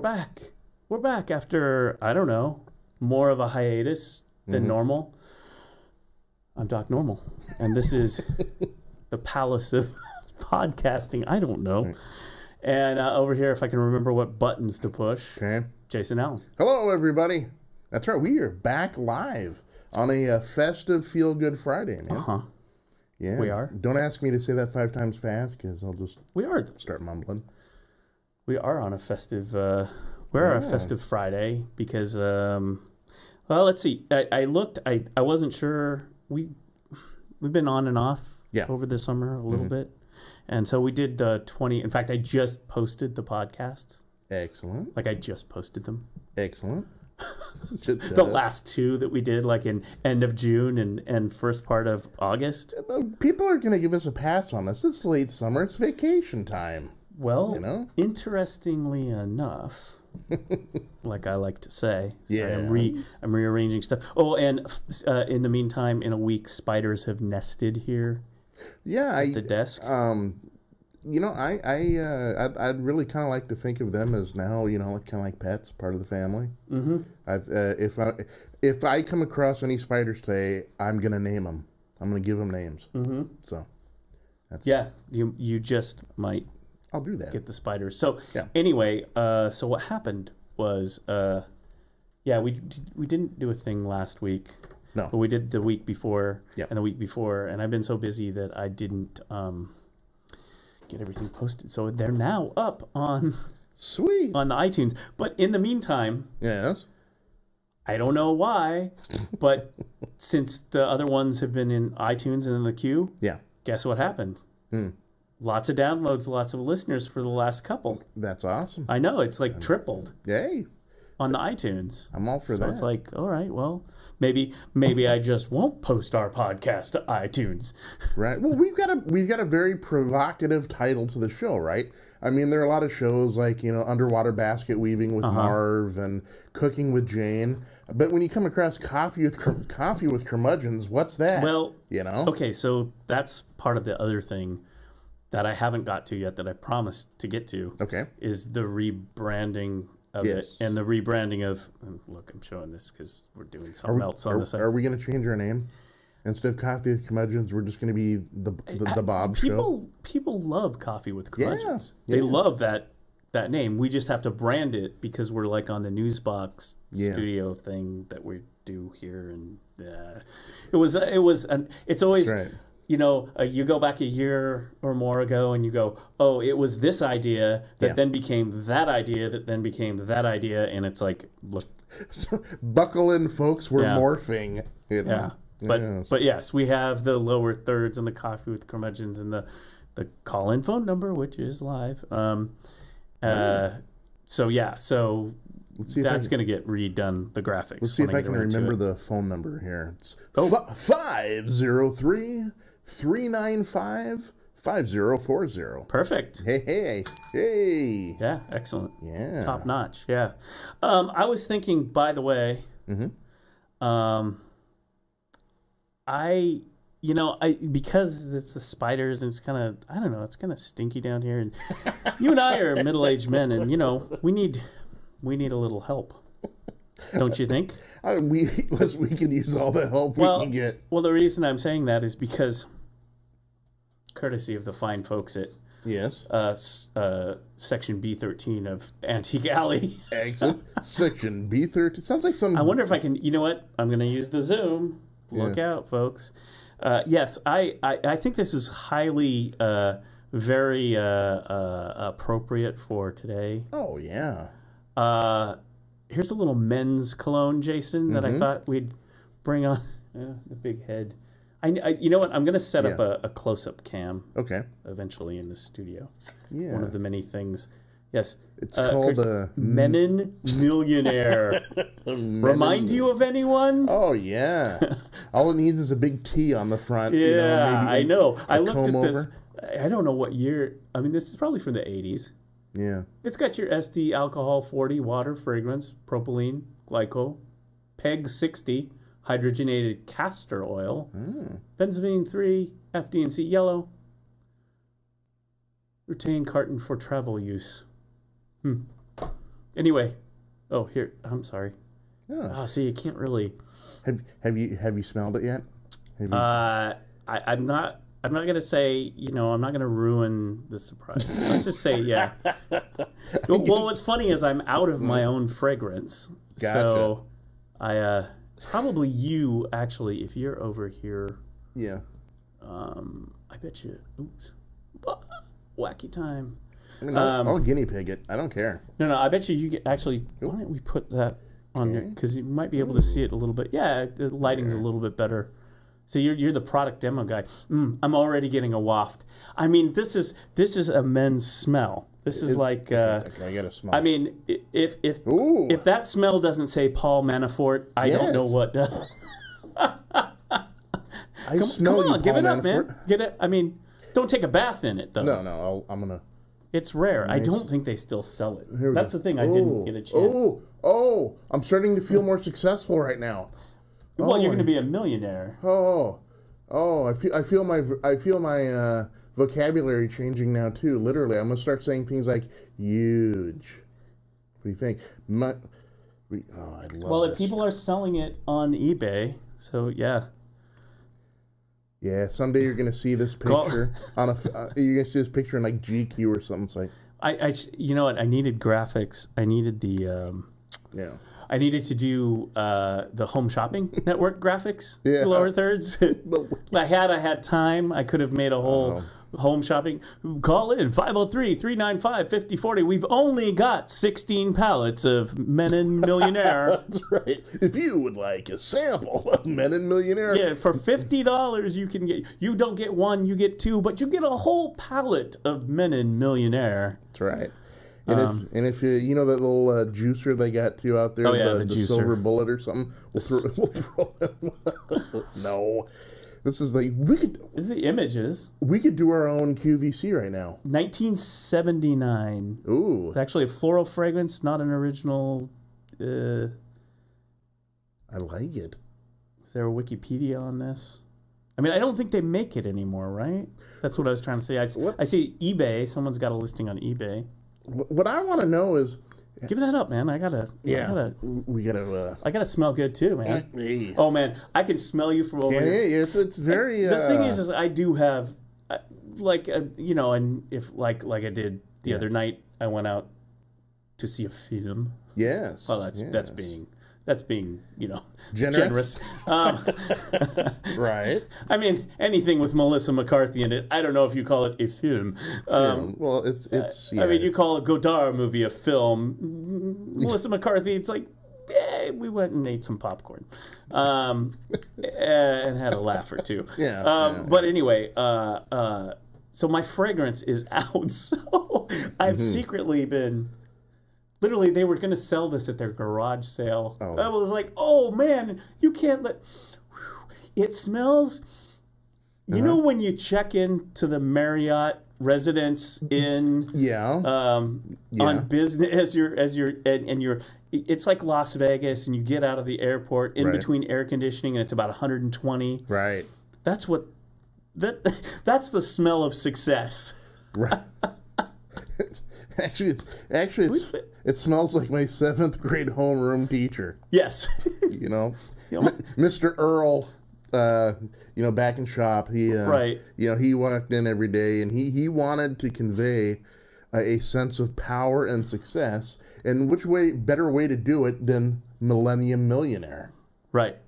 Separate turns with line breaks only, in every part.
back. We're back after, I don't know, more of a hiatus than normal. I'm Doc Normal, and this is the palace of podcasting. I don't know. And over here, if I can remember what buttons to push, Jason Allen.
Hello, everybody. That's right. We are back live on a festive feel-good Friday, man. Yeah.
We are.
Don't ask me to say that 5 times fast, because I'll just start mumbling.
We are on a festive... we're on a festive Friday because... well, let's see. I looked. I wasn't sure. We've been on and off over the summer a little bit. And so we did the 20. In fact, I just posted the podcasts.
Excellent.
Like I just posted them.
Excellent.
The last 2 that we did, like in end of June and first part of August.
People are going to give us a pass on this. It's late summer. It's vacation time.
Well, interestingly enough, like I like to say, I'm rearranging stuff. Oh, and in the meantime, in a week, spiders have nested here. At the desk.
You know, I'd really kind of like to think of them as now, you know, kind of like pets, part of the family. If I come across any spiders today, I'm gonna name them. I'm gonna give them names. So, that's
you just might.
I'll do that.
Get the spiders. So anyway, so what happened was, we didn't do a thing last week.
No,
but we did the week before and the week before, and I've been so busy that I didn't get everything posted. So they're now up on on the iTunes. But in the meantime, I don't know why, but since the other ones have been in iTunes and in the queue, guess what happened? Lots of downloads, lots of listeners for the last couple.
That's awesome.
I know, it's like tripled.
Yay.
On the iTunes.
I'm all for that.
So it's like, all right, well, maybe I just won't post our podcast to iTunes.
Right. Well, we've got a very provocative title to the show, right? I mean, there are a lot of shows like, you know, Underwater Basket Weaving with Marv and Cooking with Jane. But when you come across Coffee with Curmudgeons, what's that?
Well,
you know?
Okay, so that's part of the other thing that I haven't got to yet that I promised to get to.
Okay.
Is the rebranding of it, and the rebranding of, look, I'm showing this because we're doing something else on the side.
Are we going to change our name? Instead of Coffee with Curmudgeons, we're just going to be the Bob Show?
People love Coffee with Curmudgeons. They love that name. We just have to brand it because we're like on the NuzBox studio thing that we do here. And it's always... Right. You know, you go back a year or more ago and you go, oh, it was this idea that then became that idea that then became that idea. And it's like, look.
Buckle in, folks. We're morphing.
But yes, we have the lower thirds and the Coffee with Curmudgeons and the call-in phone number, which is live. So that's going to get redone, the graphics.
Let's see if I can remember the phone number here. It's 503-395-5040.
Perfect.
Hey.
Yeah, excellent.
Yeah.
Top notch, yeah. I was thinking, by the way, because it's the spiders and it's kind of, I don't know, it's kind of stinky down here. And you and I are middle-aged men and, you know, we need a little help. Don't you think?
We can use all the help we can get.
Well, the reason I'm saying that is because, courtesy of the fine folks at Section B13 of Antique Alley.
Excellent. Section B13. Sounds like some...
I wonder if I can... You know what? I'm going to use the Zoom. Look out, folks. Yes, I think this is highly... very appropriate for today.
Oh, yeah.
Here's a little men's cologne, Jason, that I thought we'd bring on. The big head. You know what? I'm going to set up a close-up cam.
Okay.
Eventually in the studio.
Yeah.
One of the many things. Yes.
It's called
Menon Millionaire. Remind you of anyone?
Oh, yeah. All it needs is a big T on the front.
Yeah,
you know, maybe
I know. I looked at
over.
this. I don't know what year. I mean, this is probably from the 80s.
Yeah. It's
got your SD alcohol 40, water, fragrance, propylene, glycol, PEG 60, hydrogenated castor oil, benzene 3, FD&C yellow, retained carton for travel use. Anyway, oh here, I'm sorry.
Yeah.
Oh, see, you can't really.
Have you smelled it yet?
I'm not gonna say. I'm not gonna ruin the surprise. Let's just say, yeah. Well, what's funny is I'm out of my own fragrance,
Gotcha.
so I probably you actually, if you're over here.
Yeah.
I bet you. Oops. Wacky time.
I mean, I'll guinea pig it. I don't care.
No. I bet you get actually. Why don't we put that on there? Because you might be able to see it a little bit. Yeah, the lighting's a little bit better. So you're the product demo guy. I'm already getting a waft. I mean, this is a men's smell. This is like.
I gotta smell.
I mean, if that smell doesn't say Paul Manafort, I don't know what does. Come on, give it up, man. Get it. I mean, don't take a bath in it, though.
No. I'm gonna.
It's rare. Nice. I don't think they still sell it. That's the thing. I didn't get a chance.
I'm starting to feel more successful right now.
Well, you're going to be a millionaire.
I feel my vocabulary changing now too. Literally, I'm going to start saying things like huge. What do you think? I love
if people are selling it on eBay, so yeah.
Yeah, someday you're gonna see this picture you're gonna see this picture in like GQ or something. It's like
you know what? I needed graphics. I needed the I needed to do the Home Shopping Network graphics. Lower thirds. I had time. I could have made a whole home shopping. Call in 503-395-5040. We've only got 16 pallets of Men in Millionaire.
That's right. If you would like a sample of Men in Millionaire.
Yeah, for $50 you can get. You don't get one, you get two, but you get a whole pallet of Men in Millionaire.
That's right. And if you know that little juicer they got too out there, the silver bullet or something, we'll throw it. No. This is like
This is the images.
We could do our own QVC right now.
1979.
Ooh.
It's actually a floral fragrance, not an original.
I like it.
Is there a Wikipedia on this? I mean, I don't think they make it anymore, right? That's what I was trying to say. I see eBay. Someone's got a listing on eBay.
What I want to know is,
give that up, man. I gotta smell good too, man.
Hey.
Oh man, I can smell you from over here.
It's very.
The thing is I do have, and if like I did the other night, I went out to see a film.
Yes.
Well, that's being
generous. Right.
I mean, anything with Melissa McCarthy in it, I don't know if you call it a film.
Well, it's. Yeah.
I mean, you call a Godard movie a film. Melissa McCarthy, it's like, we went and ate some popcorn, and had a laugh or two. But anyway, so my fragrance is out. So I've secretly been. Literally, they were going to sell this at their garage sale. I was like, oh, man, you can't let... It smells... You know when you check into the Marriott Residence Inn on business as you're it's like Las Vegas, and you get out of the airport in between air conditioning, and it's about 120.
Right.
That's that's the smell of success.
Right. Actually, it smells like my 7th grade homeroom teacher.
Yes.
Mr. Earl, back in shop, he he walked in every day, and he wanted to convey a sense of power and success, and better way to do it than Millennium Millionaire.
Right.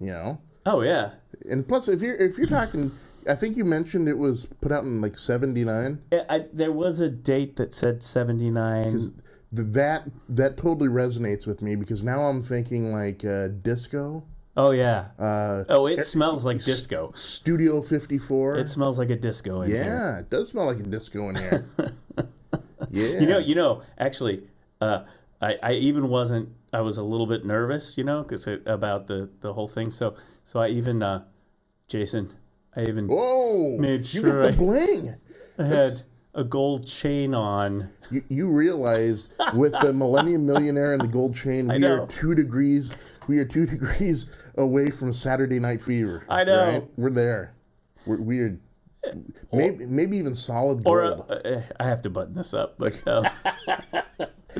Oh yeah.
And plus, if you're talking. I think you mentioned it was put out in like 79.
There was a date that said 79.
Because that totally resonates with me, because now I'm thinking like disco.
Oh yeah. It smells like disco.
Studio 54.
It smells like a disco in here.
Yeah, it does smell like a disco in here. Yeah.
Actually, I even wasn't. I was a little bit nervous, because about the whole thing. So I even, Jason. I even made sure
you got the bling.
I had a gold chain on.
You realize with the Millennium Millionaire and the gold chain, we are 2 degrees. We are 2 degrees away from Saturday Night Fever.
I know.
Right? We're there. We're weird. maybe even solid gold.
Or I have to button this up, but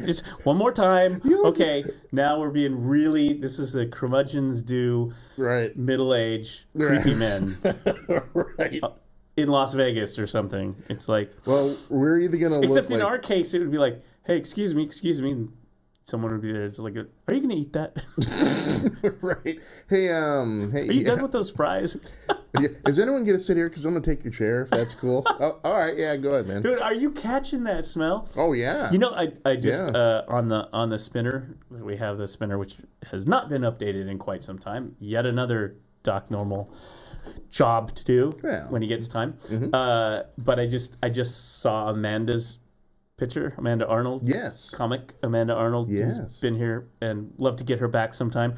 just one more time. Okay, now we're being really. This is the Curmudgeons do middle-aged creepy men,
right?
In Las Vegas or something. It's like,
well, we're either gonna
except in our case, it would be like, hey, excuse me. And someone would be there. It's like, are you gonna eat that?
Right. Hey,
are you done with those fries?
Is anyone gonna sit here? Because I'm gonna take your chair. If that's cool. Oh, all right. Yeah, go ahead, man.
Dude, are you catching that smell?
Oh yeah.
You know, I just on the spinner, we have the spinner which has not been updated in quite some time. Yet another Doc Normal job to do when he gets time. But I just saw Amanda's picture, Amanda Arnold.
Yes.
Comic Amanda Arnold.
Yes.
Who's been here, and love to get her back sometime.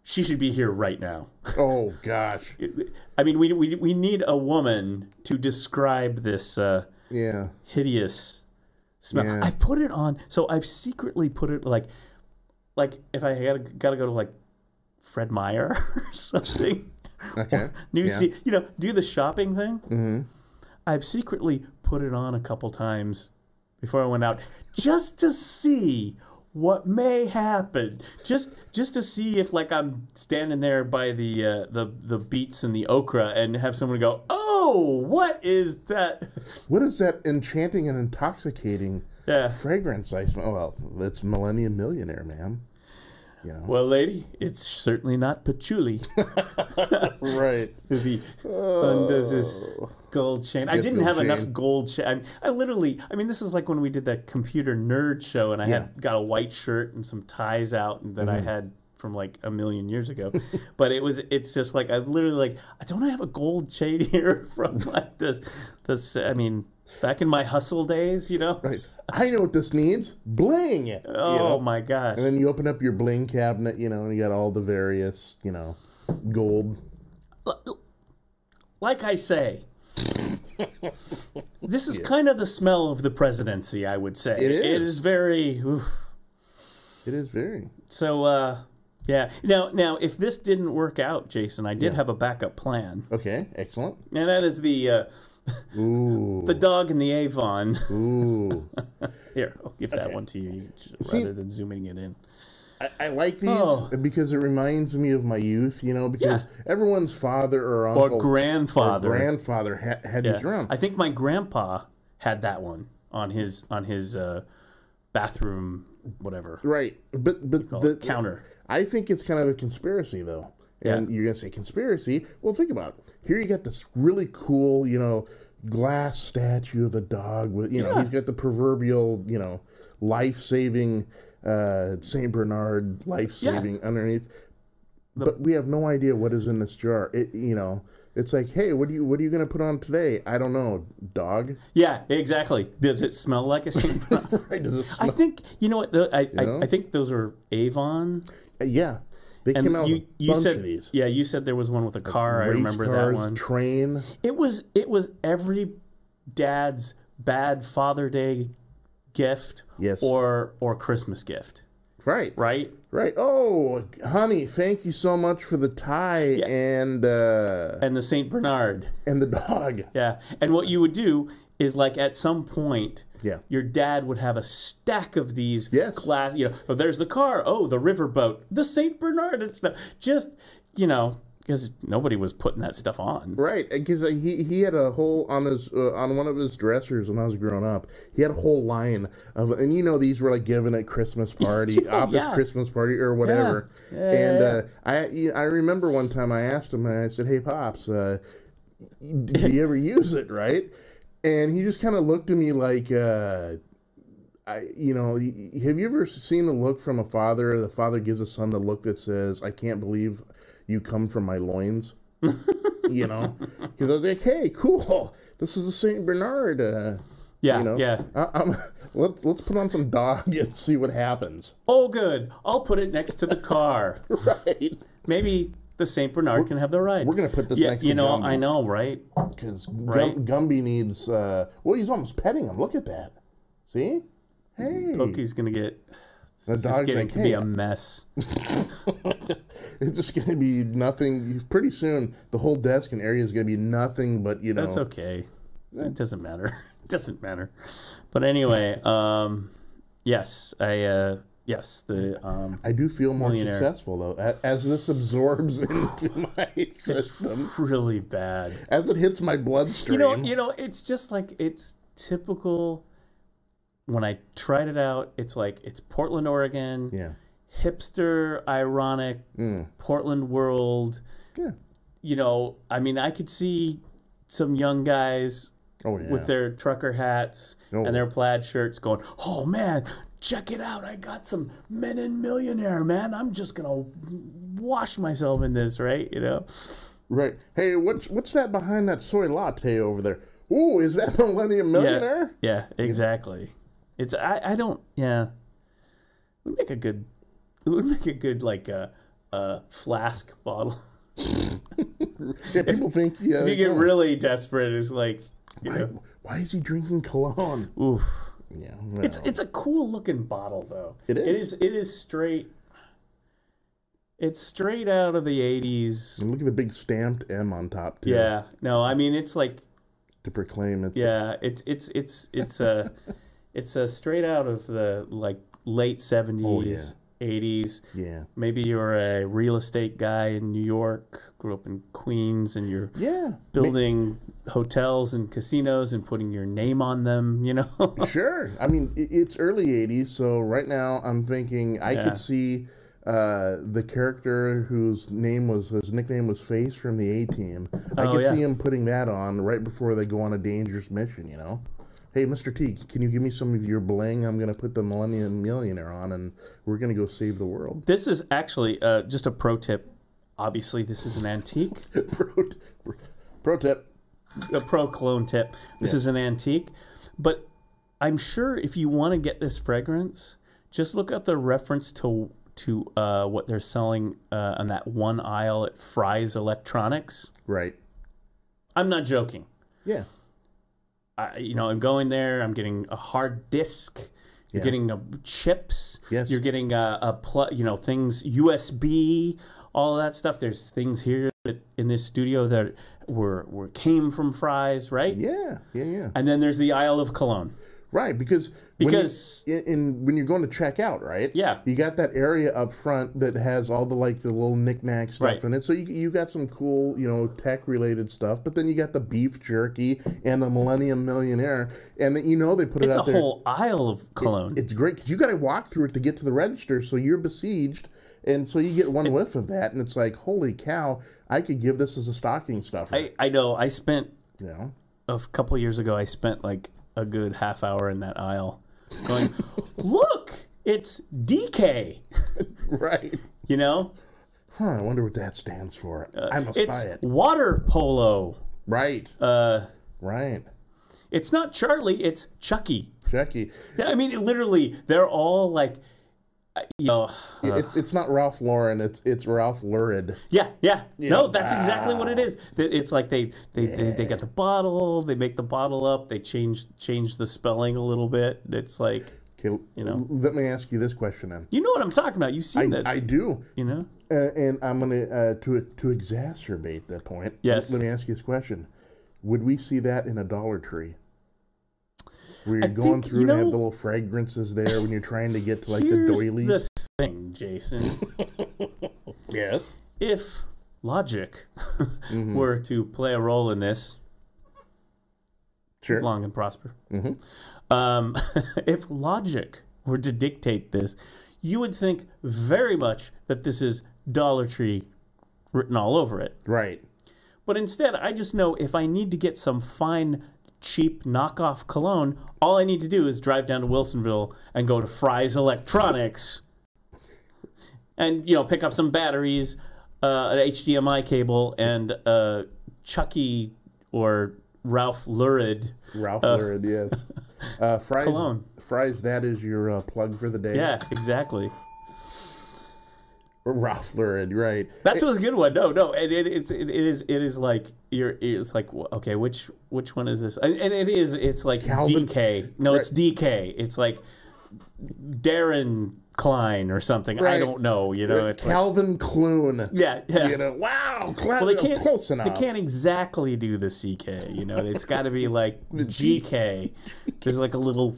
She should be here right now.
Oh gosh.
I mean, we need a woman to describe this hideous smell.
Yeah.
I put it on, so I've secretly put it like if I gotta go to like Fred Meyer or something.
Okay.
Do the shopping thing.
Mm-hmm.
I've secretly put it on a couple times before I went out, just to see what may happen. Just to see if, like, I'm standing there by the beets and the okra and have someone go, "Oh, what is that?
What is that enchanting and intoxicating fragrance I smell?" Well, that's Millennium Millionaire, ma'am. You know.
Well, lady, it's certainly not patchouli.
Right.
As he undoes his gold chain. I didn't have enough gold chain. I mean, this is like when we did that computer nerd show, and I had got a white shirt and some ties out that I had from like a million years ago. But it's just like, I don't have a gold chain here from like this, I mean, back in my hustle days, you know?
Right. I know what this needs. Bling.
Oh, my gosh.
And then you open up your bling cabinet, and you got all the various, gold.
Like I say, this is kind of the smell of the presidency, I would say.
It is.
It is very... Oof.
It is very.
So, yeah. Now, if this didn't work out, Jason, I did have a backup plan.
Okay, excellent.
And that is the dog in the Avon.
Ooh.
Here, I'll give that one to you rather than zooming it in.
I like these because it reminds me of my youth, because everyone's father or uncle
or grandfather
had these around.
I think my grandpa had that one on his bathroom, whatever.
Right, but the
counter.
I think it's kind of a conspiracy, though. And you're gonna say conspiracy? Well, think about it. Here you got this really cool, glass statue of a dog with, he's got the proverbial, life-saving Saint Bernard life-saving underneath. But we have no idea what is in this jar. It's like, hey, what are you gonna put on today? I don't know, dog.
Yeah, exactly. Does it smell like a Saint Bernard?
Right? Does it smell?
I think what I think those are Avon.
Yeah. They came out with a bunch of these.
Yeah, you said there was one with a car. I remember
cars,
that one.
Train.
It was every dad's bad Father Day gift.
Yes.
Or Christmas gift.
Right.
Right.
Right. Oh, honey, thank you so much for the tie and
the Saint Bernard
and the dog.
Yeah, and what you would do is, like, at some point, your dad would have a stack of these glass, oh, there's the car, oh, the riverboat, the Saint Bernard and stuff. Just, because nobody was putting that stuff on.
Right, because he had a whole, on one of his dressers when I was growing up, he had a whole line of, and these were like given at Christmas party, Christmas party or whatever. And I remember one time I asked him, and I said, hey, Pops, do you ever use it, right? And he just kind of looked at me like, have you ever seen the look from a father? The father gives a son the look that says, I can't believe you come from my loins. Because I was like, hey, cool. This is the St. Bernard. Let's put on some dog and see what happens.
Oh, good. I'll put it next to the car.
Right.
Maybe the St. Bernard can have the ride.
We're going to put this next to Gumby.
I know, right?
Because Gumby needs... he's almost petting him. Look at that. See? Hey.
Pokey's going to get...
The dog's
getting to be a mess.
It's just going to be nothing. Pretty soon, the whole desk and area is going to be nothing but, you know.
That's okay. It doesn't matter. It doesn't matter. But anyway, yes, yes,
I do feel more successful though as this absorbs into my system.
It's really bad
as it hits my bloodstream.
You know, it's just like it's typical. When I tried it out, it's like it's Portland, Oregon.
Yeah.
Hipster, ironic, Portland world.
Yeah.
You know, I mean, I could see some young guys with their trucker hats and their plaid shirts going, "Oh man, check it out! I got some Men in Millionaire, man. I'm just gonna wash myself in this, right? You know."
Right. Hey, what's that behind that soy latte over there? Ooh, is that Millennium Millionaire?
Yeah, exactly. It's I don't. Yeah, it would make a good. It would make a good like flask bottle.
Yeah, people think
if you get really desperate, it's like
why is he drinking cologne?
Oof.
Yeah,
it's a cool looking bottle though.
It is.
It is straight. It's straight out of the 80s.
And look at the big stamped M on top too.
Yeah. No, I mean it's like
to proclaim it's.
Yeah, it's a straight out of the like late 70s. 80s.
Yeah.
Maybe you're a real estate guy in New York, grew up in Queens, and you're building hotels and casinos and putting your name on them, you know?
Sure. I mean, it's early 80s, so right now I'm thinking I could see the character his nickname was Face from the A-Team. I could see him putting that on right before they go on a dangerous mission, you know? Hey, Mr. T, can you give me some of your bling? I'm going to put the Millennium Millionaire on, and we're going to go save the world.
This is actually just a pro tip. Obviously, this is an antique.
Pro tip.
A pro cologne tip. This is an antique. But I'm sure if you want to get this fragrance, just look up the reference to what they're selling on that one aisle at Fry's Electronics.
Right.
I'm not joking.
Yeah.
I'm going there. I'm getting a hard disk. You're getting chips.
Yes.
You're getting things USB, all of that stuff. There's things here in this studio that came from Fry's, right?
Yeah.
And then there's the aisle of cologne.
Right, because when you're going to check out, right?
Yeah.
You got that area up front that has all the little knick-knack stuff in it. So you got some cool, tech-related stuff. But then you got the beef jerky and the Millennium Millionaire. And then, they put it out there.
It's a whole aisle of cologne.
It's great because you got to walk through it to get to the register. So you're besieged. And so you get one whiff of that. And it's like, holy cow, I could give this as a stocking stuffer.
I know. I spent, a couple years ago, I spent a good half hour in that aisle going, look, it's DK.
Right. I wonder what that stands for. I must buy it.
Water polo.
Right. Right.
It's not Charlie, it's Chucky.
Chucky.
Yeah, I mean, literally, they're all like,
it's not Ralph Lauren, it's Ralph Lurid.
Yeah. No, that's exactly what it is. It's like they get the bottle, they make the bottle up, they change the spelling a little bit. It's like,
okay, let me ask you this question then.
You know what I'm talking about. You've seen this.
I do. And I'm going to exacerbate that point.
Yes.
Let me ask you this question. Would we see that in a Dollar Tree? Where you're going through and have the little fragrances there when you're trying to get to the doilies.
Here's the thing, Jason.
Yes.
If logic were to play a role in this,
sure,
long and prosper. If logic were to dictate this, you would think very much that this is Dollar Tree written all over it.
Right.
But instead, I just know if I need to get some fine, cheap knockoff cologne, all I need to do is drive down to Wilsonville and go to Fry's Electronics and pick up some batteries, an HDMI cable, and Chucky or Ralph Lurid.
Ralph Lurid, yes. Fry's
cologne.
Fry's, that is your plug for the day.
Yeah, exactly.
Ralph Lurid, right?
That was a good one. No, and it is like it's like, okay, which one is this? And it's like Calvin, DK. No, right. It's DK. It's like Darren Klein or something.
Right.
I don't know. You know, it's
Calvin Clune.
Yeah.
You know, wow.
Well, they can't.
Close enough.
They can't exactly do the CK. You know, it's got to be like the GK. There's like a little,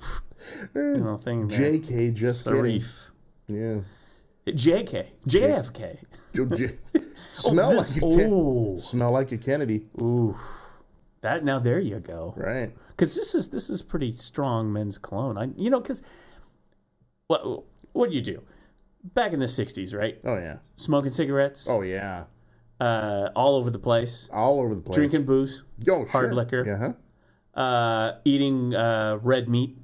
thing. There.
JK, just kidding. Yeah.
JK, JFK.
Smell like a Kennedy.
Ooh, now there you go.
Right.
Because this is pretty strong men's cologne. Because what do you do back in the '60s, right?
Oh yeah.
Smoking cigarettes.
Oh yeah.
All over the place.
All over the place.
Drinking booze. Hard liquor.
Yeah.
Eating red meat.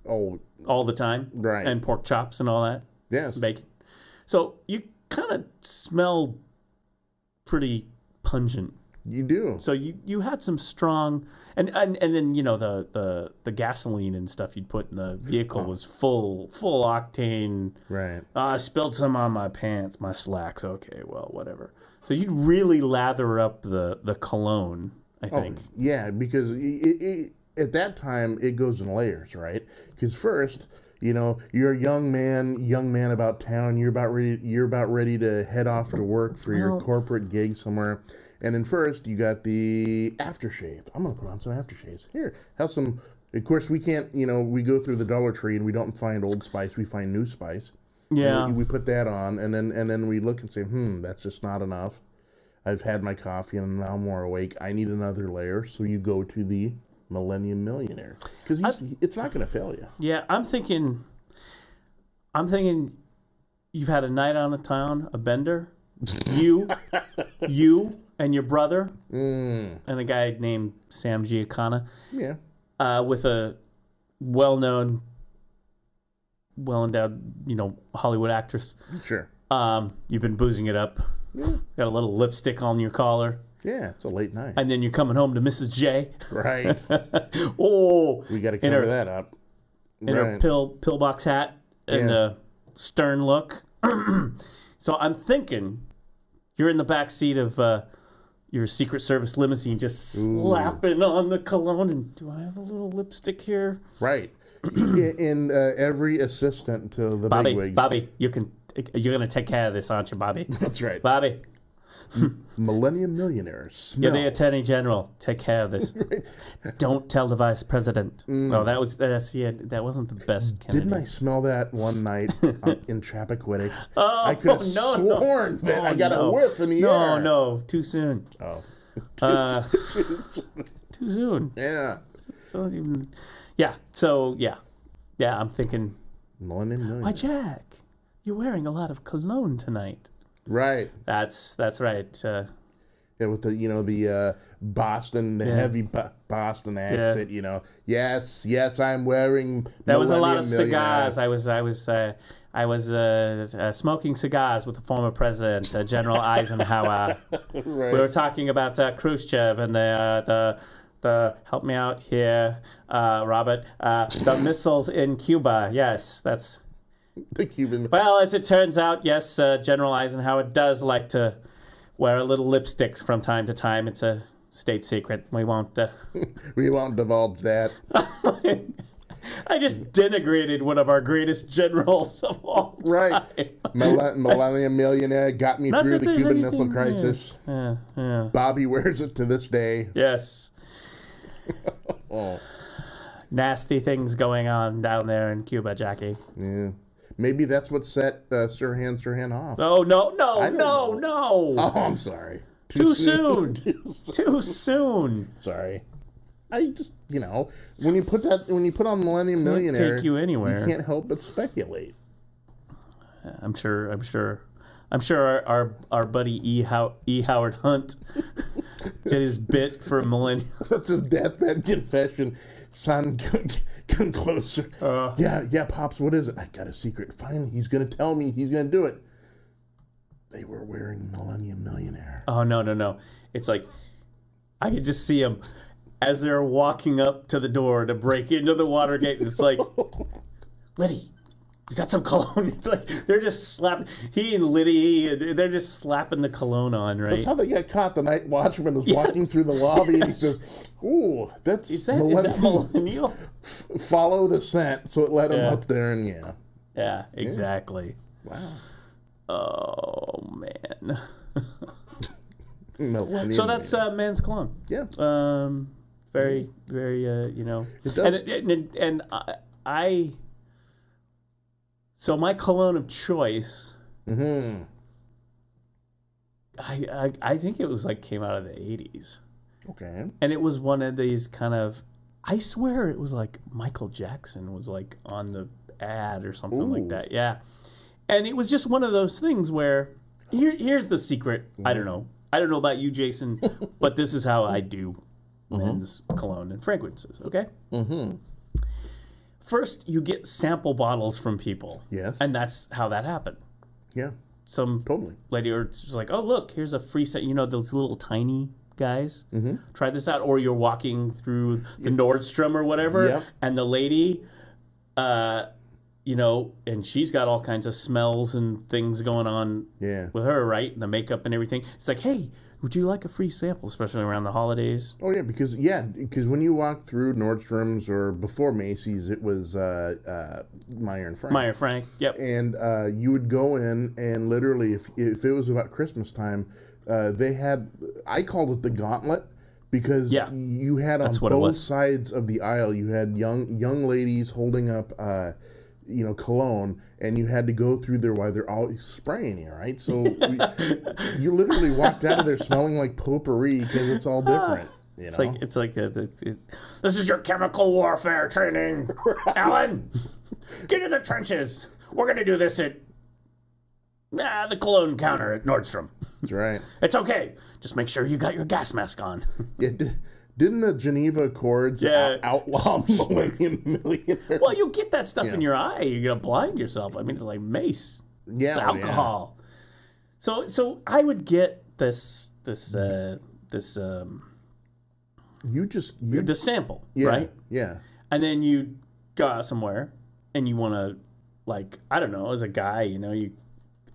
Oh.
All the time.
Right.
And pork chops and all that.
Yes.
Bacon. So you kind of smell pretty pungent.
You do.
So you had some strong, and then the gasoline and stuff you'd put in the vehicle was full octane.
Right.
I spilled some on my pants, my slacks. Okay, well, whatever. So you'd really lather up the cologne, I think.
Oh, yeah, because at that time it goes in layers, right? Because first, you're a young man about town. You're about ready to head off to work for your corporate gig somewhere. And then first, you got the aftershave. I'm going to put on some aftershaves. Here, have some. Of course, we can't, we go through the Dollar Tree and we don't find Old Spice. We find New Spice.
Yeah.
We put that on, and then we look and say, that's just not enough. I've had my coffee and I'm now more awake. I need another layer. So you go to the Millennium Millionaire. Because it's not going to fail you.
Yeah, I'm thinking you've had a night on the town, a bender. You and your brother, and a guy named Sam Giancana.
Yeah.
With a well-known, well-endowed, Hollywood actress.
Sure.
You've been boozing it up.
Yeah.
Got a little lipstick on your collar.
Yeah, it's a late night.
And then you're coming home to Mrs. J.
Right.
We
got to cover that up.
In her pillbox hat and a stern look. So I'm thinking you're in the back seat of your Secret Service limousine, just slapping on the cologne. And do I have a little lipstick here?
Right. In every assistant to the bigwigs.
Bobby, you're gonna take care of this, aren't you, Bobby?
That's right.
Bobby.
Millennium Millionaire.
You're the Attorney General. Take care of this. Right. Don't tell the Vice President. Oh, that wasn't the best Kennedy.
Didn't I smell that one night in Chappaquiddick?
Oh,
I could have sworn that I got a whiff in the air.
No, too soon.
Oh.
Too soon.
Yeah.
Yeah, I'm thinking,
Millennium Millionaire.
Why, Jack, you're wearing a lot of cologne tonight.
Right.
That's right.
Yeah, with the Boston, heavy Boston accent.
Yeah.
Yes, I'm wearing.
That was a lot of cigars. I was smoking cigars with the former president, General Eisenhower.
Right.
We were talking about Khrushchev and the help me out here, Robert. The missiles in Cuba. Yes, that's.
The Cuban.
Well, as it turns out, yes, General Eisenhower does like to wear a little lipstick from time to time. It's a state secret. We won't.
We won't divulge that.
I just denigrated one of our greatest generals of all time.
Right. Millennium Millionaire got me through the Cuban Missile Crisis.
Yeah.
Bobby wears it to this day.
Yes.
Oh.
Nasty things going on down there in Cuba, Jackie.
Yeah. Maybe that's what set Sirhan off.
Oh, no.
Oh, I'm sorry.
Too soon. Too soon.
Sorry. I just, when you put on Millennium Millionaire,
take you anywhere.
You can't help but speculate.
I'm sure our buddy E. Howard Hunt did his bit for Millennium.
That's his deathbed confession. Son, come closer. Yeah, Pops, what is it? I got a secret. Finally, he's going to tell me. He's going to do it. They were wearing Millennium Millionaire.
Oh, no. It's like, I could just see him as they're walking up to the door to break into the Watergate. It's like, Liddy, you got some cologne? It's like, they're just slapping. He and Liddy, they're just slapping the cologne on, right?
That's how they got caught. The night watchman was walking through the lobby and he says, "Ooh, is that
millennial?"
follow the scent, so it led him up there, and
Yeah, exactly.
Wow.
Oh, man.
So
that's Man's Cologne.
Yeah.
Very, very, you know.
It does.
And I so my cologne of choice, I think it was like came out of the 80s.
Okay.
And it was one of these kind of, I swear it was like Michael Jackson was like on the ad or something like that. Yeah. And it was just one of those things where, here's the secret. I don't know about you, Jason, but this is how I do men's cologne and fragrances, okay? First, you get sample bottles from people.
Yes.
And that's how that happened.
Yeah.
Some lady or just like, oh, look, here's a free set. You know, those little tiny guys? Try this out. Or you're walking through the Nordstrom or whatever, and the lady, you know, and she's got all kinds of smells and things going on with her, right? And the makeup and everything. It's like, hey, would you like a free sample, especially around the holidays?
Oh, yeah, because when you walk through Nordstrom's or before Macy's, it was Meyer and Frank.
Meyer Frank, yep.
And you would go in, and literally, if it was about Christmas time, they had, I called it the gauntlet, because you had on both sides of the aisle, you had young ladies holding up you know, cologne, and you had to go through there while they're all spraying you, right? So you literally walked out of there smelling like potpourri because it's all different. You know?
It's like this is your chemical warfare training, Alan. Get in the trenches. We're gonna do this at the cologne counter at Nordstrom.
That's right.
It's okay. Just make sure you got your gas mask on.
Didn't the Geneva Accords outlaw millionaires?
Well, you get that stuff in your eye. You're going to blind yourself. I mean, it's like mace.
Yeah,
it's alcohol. Yeah. So I would get the sample, right?
Yeah.
And then you go out somewhere and you want to, like, I don't know, as a guy, you know,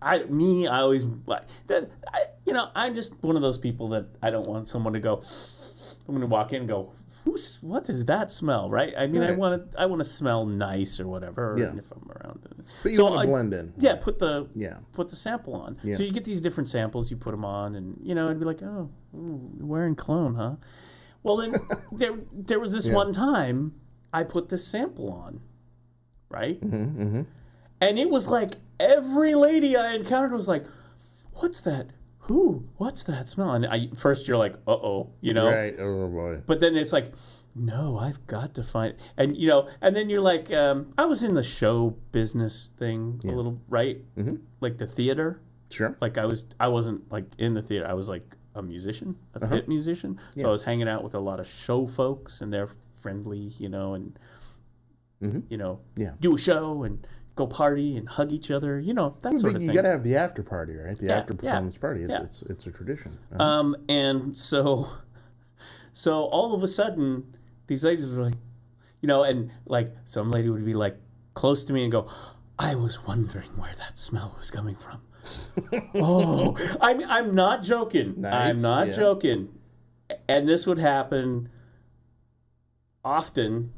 I always, you know, I'm just one of those people that I don't want someone to go, I'm going to walk in and go, what does that smell, right? I mean, I want to smell nice or whatever, if I'm around it.
But you want to blend in.
Yeah, put the sample on.
Yeah.
So you get these different samples, you put them on, and, you know, it'd be like, oh, you're wearing cologne, huh? Well, then there was this one time I put this sample on, right? And it was like every lady I encountered was like, what's that? What's that smell? And first you're like, uh-oh, you know?
Right, oh boy.
But then it's like, no, I've got to find it. And, you know, and then you're like, I was in the show business thing a little, right? Like the theater.
Sure.
Like I wasn't like in the theater. I was like a musician, a pit musician. So I was hanging out with a lot of show folks, and they're friendly, you know, and, you know, do a show and go party and hug each other, you know, that sort of thing.
You got to have the after party, right? The after performance party. It's a tradition.
And so all of a sudden, these ladies were like, you know, and like some lady would be like close to me and go, I was wondering where that smell was coming from. Oh, I'm not joking.
Nice.
I'm not joking. And this would happen often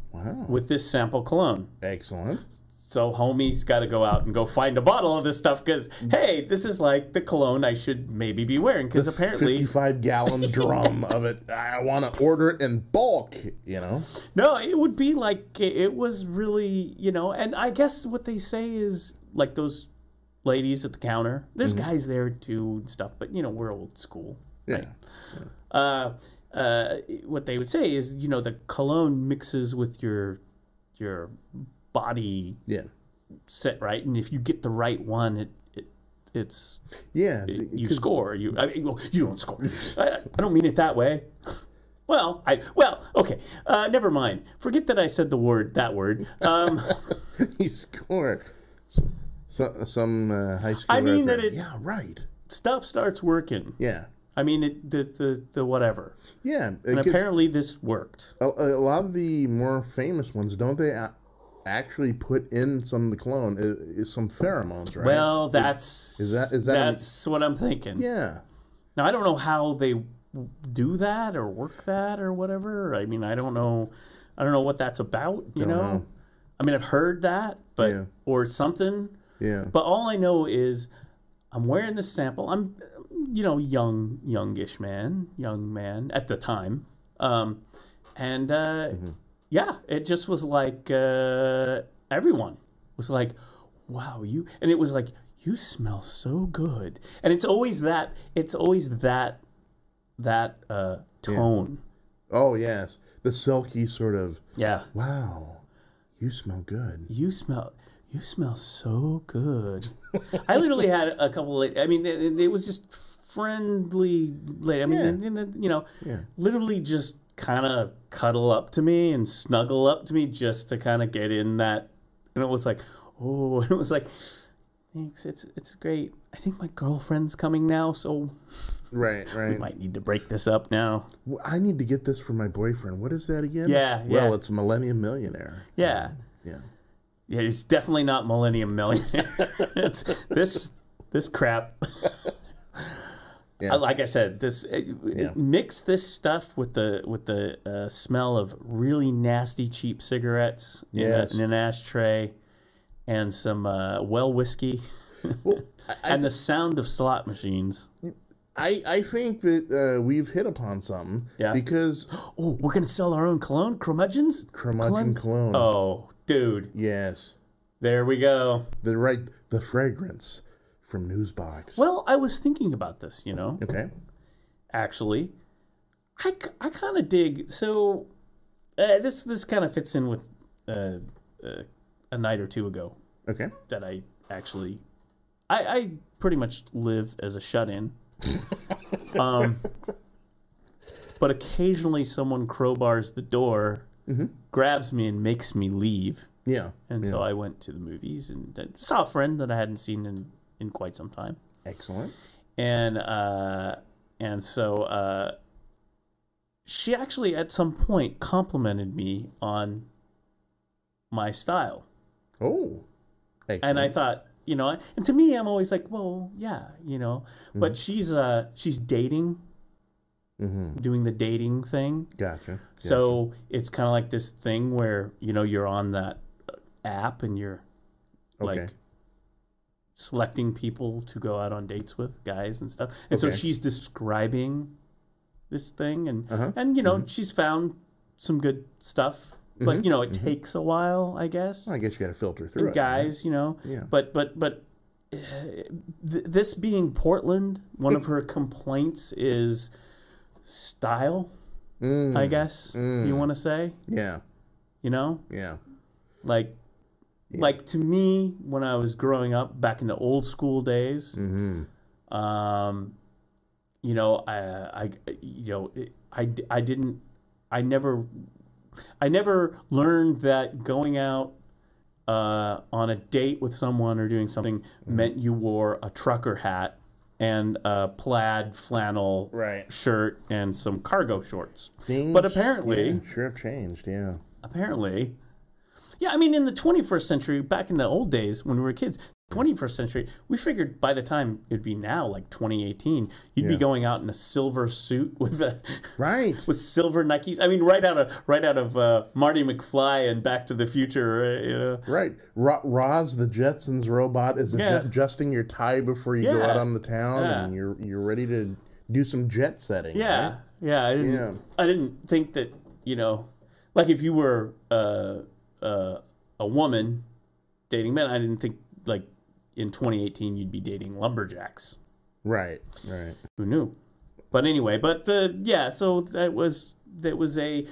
with this sample cologne.
Excellent.
So homie's got to go out and go find a bottle of this stuff because, hey, this is like the cologne I should maybe be wearing because apparently
55-gallon drum of it. I want to order it in bulk, you know?
No, it would be like it was really, you know, and I guess what they say is like those ladies at the counter. There's guys there too and stuff, but, you know, we're old school.
Yeah.
Right? What they would say is, you know, the cologne mixes with your body set, right? And if you get the right one, it's you score. You don't score. I don't mean it that way. Well, okay. Never mind. Forget that I said that word.
You score. Some high school.
I mean
reference.
that right. Stuff starts working.
Yeah.
I mean the whatever.
Yeah.
And apparently this worked.
A lot of the more famous ones, don't they? Actually put in some of the cologne is some pheromones, right?
Well, that's what I'm thinking.
Yeah.
Now I don't know how they do that or work that or whatever. I mean, I don't know what that's about, you know? I mean, I've heard that, but or something.
Yeah.
But all I know is I'm wearing this sample. I'm, you know, young man at the time. Yeah, it just was like everyone was like, wow, and it was like, you smell so good. And it's always that tone.
Oh, yes. The silky sort of,
yeah.
Wow, you smell good.
You smell so good. I literally had a couple of, I mean, it was just friendly. I mean, you know, literally just kind of cuddle up to me and snuggle up to me just to kind of get in that. And it was like, oh, and it was like, thanks, it's great. I think my girlfriend's coming now, so
right.
We might need to break this up now.
Well, I need to get this for my boyfriend. What is that again?
Yeah.
Well, it's Millennium Millionaire.
Yeah.
Yeah.
Yeah, it's definitely not Millennium Millionaire. It's this crap.
Yeah.
Like I said, mix this stuff with the smell of really nasty cheap cigarettes in an ashtray, and some well whiskey, and the sound of slot machines.
I think that we've hit upon something.
Yeah.
Because
we're gonna sell our own cologne, Curmudgeons.
Curmudgeon cologne.
Oh, dude.
Yes.
There we go.
The fragrance from NuzBox.
Well, I was thinking about this, you know.
Okay.
Actually, I kind of dig. So this kind of fits in with a night or two ago.
Okay.
That I actually, I pretty much live as a shut-in. But occasionally someone crowbars the door, grabs me and makes me leave.
Yeah.
And so I went to the movies and saw a friend that I hadn't seen in quite some time.
Excellent.
And so she actually at some point complimented me on my style.
Oh, excellent.
And I thought, you know, and to me, I'm always like, well, yeah, you know, but she's dating, doing the dating thing.
Gotcha.
So it's kind of like this thing where, you know, you're on that app and you're like selecting people to go out on dates with, guys and stuff. And so she's describing this thing, and you know, she's found some good stuff. But you know, it takes a while, I guess.
Well, I guess you got to filter through it.
Guys, right? You know. Yeah. But this being Portland, one of her complaints is style. I guess you want to say.
Yeah.
You know.
Yeah.
Like to me, when I was growing up back in the old school days, you know, I never learned that going out on a date with someone or doing something meant you wore a trucker hat and a plaid flannel shirt and some cargo shorts. But apparently,
sure have changed. Yeah.
Apparently. Yeah, I mean, in the 21st century, back in the old days when we were kids, 21st century, we figured by the time it'd be now, like 2018, you'd be going out in a silver suit with with silver Nikes. I mean, right out of Marty McFly and Back to the Future, you know.
Right. Roz, the Jetsons robot, is adjusting your tie before you go out on the town, and you're ready to do some jet setting.
Yeah,
right?
Yeah. I didn't think that, you know, like if you were a woman dating men, I didn't think like in 2018 you'd be dating lumberjacks.
Right.
Who knew? But anyway, so that was a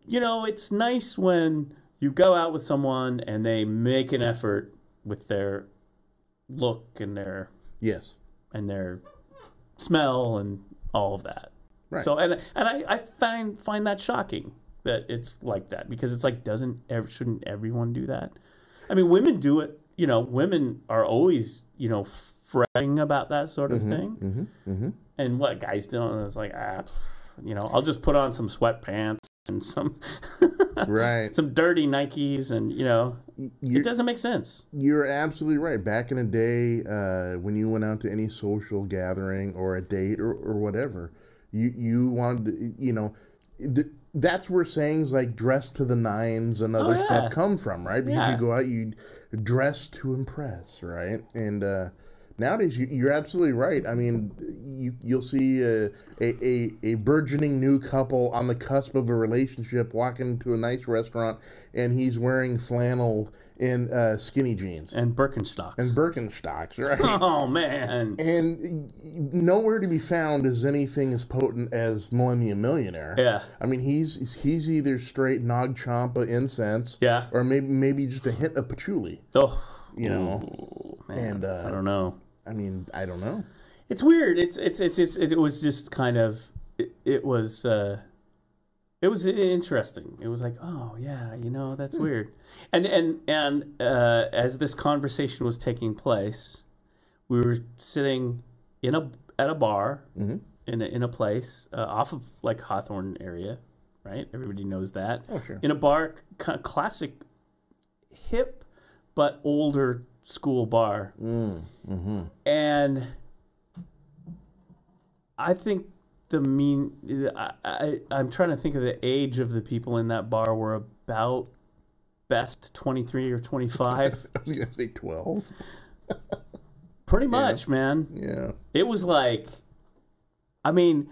you know, it's nice when you go out with someone and they make an effort with their look and their and their smell and all of that. Right. So and I find that shocking that it's like that, because it's like, shouldn't everyone do that? I mean, women do it. You know, women are always, you know, fretting about that sort of thing. And what guys don't, it's like, you know, I'll just put on some sweatpants and some some dirty Nikes, and you know, it doesn't make sense.
You're absolutely right. Back in the day, when you went out to any social gathering or a date or whatever, You wanted to, that's where sayings like dress to the nines and other stuff come from, right? Because you go out, you dress to impress, right? And nowadays, you're absolutely right. I mean, you'll see a burgeoning new couple on the cusp of a relationship walk into a nice restaurant, and he's wearing flannel and skinny jeans.
And Birkenstocks.
Right?
Oh, man.
And nowhere to be found is anything as potent as Millennium Millionaire.
Yeah.
I mean, he's either straight Nag Champa incense, or maybe just a hint of patchouli.
Oh.
Man. And
I don't know.
I mean, I don't know.
It's weird. It was just kind of it was interesting. It was like, oh yeah, that's weird. And as this conversation was taking place, we were sitting at a bar in a place off of like Hawthorne area, right? Everybody knows that.
Oh sure.
In a bar, kind of classic, hip but older school bar. And I think I'm trying to think of the age of the people in that bar were about best 23 or 25.
I was gonna say 12.
Pretty much, man.
Yeah.
It was like, I mean,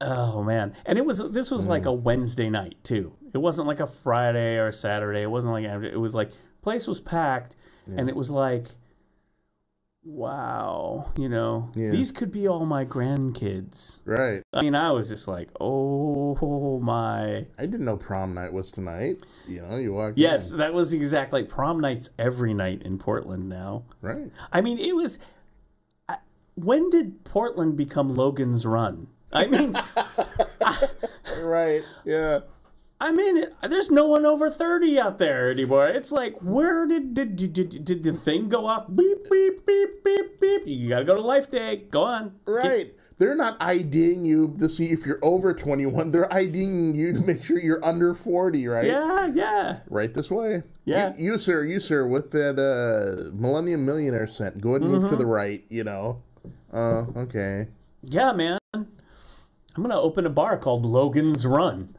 oh man. And this was like a Wednesday night too. It wasn't like a Friday or a Saturday. It wasn't like, it was like, place was packed. And it was like, wow, these could be all my grandkids.
Right.
I mean, I was just like, oh my.
I didn't know prom night was tonight. You walked
Yes,
in.
that was exactly. Prom night's every night in Portland now.
Right.
I mean, it was. When did Portland become Logan's Run? I mean.
Right, yeah.
I mean, there's no one over 30 out there anymore. It's like, where did the thing go off? Beep, beep, beep, beep, beep. You got to go to Life Day. Go on.
Right. They're not IDing you to see if you're over 21. They're IDing you to make sure you're under 40, right?
Yeah.
Right this way.
Yeah.
You sir, with that Millennium Millionaire scent. Go ahead and move to the right, Okay.
Yeah, man. I'm going to open a bar called Logan's Run.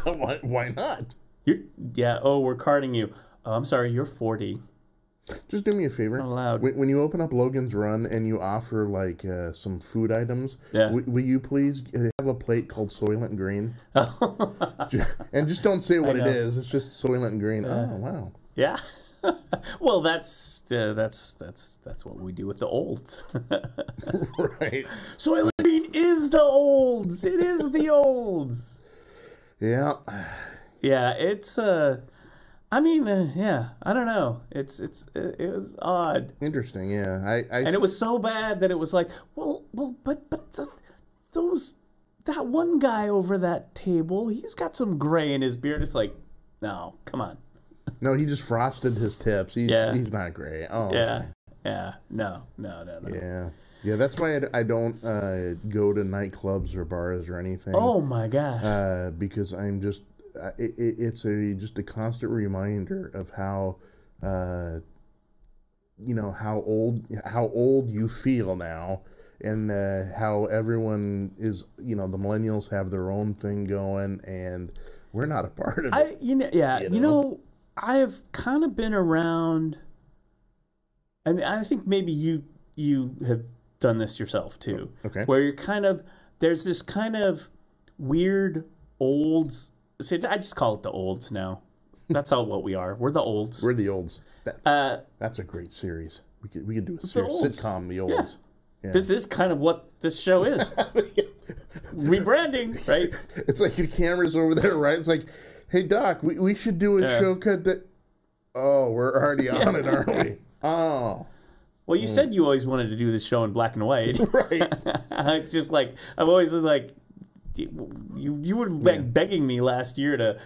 Why not?
We're carding you. Oh, I'm sorry, you're 40.
Just do me a favor.
Not allowed.
When you open up Logan's Run and you offer like some food items, will you please have a plate called Soylent Green? And just don't say what it is. It's just Soylent Green. Oh wow.
Yeah. Well, that's what we do with the olds.
Right.
Soylent Green is the olds. It is the olds.
Yeah.
Yeah, it's I mean, I don't know. It was odd.
Interesting, yeah.
And it was so bad that it was like, but that one guy over that table, he's got some gray in his beard. It's like, no, come on.
No, he just frosted his tips. He's not gray. Oh.
Yeah. Okay. Yeah. No.
Yeah, that's why I don't go to nightclubs or bars or anything.
Oh my gosh!
Because I'm just it's just a constant reminder of how how old you feel now, and how everyone is the millennials have their own thing going, and we're not a part of it.
I have kind of been around. I mean, I think maybe you have done this yourself too.
Okay.
Where you're there's this kind of weird olds. I just call it the olds now. That's what we are. We're the olds.
We're the olds. That's a great series. We could do a sitcom, The Olds. Yeah.
This is kind of what this show is. Rebranding, right?
It's like your camera's over there, right? It's like, hey Doc, we should do a show cut that. Oh, we're already on it, aren't we? Oh.
Well, you said you always wanted to do this show in black and white.
Right.
It's just like, I've always was like, you were begging me last year to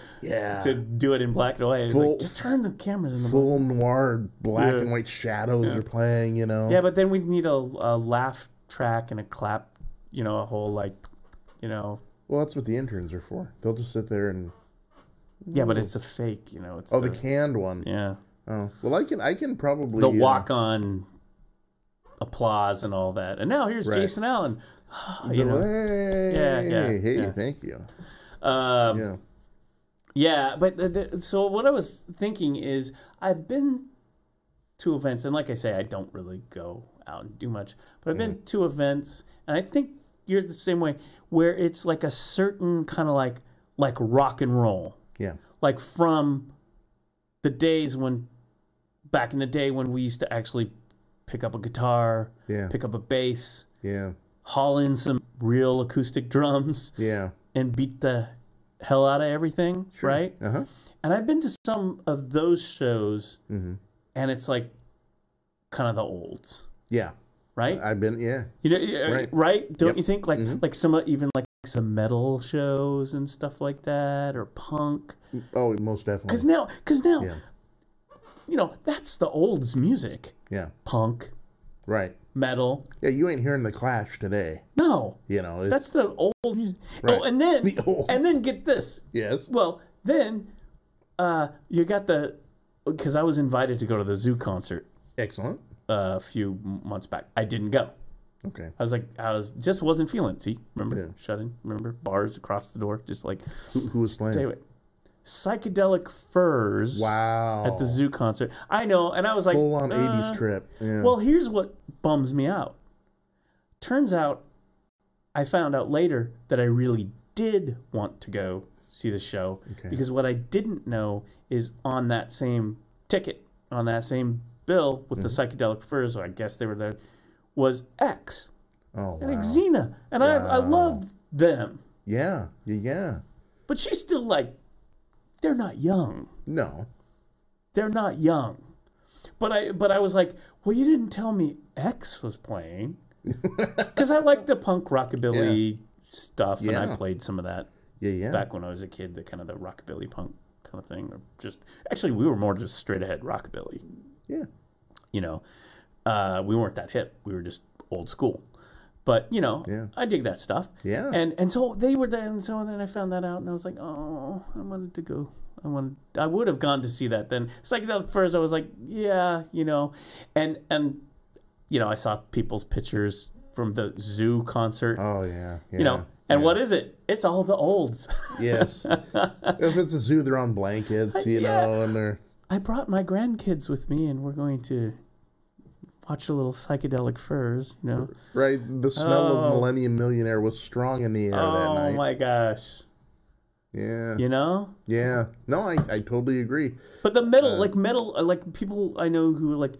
do it in black and white. Just turn the cameras in
full noir, black and white shadows are playing, Yeah,
but then we'd need a laugh track and a clap, a whole Well,
that's what the interns are for. They'll just sit there and.
Yeah, but it's a fake, It's
the canned one.
Yeah.
Oh well, I can probably
the walk on applause and all that. And now here's
Right.
Jason Allen.
Hey,
Yeah.
thank you.
Yeah, but so what I was thinking is I've been to events, and like I say, I don't really go out and do much, but I've been to events, and I think you're the same way, where it's like a certain kind of like rock and roll.
Yeah.
Like from the days back in the day when we used to actually pick up a guitar, pick up a bass, haul in some real acoustic drums, and beat the hell out of everything, right?
Uh-huh.
And I've been to some of those shows, and it's like kind of the olds.
Yeah.
Right?
I've been,
You know, right? Don't you think like some even like some metal shows and stuff like that, or punk?
Oh, most definitely.
Because now, you know, that's the olds music.
Yeah.
Punk.
Right.
Metal.
Yeah, you ain't hearing the Clash today.
No.
You know,
that's the old music.
Right.
Oh, and then get this.
Yes.
Well, then you got because I was invited to go to the Zoo concert.
Excellent.
A few months back. I didn't go.
Okay.
I just wasn't feeling it. See, remember?
Yeah.
Shutting. Remember? Bars across the door. Just like.
Who was playing?
Stay away. Psychedelic Furs.
Wow.
At the Zoo concert. I know, and I was like,
full on 80s trip. Yeah.
Well, here's what bums me out. Turns out, I found out later that I really did want to go see the show, because what I didn't know is on that same ticket, on that same bill with the Psychedelic Furs, or I guess they were there, was X.
Oh, wow.
And Xena. And I love them.
Yeah.
But she's still like, they're not young.
No.
They're not young. But I was like, well, you didn't tell me X was playing. Because I like the punk rockabilly stuff, and I played some of that back when I was a kid, the kind of the rockabilly punk kind of thing. Or actually, we were more just straight ahead rockabilly.
Yeah.
You know, we weren't that hip. We were just old school. But, you know, I dig that stuff.
Yeah.
And so they were there, and so then I found that out, and I was like, oh, I wanted to go. I would have gone to see that then. Psychedelic Furs, I was like, yeah, you know. And you know, I saw people's pictures from the Zoo concert.
Oh, yeah.
You know, and what is it? It's all the olds.
Yes. If it's a zoo, they're on blankets, you know, and they're...
I brought my grandkids with me, and we're going to watch a little Psychedelic Furs, you know.
Right. The smell of Millennium Millionaire was strong in the air that night.
Oh, my gosh.
Yeah.
You know?
Yeah. No, I totally agree.
But the metal, like people I know who are like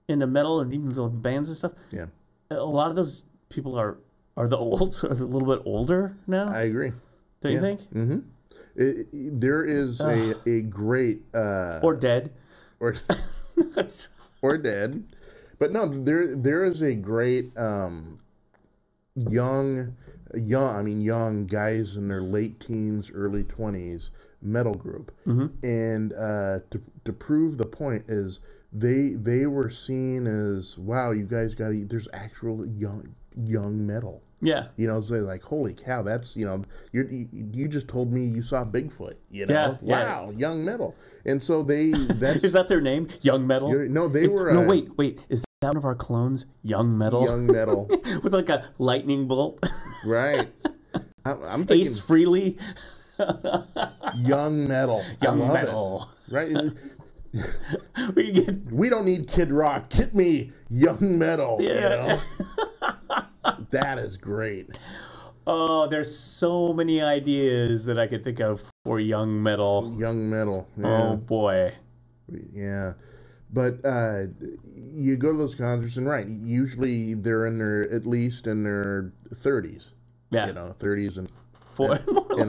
into metal and even some bands and stuff.
Yeah.
A lot of those people are the olds, are a little bit older now.
I agree.
Don't you think?
Mm-hmm. There is a great...
or dead.
Or dead. But no, there is a great young guys in their late teens, early 20s metal group. And to prove the point is they were seen as, wow, you guys there's actual young metal.
Yeah.
You know, so like, holy cow, that's, you know, you just told me you saw Bigfoot, you know?
Yeah,
wow, young metal. And so that's...
Is that their name? Young Metal?
No,
No, wait. Is that one of our clones? Young Metal?
Young Metal.
With like a lightning bolt?
Right. I'm thinking...
Ace Frehley?
Young Metal.
Young Metal.
Right?
We
don't need Kid Rock. Get me Young Metal.
Yeah.
You know? That is great.
Oh, there's so many ideas that I could think of for Young Metal.
Young Metal. Yeah.
Oh, boy.
Yeah. But you go to those concerts, and usually they're at least in their 30s.
Yeah.
You know, 30s and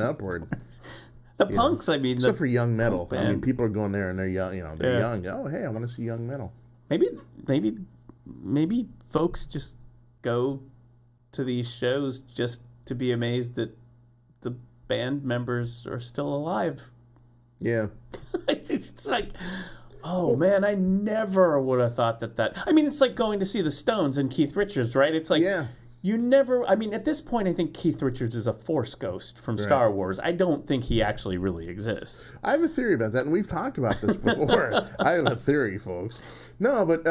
upward.
The punks, know? I mean.
Except for Young Metal. I mean, people are going there and they're young, you know, they're young. Oh, hey, I want to see Young Metal.
Maybe folks just go to these shows just to be amazed that the band members are still alive.
Yeah.
It's like, man, I never would have thought that. I mean, it's like going to see the Stones and Keith Richards, right? It's like, you never, I mean, at this point, I think Keith Richards is a Force ghost from Star Wars. I don't think he actually really exists.
I have a theory about that, and we've talked about this before. I have a theory, folks. No, but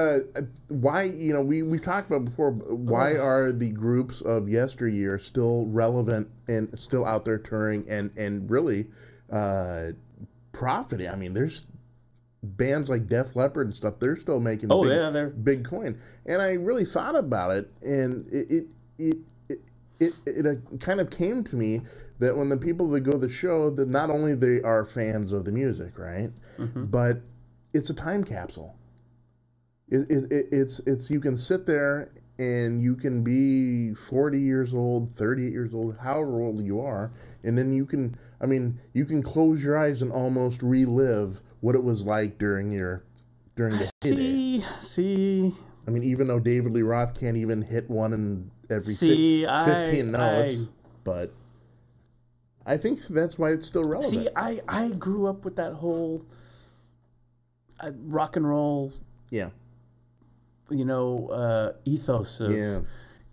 why, you know, we've talked about before, why are the groups of yesteryear still relevant and still out there touring and really profiting? I mean, there's bands like Def Leppard and stuff, they're still making
they're
big coin. And I really thought about it, and it kind of came to me that when the people that go to the show, that not only they are fans of the music, right, but it's a time capsule. It's you can sit there and you can be 40 years old, 38 years old, however old you are, and then you can close your eyes and almost relive what it was like during the heyday.
See.
I mean, even though David Lee Roth can't even hit one in every 15 notes, but I think that's why it's still relevant.
See, I grew up with that whole rock and roll, you know, ethos of,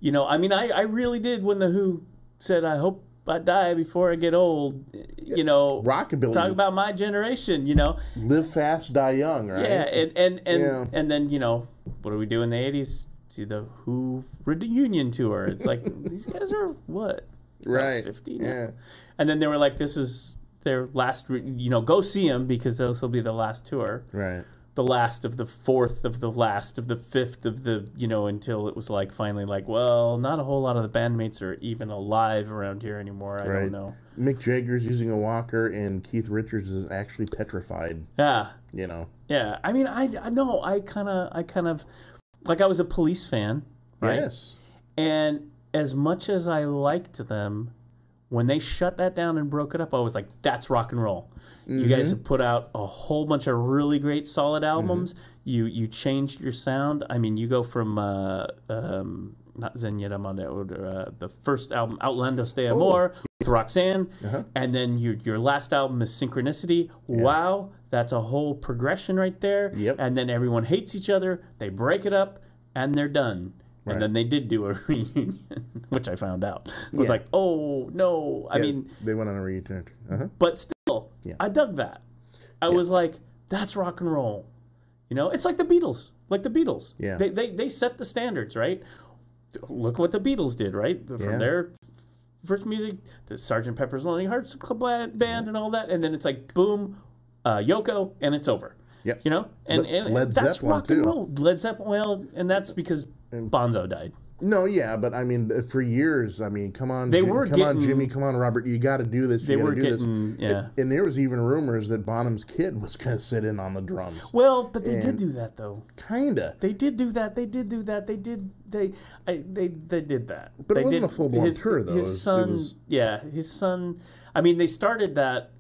you know, I mean, I really did when the Who said, "I hope I die before I get old," you know,
rockabilly.
Talk about my generation, you know.
Live fast, die young, right?
Yeah, and then, you know, what do we do in the 80s? See the Who reunion tour. It's like, these guys are what?
Right.
50
now?
Yeah. And then they were like, this is their last, you know, go see them because this will be the last tour.
Right.
The last of the fourth of the last of the fifth of the, you know, until it was like finally like, well, not a whole lot of the bandmates are even alive around here anymore. I don't know.
Mick Jagger's using a walker and Keith Richards is actually petrified.
Yeah.
You know.
Yeah. I mean, I know I kind of like, I was a Police fan. Right?
Yes.
And as much as I liked them, when they shut that down and broke it up, I was like, that's rock and roll. You guys have put out a whole bunch of really great, solid albums. You changed your sound. I mean, you go from, not Zenyatta Amore, the first album, Outlandos de Amor, with Roxanne, and then your last album is Synchronicity. Yeah. Wow, that's a whole progression right there.
Yep.
And then everyone hates each other, they break it up, and they're done. And then they did do a reunion, which I found out. I was like, oh, no. I mean...
They went on a reunion.
But still, I dug that. I was like, that's rock and roll. You know? It's like the Beatles.
Yeah.
They set the standards, right? Look what the Beatles did, right? From their first music, the Sgt. Pepper's Lonely Hearts Club Band and all that. And then it's like, boom, Yoko, and it's over.
Yep.
You know? And
Led
that's
Zeppelin
rock and roll. Led Zeppelin, well, and that's because Bonzo died.
No, yeah, but I mean, for years, I mean, come on, on, Jimmy, come on, Robert, you got to do this.
They were
getting, and there was even rumors that Bonham's kid was going to sit in on the drums.
Well, but they did do that, though.
Kinda.
They did do that. They did that. They did that.
But it wasn't a full blown tour, though.
His son. I mean, they started that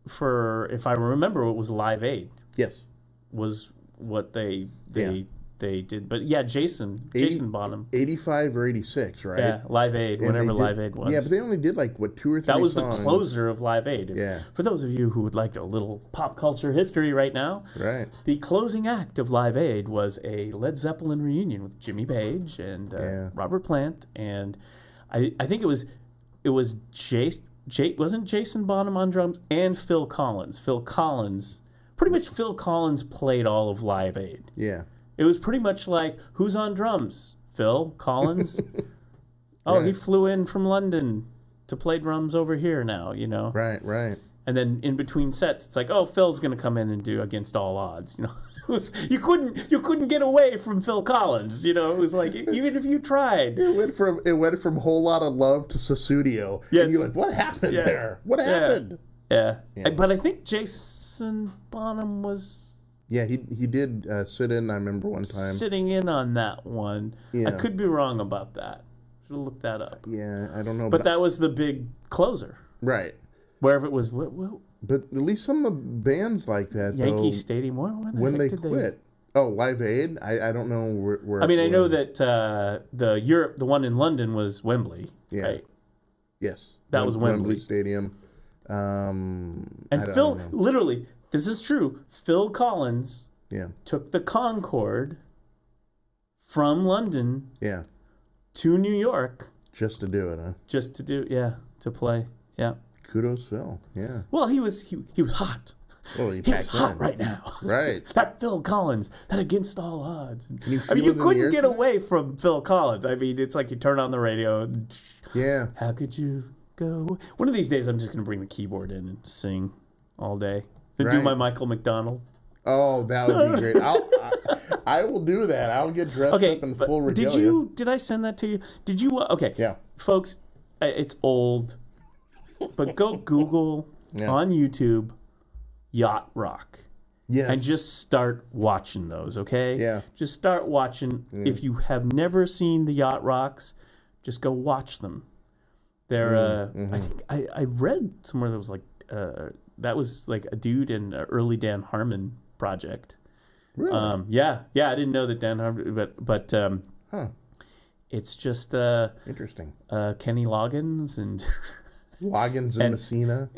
for, if I remember, it was Live Aid.
Yes.
Was what they did. But yeah, Jason Bonham.
85 or 86, right?
Yeah, Live Aid, whenever Live Aid was.
Yeah, but they only did like, what, 2 or 3
That was
songs.
the closer of Live Aid. For those of you who would like a little pop culture history right now, the closing act of Live Aid was a Led Zeppelin reunion with Jimmy Page and Robert Plant, and I think it was wasn't Jason Bonham on drums and Phil Collins. Pretty much Phil Collins played all of Live Aid.
Yeah.
It was pretty much like, who's on drums? Phil Collins? He flew in from London to play drums over here now, you know?
Right.
And then in between sets, it's like, oh, Phil's going to come in and do Against All Odds, you know? You couldn't get away from Phil Collins, you know? It was like, even if you tried.
It went from Whole Lot of Love to Sussudio.
Yes.
And you're like, what happened there? What happened?
Yeah. But I think Jason Bonham was...
Yeah, he did sit in, I remember one time.
Sitting in on that one.
Yeah.
I could be wrong about that. Should have looked that up.
Yeah, I don't know.
But that was the big closer.
Right.
Wherever it was...
But at least some of the bands like that,
Yankee Stadium,
when they quit. Oh, Live Aid? I don't know where
I mean, I know that the one in London was Wembley, right?
Yes.
That was Wembley
Stadium.
And Phil, literally... This is true. Phil Collins took the Concorde from London to New York
just to do it, huh?
Just to do, to play, yeah.
Kudos, Phil. Yeah.
Well, he was hot.
Well,
he was hot right now.
Right.
That Phil Collins, that Against All Odds.
You
couldn't get away from Phil Collins. I mean, it's like you turn on the radio. And,
yeah.
How could you go? One of these days, I'm just going to bring the keyboard in and sing all day. And do my Michael McDonald.
Oh, that would be great. I will do that. I'll get dressed up in full regalia.
Did I send that to you? Did you? Okay.
Yeah.
Folks, it's old, but go Google on YouTube Yacht Rock.
Yes.
And just start watching those, okay?
Yeah.
Just start watching. If you have never seen the Yacht Rocks, just go watch them. They're, I think I read somewhere that was like, that was like a dude in an early Dan Harmon project.
Really?
Yeah, I didn't know that Dan Harmon, but it's just
interesting.
Kenny Loggins and
Loggins and Messina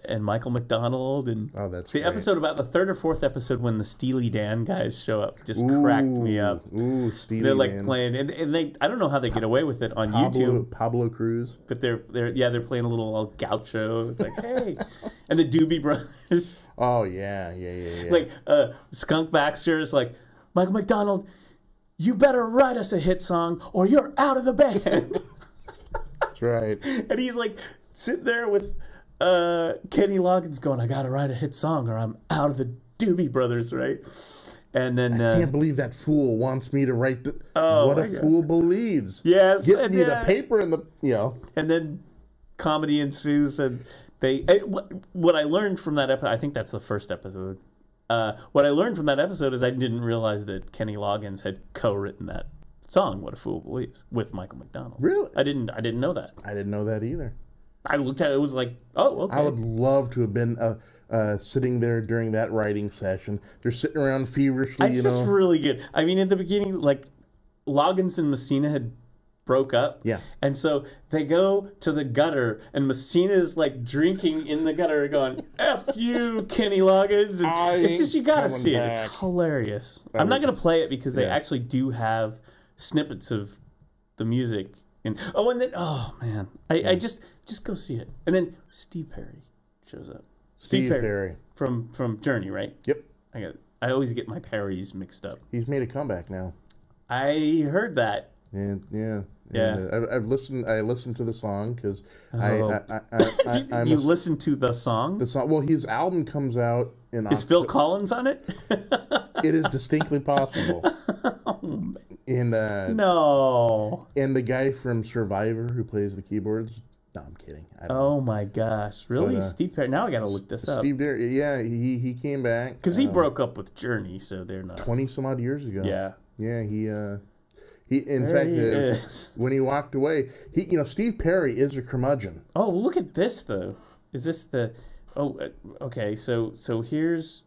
and Michael McDonald and
that's
the
great.
Episode about the third or fourth episode when the Steely Dan guys show up just cracked me up.
Steely
They're like
Dan.
playing and they I don't know how they get away with it on YouTube.
Pablo Cruz.
But they're playing a little gaucho. It's like, hey, and the Doobie Brothers.
Oh yeah.
Like Skunk Baxter is like, Michael McDonald, you better write us a hit song or you're out of the band.
That's right.
And he's like sitting there with Kenny Loggins going, I gotta write a hit song or I'm out of the Doobie Brothers, right? And then
I can't believe that fool wants me to write the what a fool believes.
Yes,
get me the paper and the
And then comedy ensues, and what I learned from that episode. I think that's the first episode. What I learned from that episode is I didn't realize that Kenny Loggins had co-written that song, "What a Fool Believes," with Michael McDonald.
Really?
I didn't know that.
I didn't know that either.
I looked at it, it was like, oh, okay.
I would love to have been sitting there during that writing session. They're sitting around feverishly,
It's just really good. I mean, in the beginning, like, Loggins and Messina had broke up.
Yeah.
And so they go to the gutter, and Messina's, like, drinking in the gutter going, F you, Kenny Loggins. And it's just, you gotta see it. It's hilarious. I'm not going to play it because they actually do have snippets of the music. And man, I just go see it. And then Steve Perry shows up.
Steve Perry
from Journey, right?
Yep.
I always get my Perrys mixed up.
He's made a comeback now.
I heard that.
And
Yeah.
I've listened. I listened to the song because
you listened to the song.
The song. Well, his album comes out in.
Is Phil Collins on it?
It is distinctly possible. And
no.
And the guy from Survivor who plays the keyboards. No, I'm kidding.
My gosh, really, Steve Perry? Now I got to look this up.
Steve Perry, yeah, he came back
because he broke up with Journey, so they're not
20 some odd years ago.
Yeah,
he in fact when he walked away, Steve Perry is a curmudgeon.
Oh, look at this though. Is this the? Oh, okay. So here's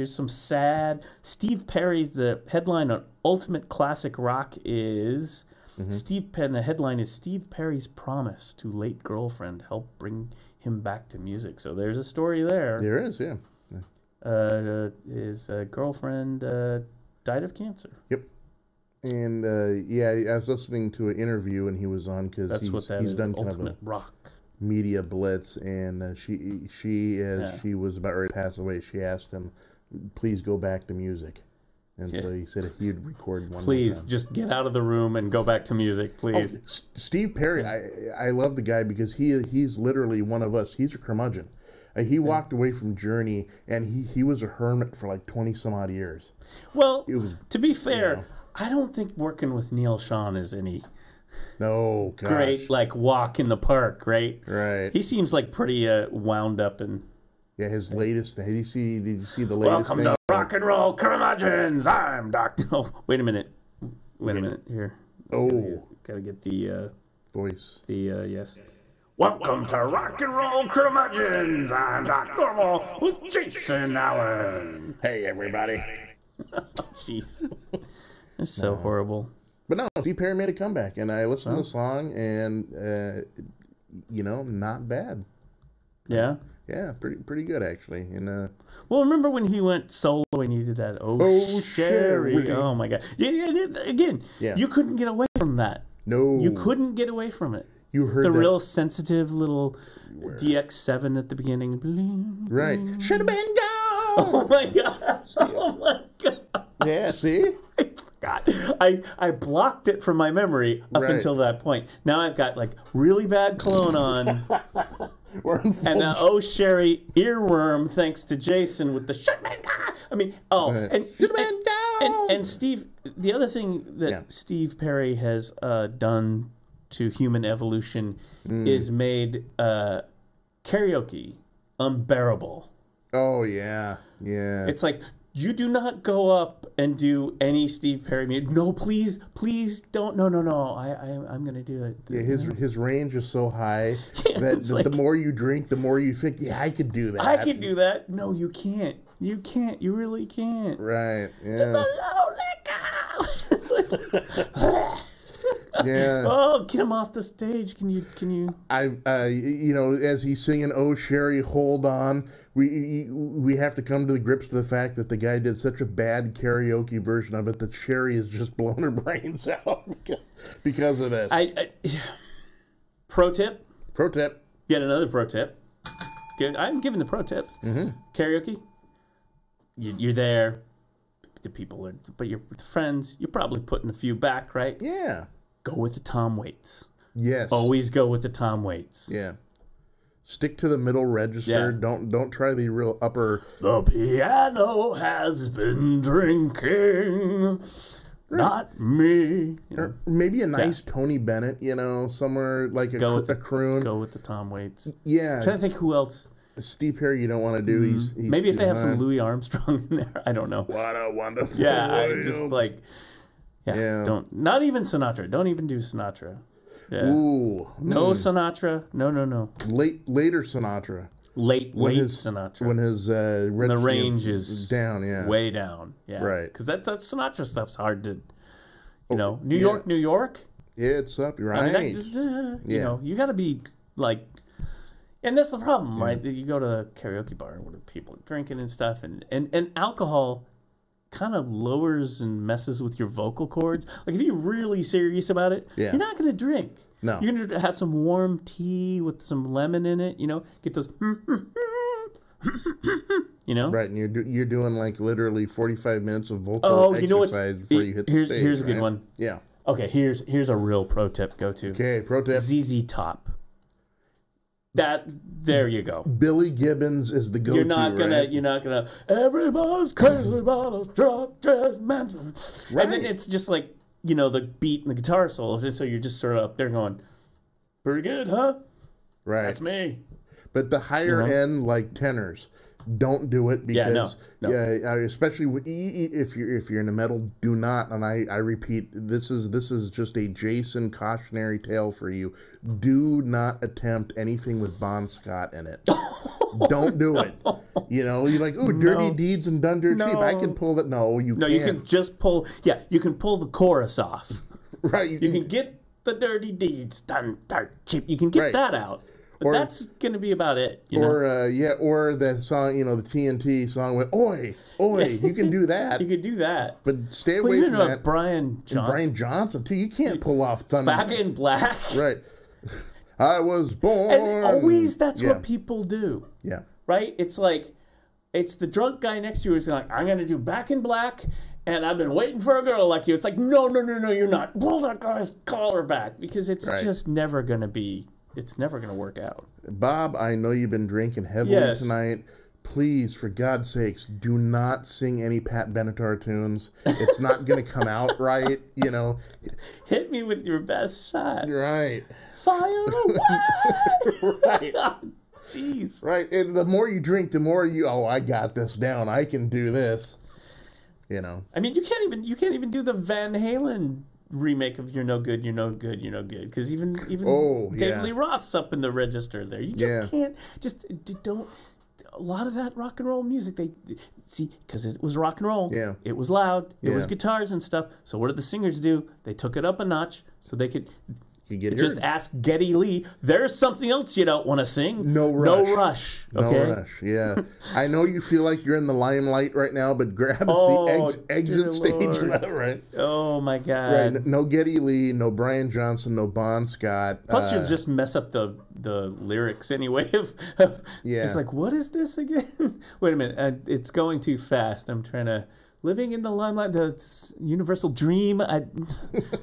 some sad Steve Perry. The headline on Ultimate Classic Rock is Steve Penn. The headline is Steve Perry's promise to late girlfriend helped bring him back to music. So there's a story there.
There is, yeah.
His girlfriend died of cancer.
Yep. And I was listening to an interview and he was on because he's done kind of a
rock
media blitz, and she was about ready to pass away, she asked him, please go back to music. And so he said if he'd record one
please
more time.
Just get out of the room and go back to music, please.
Steve Perry, I love the guy because he's literally one of us. He's a curmudgeon. He walked away from Journey, and he was a hermit for like 20 some odd years.
Well, to be fair, I don't think working with Neil Sean is any great like walk in the park, right?
Right.
He seems like pretty wound up and.
Yeah, his latest thing. Did you see the latest
Welcome
thing?
to Rock and Roll Curmudgeons. I'm Dr. Oh, wait a minute. Wait a minute here. Gotta get the
voice.
Yes. Welcome to Rock and Roll Curmudgeons. I'm Doc Normal with Jason Allen.
Hey, everybody.
Jeez. It's so horrible.
But no, Steve Perry made a comeback, and I listened to the song, and, not bad.
Yeah?
Yeah, pretty good, actually. And
well, remember when he went solo when you did that. Oh, Sherry. Oh, my God. Again, you couldn't get away from that.
No.
You couldn't get away from it.
You heard
the
that.
real sensitive little DX7 at the beginning.
Right. Should have been gone.
Oh, my gosh. Oh, my God.
Yeah, see?
God, I blocked it from my memory up until that point. Now I've got like really bad cologne on, and oh Sherry earworm thanks to Jason with the shut man God. I mean, and Steve. The other thing that Steve Perry has done to human evolution is made karaoke unbearable.
Oh yeah.
It's like. You do not go up and do any Steve Perry music. No, please don't. No. I'm going to do it.
Yeah, his range is so high that the more you drink, the more you think, yeah, I could do that.
I could do that. No, you can't. You can't. You really can't.
Right. Yeah.
To the low liquor.
Yeah.
Oh, get him off the stage. Can you?
As he's singing "Oh Sherry, Hold On," we have to come to the grips to the fact that the guy did such a bad karaoke version of it that Sherry has just blown her brains out because of this.
Pro tip.
Yet
another pro tip. Good. I'm giving the pro tips.
Mm-hmm.
Karaoke. You're there. The people are, but you're with friends. You're probably putting a few back, right?
Yeah.
Go with the Tom Waits.
Yes.
Always go with the Tom Waits.
Yeah. Stick to the middle register.
Yeah.
Don't try the real upper.
The piano has been drinking, not me.
Or maybe a nice Tony Bennett, somewhere like a croon.
Go with the Tom Waits.
Yeah.
I'm trying to think who else.
Steve Perry, you don't want to do. He's
maybe if they have some Louis Armstrong in there, I don't know.
What a wonderful.
Yeah, I just like. Yeah. Don't. Not even Sinatra. Don't even do Sinatra. Yeah.
Ooh.
No Sinatra. No.
Later Sinatra.
Late Sinatra.
When his
the range is
down. Yeah.
Way down. Yeah.
Right.
Because that Sinatra stuff's hard to. New York.
Yeah, it's up. Right.
I mean, you got to be like. And that's the problem, right? You go to a karaoke bar where people are drinking and stuff, and alcohol kind of lowers and messes with your vocal cords. Like if you're really serious about it, you're not going to drink.
No.
You're going to have some warm tea with some lemon in it, get those
Right, and you're doing like literally 45 minutes of vocal exercise before you hit the stage.
Here's a good one.
Yeah.
Okay, here's a real pro tip go to.
Okay, pro tip.
ZZ Top. There you go.
Billy Gibbons is the go-to.
You're not gonna. Everybody's crazy about a drug test, man. Right. And then it's just like the beat and the guitar solo. So you're just sort of up there going, pretty good, huh?
Right.
That's me.
But the higher end like tenors, don't do it because especially if you're in the metal, do not. And I repeat, this is just a Jason cautionary tale for you. Do not attempt anything with Bon Scott in it. Don't do it. You're like, Dirty Deeds and Done Dirt Cheap. I can pull that. No, you can't.
You can just pull. Yeah, you can pull the chorus off.
Right.
You can get the Dirty Deeds Done Dirt Cheap. You can get that out. But that's going to be about it.
Or the song, the TNT song with "Oi, Oi." You can do that.
You could do that.
But stay away from that.
Brian Johnson.
And Brian Johnson too. You can't pull off Thunder.
Back in Black.
Right. I was born.
And always that's what people do.
Yeah.
Right? It's like, it's the drunk guy next to you who's like, I'm going to do Back in Black, and I've been waiting for a girl like you. It's like, no, you're not. Pull that guy's collar back. Because it's just never going to be. It's never going to work out.
Bob, I know you've been drinking heavily tonight. Please, for God's sakes, do not sing any Pat Benatar tunes. It's not going to come out right,
Hit me with your best shot.
Right.
Fire away!
Right.
Jeez.
Right. And the more you drink, the more I got this down. I can do this.
I mean, you can't even do the Van Halen remake of You're No Good, You're No Good, You're No Good, because even David Lee Roth's up in the register there. You just can't, don't. A lot of that rock and roll music, because it was rock and roll.
Yeah.
It was loud. It was guitars and stuff. So what did the singers do? They took it up a notch so they could.
You get
Just ask Geddy Lee. There's something else you don't want to sing.
No rush.
No rush. Okay?
No rush. Yeah. I know you feel like you're in the limelight right now, but grab a seat. Exit stage left, right?
Oh, my God.
Right. No Geddy Lee, no Brian Johnson, no Bon Scott.
Plus, you just mess up the lyrics anyway.
Yeah.
It's like, what is this again? Wait a minute. It's going too fast. I'm trying to... Living in the limelight, the universal dream. I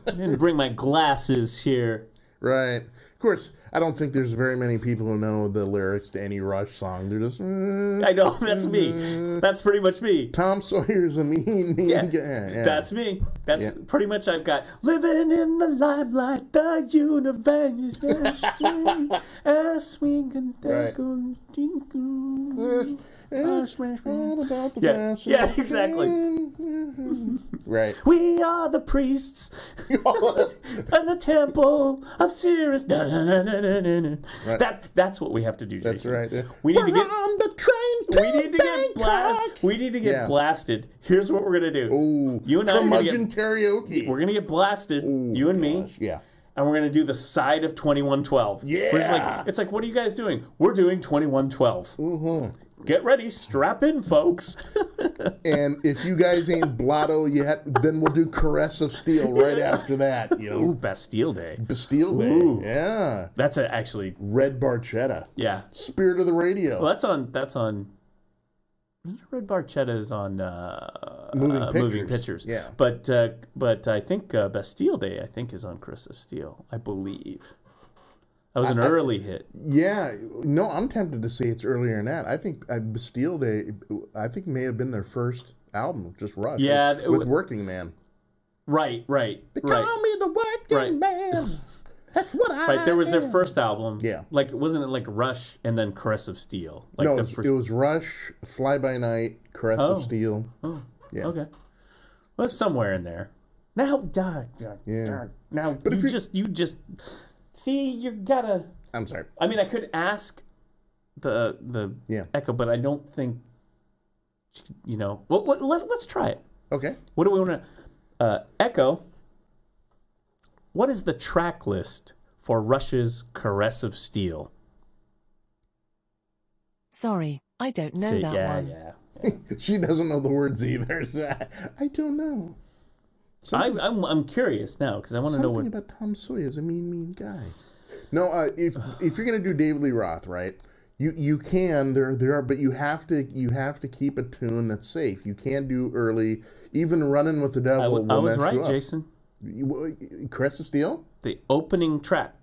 didn't bring my glasses here.
Right. Of course, I don't think there's very many people who know the lyrics to any Rush song. They're just...
I know, that's me. That's pretty much me.
Tom Sawyer's a mean guy.
Yeah. That's me. That's pretty much I've got... Living in the limelight, the universe as swinging Yeah, exactly.
Right.
We are the priests and the temple of Sirius. Right. That's what we have to do, Jason.
That's right. Yeah.
We need to get
on the train to
We need to get blasted. Here's what we're gonna do.
Ooh,
you and I are gonna get
karaoke.
We're gonna get blasted.
Ooh,
you and me.
Yeah.
And we're gonna do the side of 2112.
Yeah.
It's like, what are you guys doing? We're doing 2112.
Mm-hmm.
Get ready, strap in, folks.
And if you guys ain't blotto yet, then we'll do Caress of Steel right after that. You know,
Ooh, Bastille Day.
Bastille Day.
Ooh.
Yeah.
That's actually
Red Barchetta.
Yeah.
Spirit of the Radio.
Well, that's on. Red Barchetta is on Moving Pictures.
Yeah.
But I think Bastille Day is on Caress of Steel. I believe. That was an early hit.
Yeah. No, I'm tempted to say it's earlier than that. I think Bastille Day, may have been their first album, just Rush.
Yeah.
With Working Man.
Right.
They call me the Working Man. That's what I
Right, there was their first album.
Yeah.
Like, wasn't it like Rush and then Caress of Steel? Like
no, it was Rush, Fly By Night, Caress of Steel.
Oh,
yeah.
Okay. Well, it's somewhere in there. Now,
yeah.
Now, but you just... See, you gotta...
I'm sorry.
I mean, I could ask the Echo, but I don't think... You know... Well, let's try it.
Okay.
What do we want to... Echo... What is the track list for Rush's Caress of Steel?
Sorry, I don't know that one.
Yeah.
She doesn't know the words either. I don't know.
I'm curious now because I want to know what...
Something about Tom Sawyer is a mean guy. No, if you're gonna do David Lee Roth, right? You can but you have to keep a tune that's safe. You can't do early. Even Running with the Devil.
I was right, Jason.
Caress of Steel?
The opening track.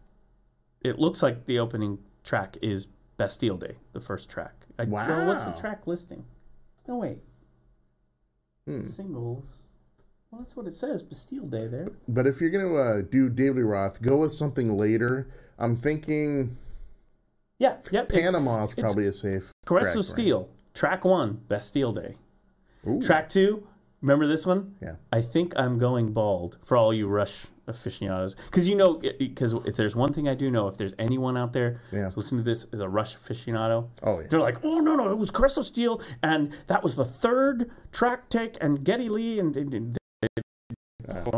It looks like the opening track is Bastille Day, the first track.
Wow.
Well, what's the track listing? No, wait. Singles. Well, that's what it says, Bastille Day there.
But if you're going to do David Lee Roth, go with something later. I'm thinking...
Yeah, yep.
Panama is probably a safe
Caress
track,
of Steel. Right? Track 1, Bastille Day.
Ooh.
Track 2, remember this one?
Yeah.
I Think I'm Going Bald, for all you Rush aficionados. Because if there's one thing I do know, if there's anyone out there listening to this is a Rush aficionado, they're like, oh, no, it was Caress of Steel, and that was the third track take, and Geddy Lee, and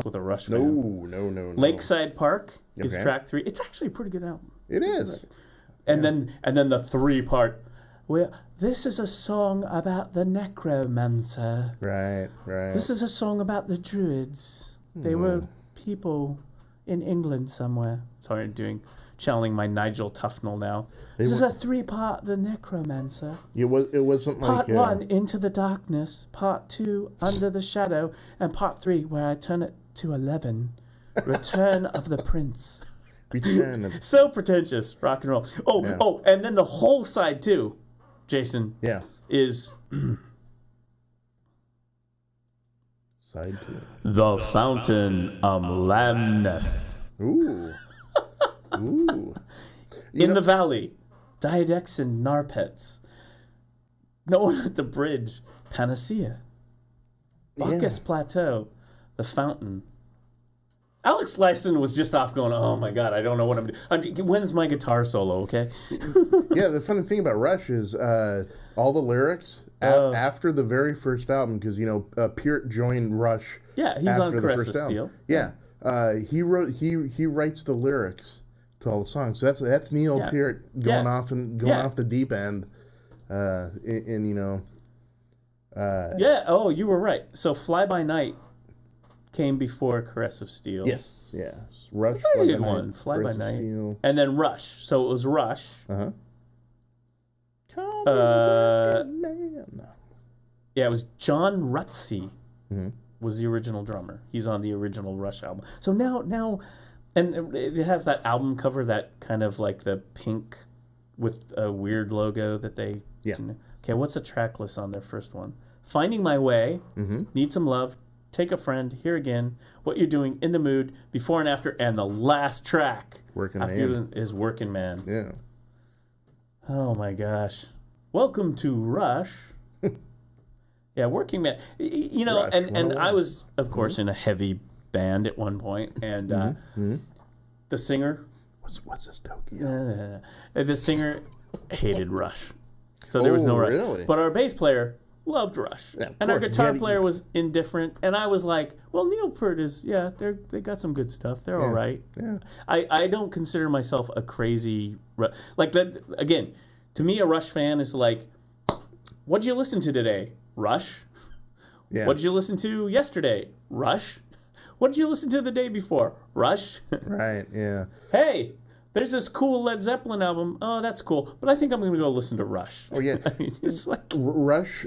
with a Rush fan.
No.
Lakeside Park is track 3. It's actually a pretty good album.
It is.
And then the 3-part. Well, this is a song about the necromancer.
Right.
This is a song about the druids. They were people in England somewhere. Sorry, channeling my Nigel Tufnell now. This is a 3-part The Necromancer.
It wasn't
Part 1, Into the Darkness. Part 2, Under the Shadow. And Part 3, where I turn it to 11, Return of the Prince. So pretentious, rock and roll. Oh, and then the whole side too, Jason.
Yeah.
Is
side 2.
The Fountain of Lamneth.
Ooh.
In the Valley, Diadex and Narpets. No One at the Bridge, Panacea. Bacchus Plateau, The Fountain. Alex Lifeson was just off going, oh my God, I don't know what I'm doing. When's my guitar solo, okay?
Yeah, the funny thing about Rush is all the lyrics after the very first album, because, Peart joined Rush
he's
after
on
the
Caress
first
of
album.
Steel.
Yeah. He writes the lyrics to all the songs. So that's Neil Peart going off off the deep end. In you know.
Oh, you were right. So Fly By Night came before Caress of Steel.
Yes. Rush.
Fly By Night. Fly By Night. Steel. And then Rush. So it was Rush. Yeah, it was John Rutsey was the original drummer. He's on the original Rush album. So now, and it has that album cover, that kind of like the pink with a weird logo that they...
Yeah.
Okay, what's the track list on their first one? Finding My Way, Need Some Love, Take a Friend, Here Again, What You're Doing, In the Mood, Before and After, and the last track is Working Man.
Yeah.
Oh my gosh. Welcome to Rush. Yeah, Working Man. You know, Rush, and I was, of course, in a heavy band at one point, and the singer...
What's this Tokyo?
The singer hated Rush. So there was no Rush.
Really?
But our bass player loved Rush. Yeah, and our guitar player was indifferent. And I was like, well, Neil Peart is, they got some good stuff. They're all right.
Yeah.
I don't consider myself a crazy... Like, that, again, to me, a Rush fan is like, what'd you listen to today? Rush?
Yeah.
What'd you listen to yesterday? Rush? What did you listen to the day before? Rush?
Right, yeah.
Hey, there's this cool Led Zeppelin album. Oh, that's cool. But I think I'm going to go listen to Rush.
Oh, yeah.
I mean, it's like...
Rush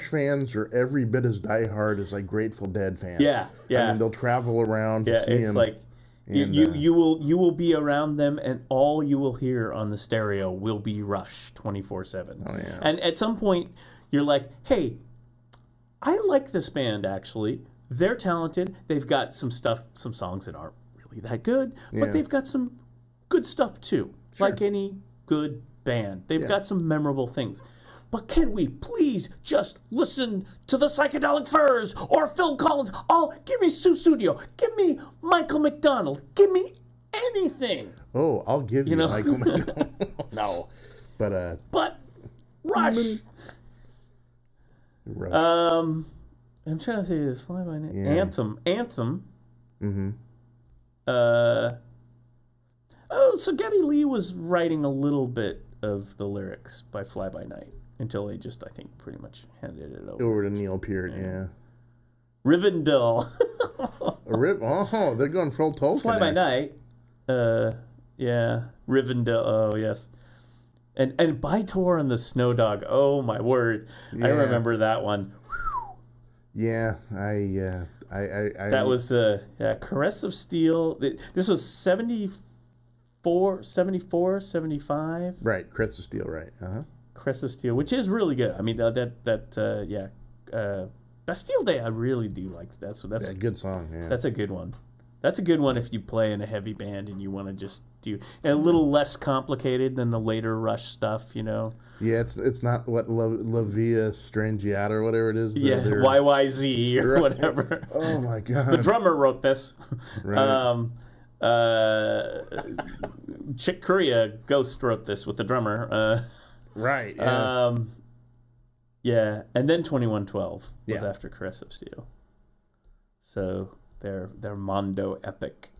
fans are every bit as diehard as, like, Grateful Dead fans.
Yeah.
I mean, they'll travel around to see them.
Like, you will be around them, and all you will hear on the stereo will be Rush 24/7.
Oh, yeah.
And at some point, you're like, hey, I like this band, actually. They're talented. They've got some songs that aren't really that good, but they've got some good stuff too. Sure. Like any good band. They've got some memorable things. But can we please just listen to the Psychedelic Furs or Phil Collins? Give me Sue Studio. Give me Michael McDonald. Give me anything.
Oh, I'll give you Michael McDonald. No. But
Rush. I'm trying to say this. Fly By Night.
Yeah.
Anthem.
Mm-hmm.
So Geddy Lee was writing a little bit of the lyrics by Fly By Night until they just, I think, pretty much handed it over
to Neil Peart. Yeah.
Rivendell.
They're going full Tolkien.
Fly By Night. Yeah. Rivendell. Oh yes. And Bytor and the Snow Dog. Oh my word! Yeah. I remember that one.
Yeah,
that was Caress of Steel. This was 74, 75.
Right, Caress of Steel, right.
Caress of Steel, which is really good. I mean, Bastille Day, I really do like. That's
a good song. Yeah,
that's a good one. That's a good one if you play in a heavy band and you want to just do a little less complicated than the later Rush stuff, you know.
Yeah, it's not what La Via Strangiata or whatever it is.
YYZ or whatever.
Oh my God.
The drummer wrote this.
Right.
Chick Corea Ghost wrote this with the drummer.
Right. Yeah.
Yeah, and then 2112 was after Caress of Steel. So their Mondo epic.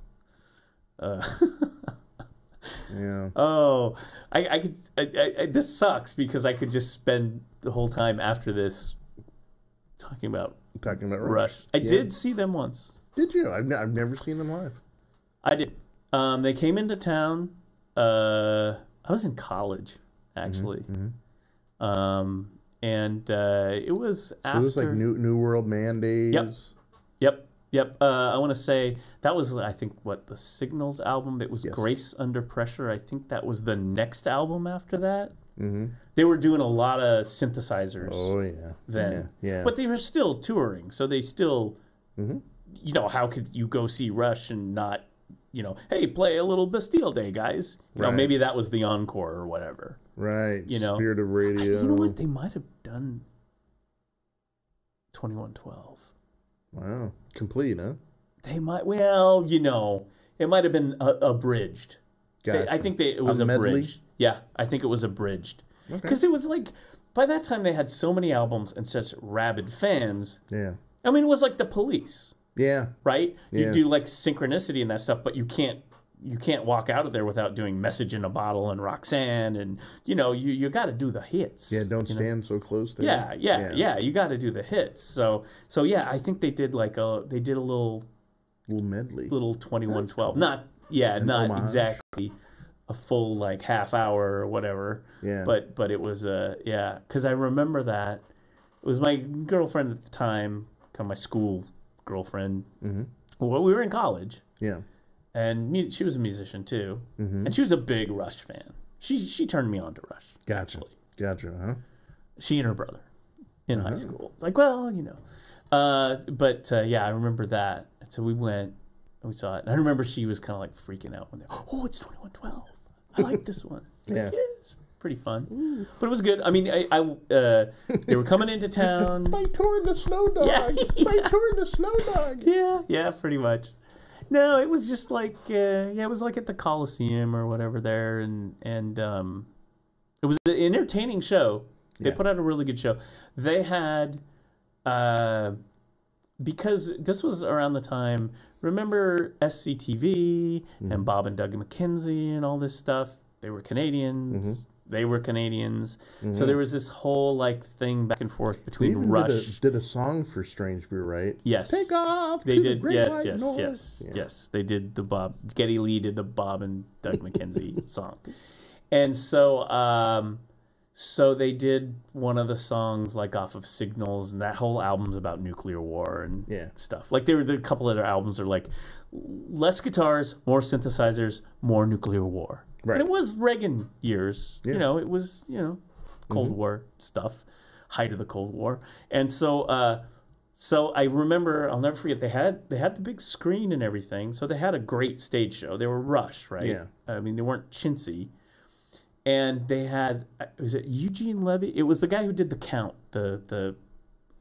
Yeah.
Oh, I could. This sucks because I could just spend the whole time after this talking about Rush. I did see them once.
Did you? I've never seen them live.
I did. They came into town. I was in college actually.
Mm-hmm.
And it was after.
So it was like New World Man days.
Yep. I want to say that was, I think, the Signals album. It was Grace Under Pressure. I think that was the next album after that.
Mm-hmm.
They were doing a lot of synthesizers.
Oh, yeah.
Then.
Yeah.
But they were still touring. So they still, how could you go see Rush and not, hey, play a little Bastille Day, guys? Maybe that was the encore or whatever.
Right. Spirit of Radio.
You know what? They might have done 2112.
Wow. Complete, huh?
They might. Well, it might have been abridged.
Gotcha.
I think it was abridged. Yeah, I think it was abridged. Because it was like, by that time they had so many albums and such rabid fans.
Yeah.
I mean, it was like the Police.
Yeah.
Right?
Yeah.
You do like synchronicity and that stuff, but you can't walk out of there without doing Message in a Bottle and Roxanne, and you got to do the hits.
Yeah, don't stand so close there.
Yeah. You got to do the hits. So yeah, I think they did a little
medley,
little 2112. Not homage. Exactly a full like half hour or whatever. Yeah. But it was because I remember that it was my girlfriend at the time, kind of my school girlfriend. Mm-hmm. Well, we were in college.
Yeah.
And she was a musician too, and she was a big Rush fan. She turned me on to Rush.
Gotcha.
Actually.
Gotcha. Huh?
She and her brother in high school. It's like, well, I remember that. And so we went and we saw it. And I remember she was kind of like freaking out when it's 2112. I like this one.
Yeah.
It's pretty fun. Ooh. But it was good. I mean, they were coming into town.
By touring the Snow Dog.
Yeah.
By touring the Snow Dog.
Yeah, pretty much. No, it was just like it was like at the Coliseum or whatever there, and it was an entertaining show. They put out a really good show. They had because this was around the time. Remember SCTV and Bob and Doug McKenzie and all this stuff? They were Canadians. They were Canadians. So there was this whole like thing back and forth between Rush.
Did a song for Strange Brew, right?
Yes.
Take off.
They did. Yes.
Yeah.
Yes. They did the Bob. Geddy Lee did the Bob and Doug McKenzie song, and so they did one of the songs like off of Signals, and that whole album's about nuclear war and stuff. Like there were a couple other albums are like less guitars, more synthesizers, more nuclear war. Right. And it was Reagan years. Yeah. It was, Cold War stuff, height of the Cold War. And so I remember, I'll never forget, they had the big screen and everything. So they had a great stage show. They were Rush, right? Yeah. I mean, they weren't chintzy. And they had, was it Eugene Levy? It was the guy who did The Count, this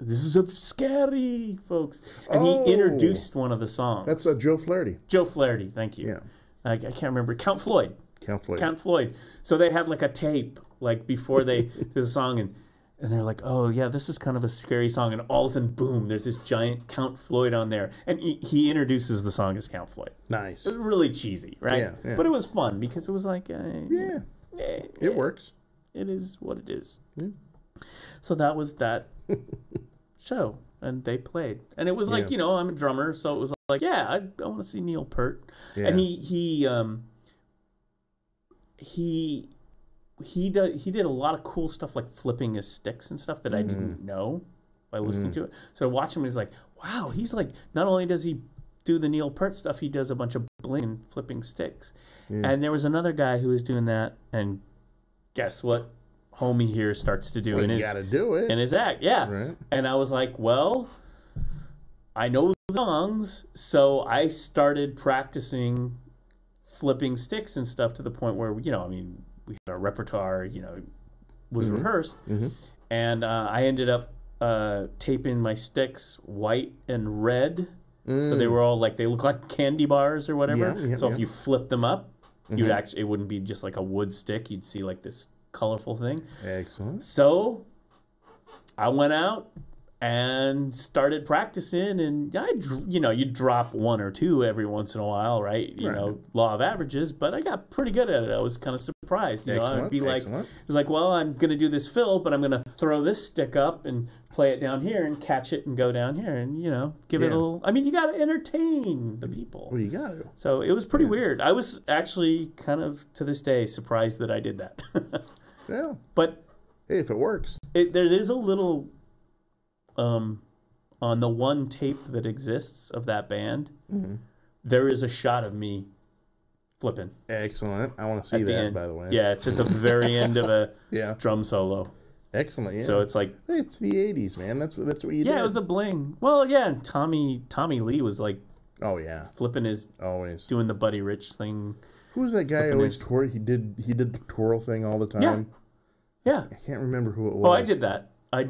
is a scary, folks. And he introduced one of the songs.
That's Joe Flaherty.
Joe Flaherty, thank you.
Yeah.
I can't remember. Count Floyd.
Count Floyd.
So they had like a tape like before they did the song, and they're like, oh yeah, this is kind of a scary song, and all of a sudden, boom, there's this giant Count Floyd on there, and he introduces the song as Count Floyd.
Nice.
It was really cheesy, right?
Yeah.
But it was fun because it was like,
it works.
It is what it is. Yeah. So that was that show, and they played, and it was like, I'm a drummer, so it was like, I want to see Neil Peart, and he did a lot of cool stuff like flipping his sticks and stuff that I didn't know by listening to it. So I watched him, and he's like, wow, he's like, not only does he do the Neil Peart stuff, he does a bunch of bling and flipping sticks. And there was another guy who was doing that, and guess what homie here starts to do in his act.
Right.
And I was like, well, I know the songs, so I started practicing flipping sticks and stuff to the point where, we had our repertoire, was rehearsed. And I ended up taping my sticks white and red. So they were all like, they look like candy bars or whatever. If you flip them up, you'd actually, it wouldn't be just like a wood stick. You'd see like this colorful thing.
Excellent.
So I went out and started practicing, and you drop one or two every once in a while, right? Law of averages, but I got pretty good at it. I was kind of surprised. I'd be like, it was like, well, I'm going to do this fill, but I'm going to throw this stick up and play it down here and catch it and go down here and, give it a little, I mean, you got to entertain the people.
Well, you got to.
So it was pretty weird. I was actually kind of, to this day, surprised that I did that.
Yeah.
But
hey, if it works.
There is a little... on the one tape that exists of that band, there is a shot of me flipping.
Excellent. I want to see that, by the way.
Yeah, it's at the very end of a drum solo.
Excellent. Yeah.
So it's like,
hey, it's the '80s, man. That's what you did.
Yeah, it was the bling. Well, yeah, and Tommy Lee was like, flipping doing the Buddy Rich thing.
Who was that guy who always twirl? He did the twirl thing all the time.
Yeah.
I can't remember who it was.
Oh, I did that. I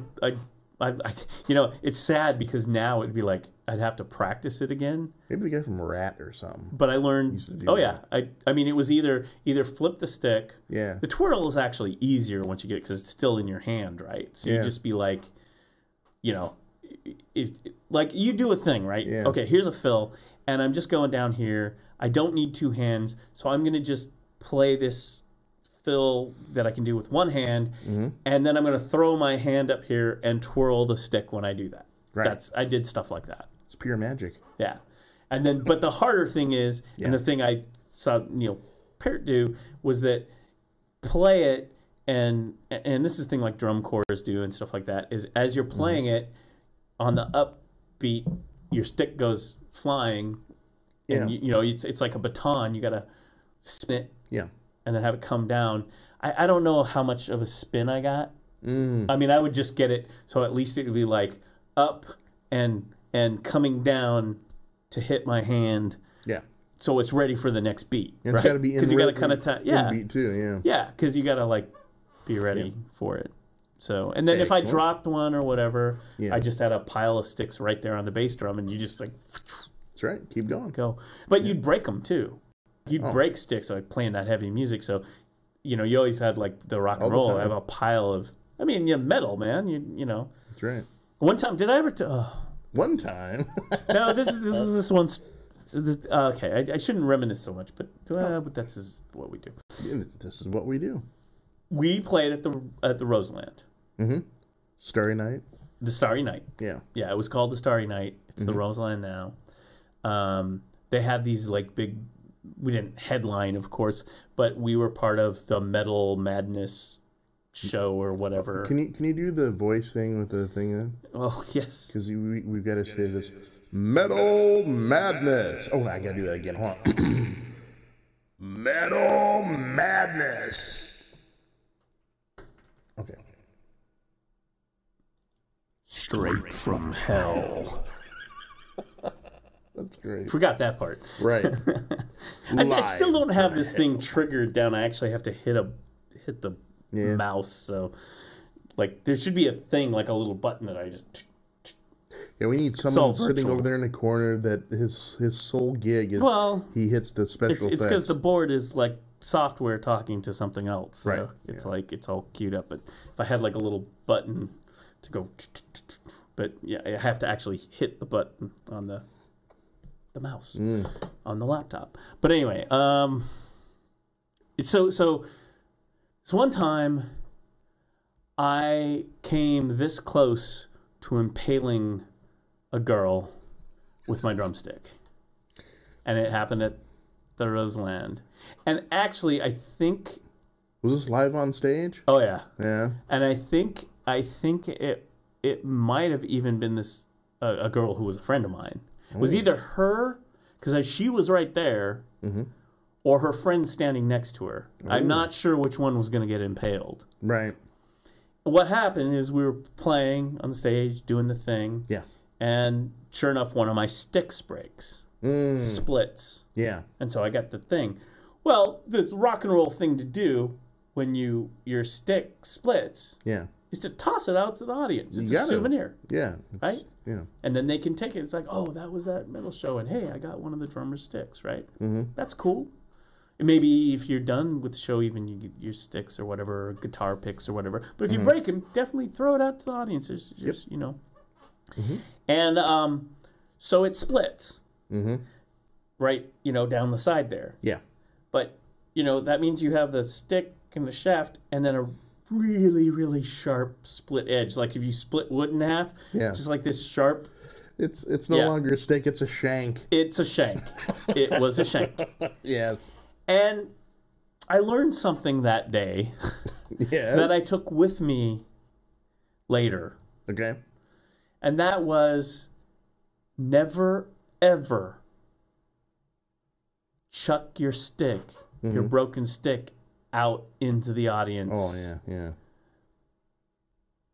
it's sad because now it'd be like I'd have to practice it again.
Maybe the guy from Rat or something.
But I learned. I mean, it was either flip the stick.
Yeah.
The twirl is actually easier once you get it because it's still in your hand, right? So you just be like, like you do a thing, right?
Yeah.
Okay, here's a fill, and I'm just going down here. I don't need two hands, so I'm going to just play this fill that I can do with one hand, and then I'm going to throw my hand up here and twirl the stick when I do that.
Right.
I did stuff like that.
It's pure magic.
Yeah. And then, but the harder thing is, and the thing I saw Neil Peart do was that play it, and this is the thing like drum corps do and stuff like that, is as you're playing it, on the upbeat, your stick goes flying, and you know, it's like a baton. You got to spin it.
Yeah.
And then have it come down. I don't know how much of a spin I got. I mean, I would just get it so at least it would be like up and coming down to hit my hand. Yeah. So it's ready for the next beat.
And it's got to be in,
because you got to kind of
beat too. Yeah.
Yeah, because you got to like be ready for it. So, and then if I dropped one or whatever, I just had a pile of sticks right there on the bass drum, and you just like.
That's right. Keep going.
Go, but you'd break them too. You'd break sticks like playing that heavy music. So, you know, you always had like the rock and roll. I have a pile of, I mean, metal, man. You know. That's right. One time, did I ever?
One time.
No, this one's. Okay, I shouldn't reminisce so much, but this is what we do.
Yeah, this is what we do.
We played at the Roseland.
Starry Night.
The Starry Night.
Yeah.
Yeah, it was called the Starry Night. It's the Roseland now. They had these like big. We didn't headline, of course, but we were part of the Metal Madness show or whatever.
Can you do the voice thing with the thing in?
Oh, yes.
Because we've got to say this. Metal Madness. Oh, I got to do that again. Hold on. Metal Madness. Okay.
Straight from hell.
That's great.
Forgot that part.
Right.
I still don't have this thing triggered down. I actually have to hit the mouse. So, like, there should be a thing, like a little button that I just.
Yeah, we need someone sitting over there in the corner that his sole gig is he hits the special effects.
It's because the board is like software talking to something else. So right. It's like it's all queued up. But if I had like a little button to go, but yeah, I have to actually hit the button on the mouse on the laptop. But anyway, so one time I came this close to impaling a girl with my drumstick, and it happened at the Roseland. And actually, I think
was this live on stage?
Oh yeah,
yeah.
And I think it might have even been this a girl who was a friend of mine. It was either her, because she was right there, or her friend standing next to her. I'm not sure which one was going to get impaled.
Right.
What happened is we were playing on the stage, doing the thing. Yeah. And sure enough, one of my sticks breaks. Splits. Yeah. And so I got the thing. Well, the rock and roll thing to do when your stick splits is to toss it out to the audience. It's a souvenir.
Yeah.
Right?
Yeah.
And then they can take it. It's like, oh, that was that metal show. And hey, I got one of the drummer's sticks, right? That's cool. And maybe if you're done with the show, even you get your sticks or whatever, or guitar picks or whatever. But if you break them, definitely throw it out to the audience. It's just, you know. And so it splits. Right, down the side there. Yeah. But, that means you have the stick and the shaft and then a really, really sharp split edge. Like if you split wood in half, just like this sharp.
It's no longer a stick, it's a shank.
It's a shank. It was a shank.
Yes.
And I learned something that day that I took with me later.
Okay.
And that was never, ever chuck your stick, your broken stick, out into the audience.
Oh, yeah, yeah.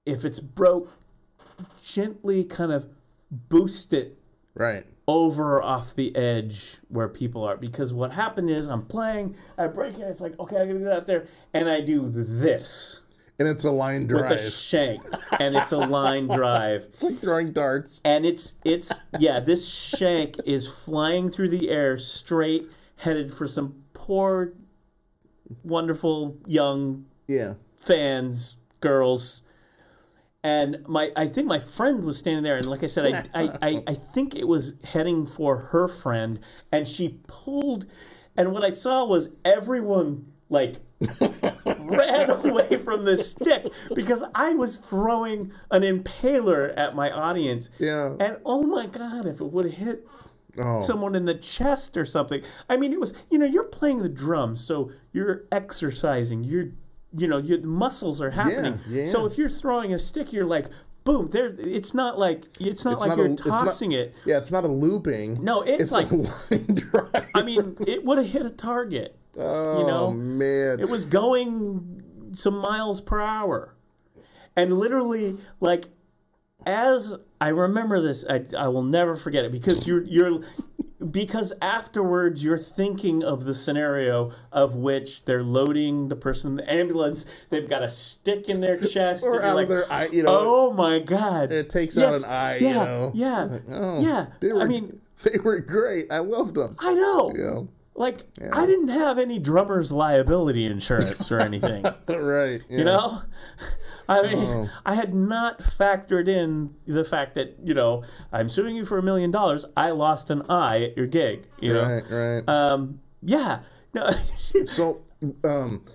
If it's broke, gently kind of boost it over off the edge where people are. Because what happened is I'm playing, I break it, it's like, okay, I gotta get out there, and I do this.
And it's a line drive.
With a shank. And it's a line drive.
It's like throwing darts.
And it's this shank is flying through the air straight, headed for some poor, wonderful young fans, girls. And I think my friend was standing there, and like I said, I think it was heading for her friend, and she pulled, and what I saw was everyone like ran away from this stick because I was throwing an impaler at my audience.
Yeah.
And oh my God, if it would have hit someone in the chest or something. I mean, it was, you're playing the drums, so you're exercising, your muscles are happening.
Yeah.
So if you're throwing a stick, you're like, boom, there. It's not like you're tossing it.
Yeah, it's not a looping.
No, it's like
a line drive.
I mean, it would have hit a target.
Oh, man.
It was going some miles per hour. And literally, like, as I remember this, I will never forget it because because afterwards you're thinking of the scenario of which they're loading the person in the ambulance, they've got a stick in their chest,
or
and
out
like,
of their eye,
oh my God.
It takes out an eye,
Yeah.
Yeah. They were great. I loved them.
I know. Like,
Yeah.
I didn't have any drummer's liability insurance or anything.
Right. Yeah.
I mean, I had not factored in the fact that, I'm suing you for $1 million. I lost an eye at your gig.
Right.
Yeah. No.
So,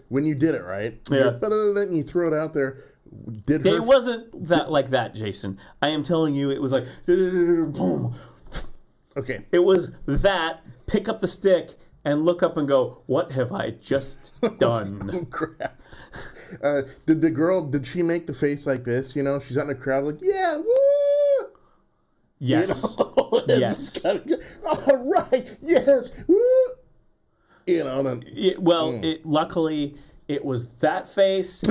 when you did it, right?
Yeah.
And you throw it out there.
It wasn't that like that, Jason. I am telling you, it was like, boom.
Okay.
It was that, pick up the stick, and look up and go, what have I just done?
Oh, crap. Did she make the face like this? She's out in the crowd like, yeah, woo!
Yes. Yes.
All right, yes, woo!
Luckily, it was that face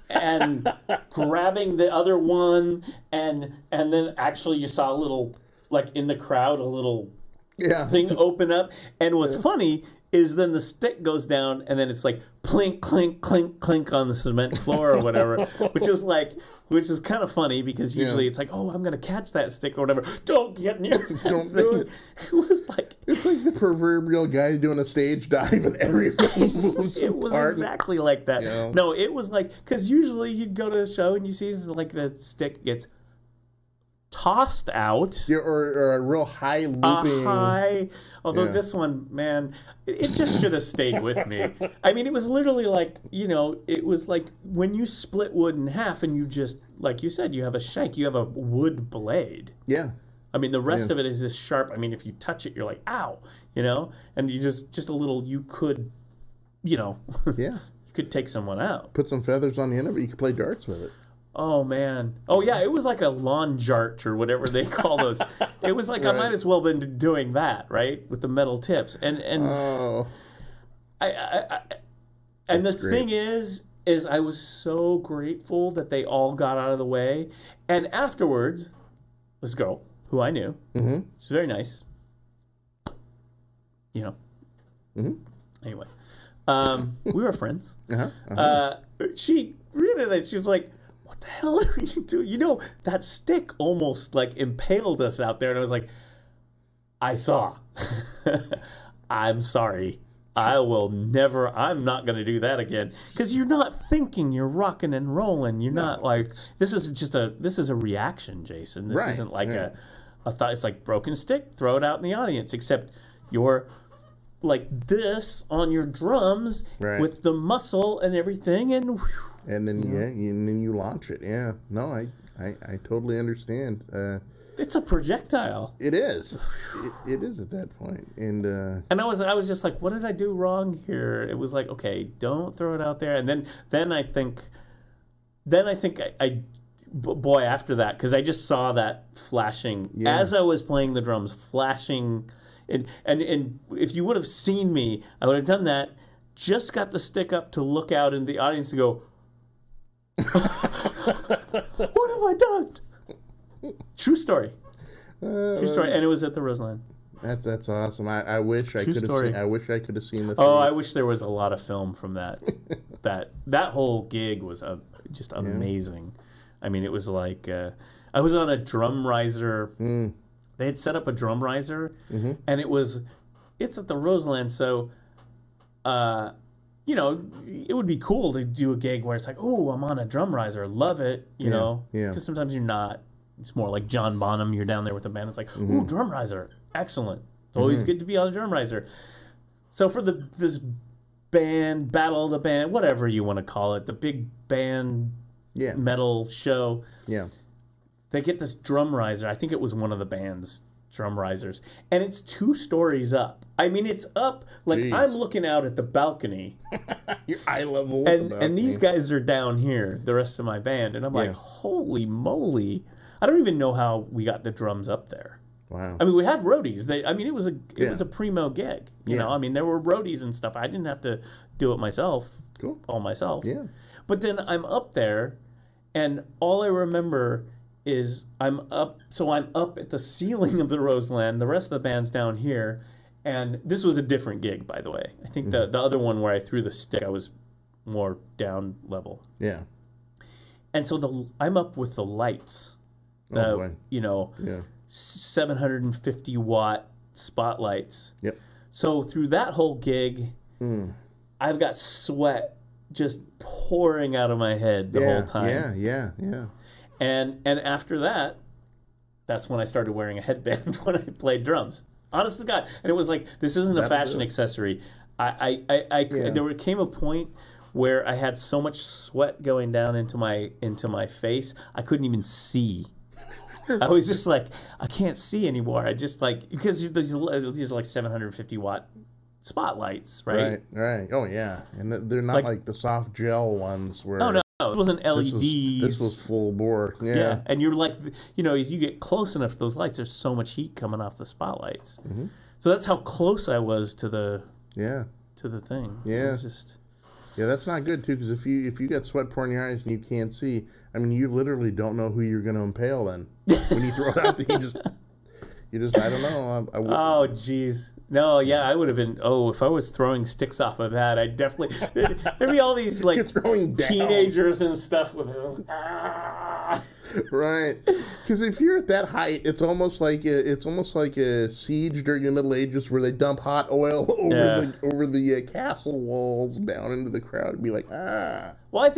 and grabbing the other one, and then actually you saw a little, like in the crowd, a little thing open up. And what's funny is then the stick goes down and then it's like plink, clink, clink, clink on the cement floor or whatever, which is kind of funny because usually it's like, oh, I'm going to catch that stick or whatever. Don't get near that
Don't do it.
It was like...
It's like the proverbial guy doing a stage dive and everything moves
It was
apart.
exactly like that. No, it was like... Because usually you'd go to a show and you see like the stick gets tossed out.
Or a real high looping.
Although this one, man, it just should have stayed with me. I mean, it was literally like, it was like when you split wood in half and you just, like you said, you have a shank, you have a wood blade.
Yeah.
I mean, the rest of it is this sharp. I mean, if you touch it, you're like, ow, and you just a little, you could,
Yeah.
You could take someone out.
Put some feathers on the end of it, you could play darts with it.
Oh, man. Oh, yeah, it was like a lawn jart or whatever they call those. It was like I might as well been doing that, right, with the metal tips. And the thing is I was so grateful that they all got out of the way. And afterwards, this girl, who I knew, she's very nice, Anyway, we were friends. She reiterated, she was like, what the hell are you doing? That stick almost like impaled us out there. And I was like, I saw. I'm sorry. I'm not going to do that again. Because you're not thinking, you're rocking and rolling. You're not like, this is a reaction, Jason. This isn't like a thought. It's like broken stick, throw it out in the audience. Except you're like this on your drums with the muscle and everything. And
then then you launch it. Yeah. No, I totally understand.
It's a projectile.
It is. It is at that point. And
I was just like, what did I do wrong here? It was like, okay, don't throw it out there. And then I think boy, after that, because I just saw that flashing as I was playing the drums, flashing. And if you would have seen me, I would have done that. Just got the stick up to look out in the audience and go, what have I done? True story. True story. And it was at the Roseland.
That's awesome. I wish I could have seen. I wish I could have seen the.
Oh, I wish there was a lot of film from that. that whole gig was just amazing. I mean, it was like I was on a drum riser. They had set up a drum riser, and it's at the Roseland. So you know, it would be cool to do a gig where it's like, oh, I'm on a drum riser, love it, you know, because sometimes you're not. It's more like John Bonham. You're down there with the band. It's like, ooh, drum riser, excellent. It's always good to be on a drum riser. So for this band, battle of the band, whatever you want to call it, the big band metal show, they get this drum riser. I think it was one of the band's drum risers, and it's 2 stories up. I mean, it's up like I'm looking out at the balcony.
Your eye level.
And these guys are down here, the rest of my band, and I'm like, holy moly. I don't even know how we got the drums up there.
Wow.
I mean, we had roadies. It was a primo gig. You know, I mean, there were roadies and stuff. I didn't have to do it myself.
Cool.
All myself.
Yeah.
But then I'm up there, and all I remember is I'm up at the ceiling of the Roseland. The rest of the band's down here, and this was a different gig, by the way. I think the other one where I threw the stick, I was more down level.
Yeah.
And so I'm up with the lights. You know, 750 watt spotlights.
Yep.
So through that whole gig, I've got sweat just pouring out of my head the whole time.
Yeah.
And after that, that's when I started wearing a headband when I played drums. Honest to God. And it was like, this isn't a fashion accessory. There came a point where I had so much sweat going down into my face, I couldn't even see. I was just like, I can't see anymore. I just like, because these are like 750 watt spotlights, right?
Right. Oh, yeah. And they're not like the soft gel ones where...
Oh, no. It wasn't LEDs.
This was full bore.
Yeah. And you're like, you know, if you get close enough to those lights, there's so much heat coming off the spotlights. So that's how close I was to the thing.
Yeah.
It was just...
Yeah, that's not good, too, because if you got sweat pouring in your eyes and you can't see, I mean, you literally don't know who you're going to impale then. When you throw it out there, you just I don't know.
Oh, jeez. No, yeah, I would have been, if I was throwing sticks off of that, I'd definitely, there'd be all these, like, teenagers and stuff with them.
Right, because if you're at that height, it's almost like a siege during the Middle Ages where they dump hot oil over the castle walls down into the crowd and be like, ah.
Well, I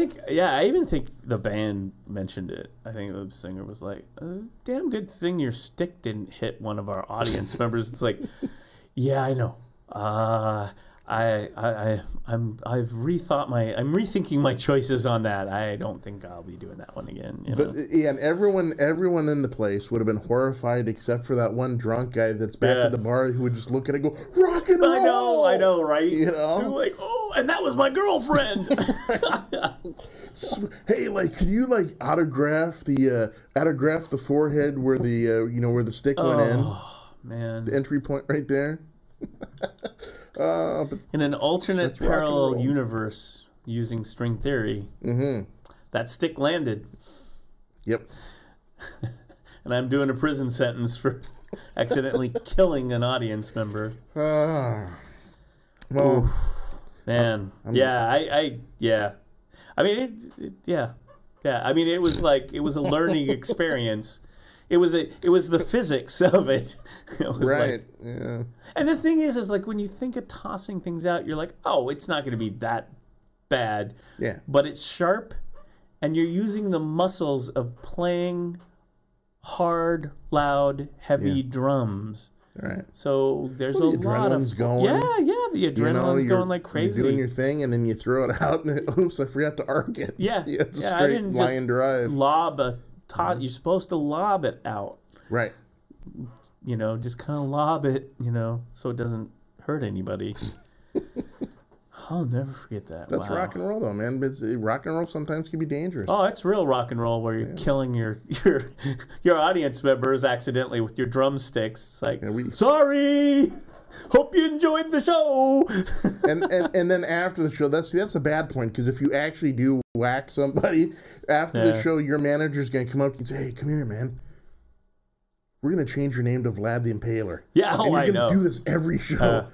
even think the band mentioned it. I think the singer was like, "Damn good thing your stick didn't hit one of our audience members." It's like, yeah, I know. I'm rethinking my choices on that. I don't think I'll be doing that one again. You know?
But yeah, and everyone in the place would have been horrified except for that one drunk guy that's back at the bar who would just look at it and go, rock and roll.
I know, right?
You know,
they're like, and that was my girlfriend.
Hey, like, could you like autograph the forehead where the where the stick went in?
Oh man,
the entry point right there.
In an alternate parallel universe using string theory, that stick landed.
Yep.
And I'm doing a prison sentence for accidentally killing an audience member.
Well,
man, I mean, I mean, it was a learning experience. It was the physics of it. It was
right. Yeah.
And the thing is like when you think of tossing things out, you're like, oh, it's not going to be that bad.
Yeah.
But it's sharp, and you're using the muscles of playing hard, loud, heavy drums.
Right.
So there's a lot of
going.
Yeah, the adrenaline's going like crazy.
You're doing your thing, and then you throw it out, and oops, I forgot to arc it.
Yeah.
It's a
I
straight
didn't
line
just
drive.
Lob a tot. You're supposed to lob it out.
Right.
You know, just kind of lob it, so it doesn't hurt anybody. I'll never forget that.
That's rock and roll, though, man. But rock and roll sometimes can be dangerous.
Oh, it's real rock and roll where you're killing your audience members accidentally with your drumsticks. It's like, sorry, hope you enjoyed the show.
and then after the show, that's a bad point, because if you actually do whack somebody after the show, your manager's gonna come up and say, "Hey, come here, man. We're going to change your name to Vlad the Impaler."
Yeah,
and you're going to do this every show.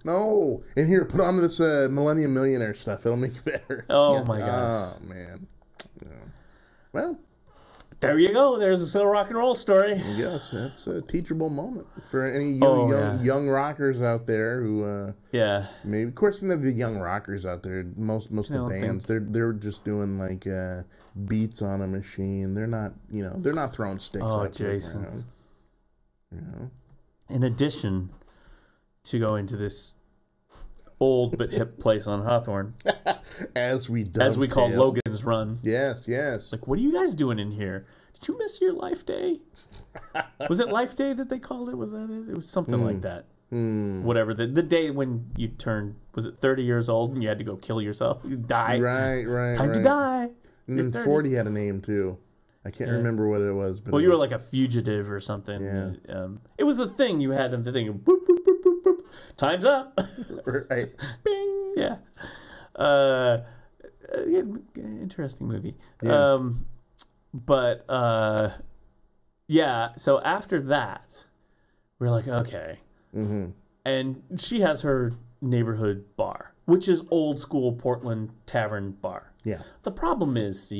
No. And here, put on this Millennium Millionaire stuff. It'll make it better.
Oh, my God.
Oh, man. Yeah. Well,
there you go. There's a rock and roll story.
Yes, that's a teachable moment for any young rockers out there who, maybe. Of course, the young rockers out there, most of the bands, they're just doing like beats on a machine. They're not, they're not throwing sticks.
Oh, Jason. In addition to going to this old but hip place on Hawthorne,
as we
call Logan's Run.
Yes.
Like, what are you guys doing in here? Did you miss your Life Day? Was it Life Day that they called it? Was that it? It was something like that. Whatever. The day when you turned, was it 30 years old and you had to go kill yourself? You die.
Right.
Time to die.
And then 40 had a name too. I can't remember what it was. But
you were like a fugitive or something. Yeah. It was the thing you had in the thing. Boop, boop, boop, boop, boop. Time's up.
Right. Bing.
Yeah. Interesting movie.
Yeah.
So after that, we're like, okay.
Mm-hmm.
And she has her neighborhood bar, which is old school Portland tavern bar.
Yeah.
The problem is,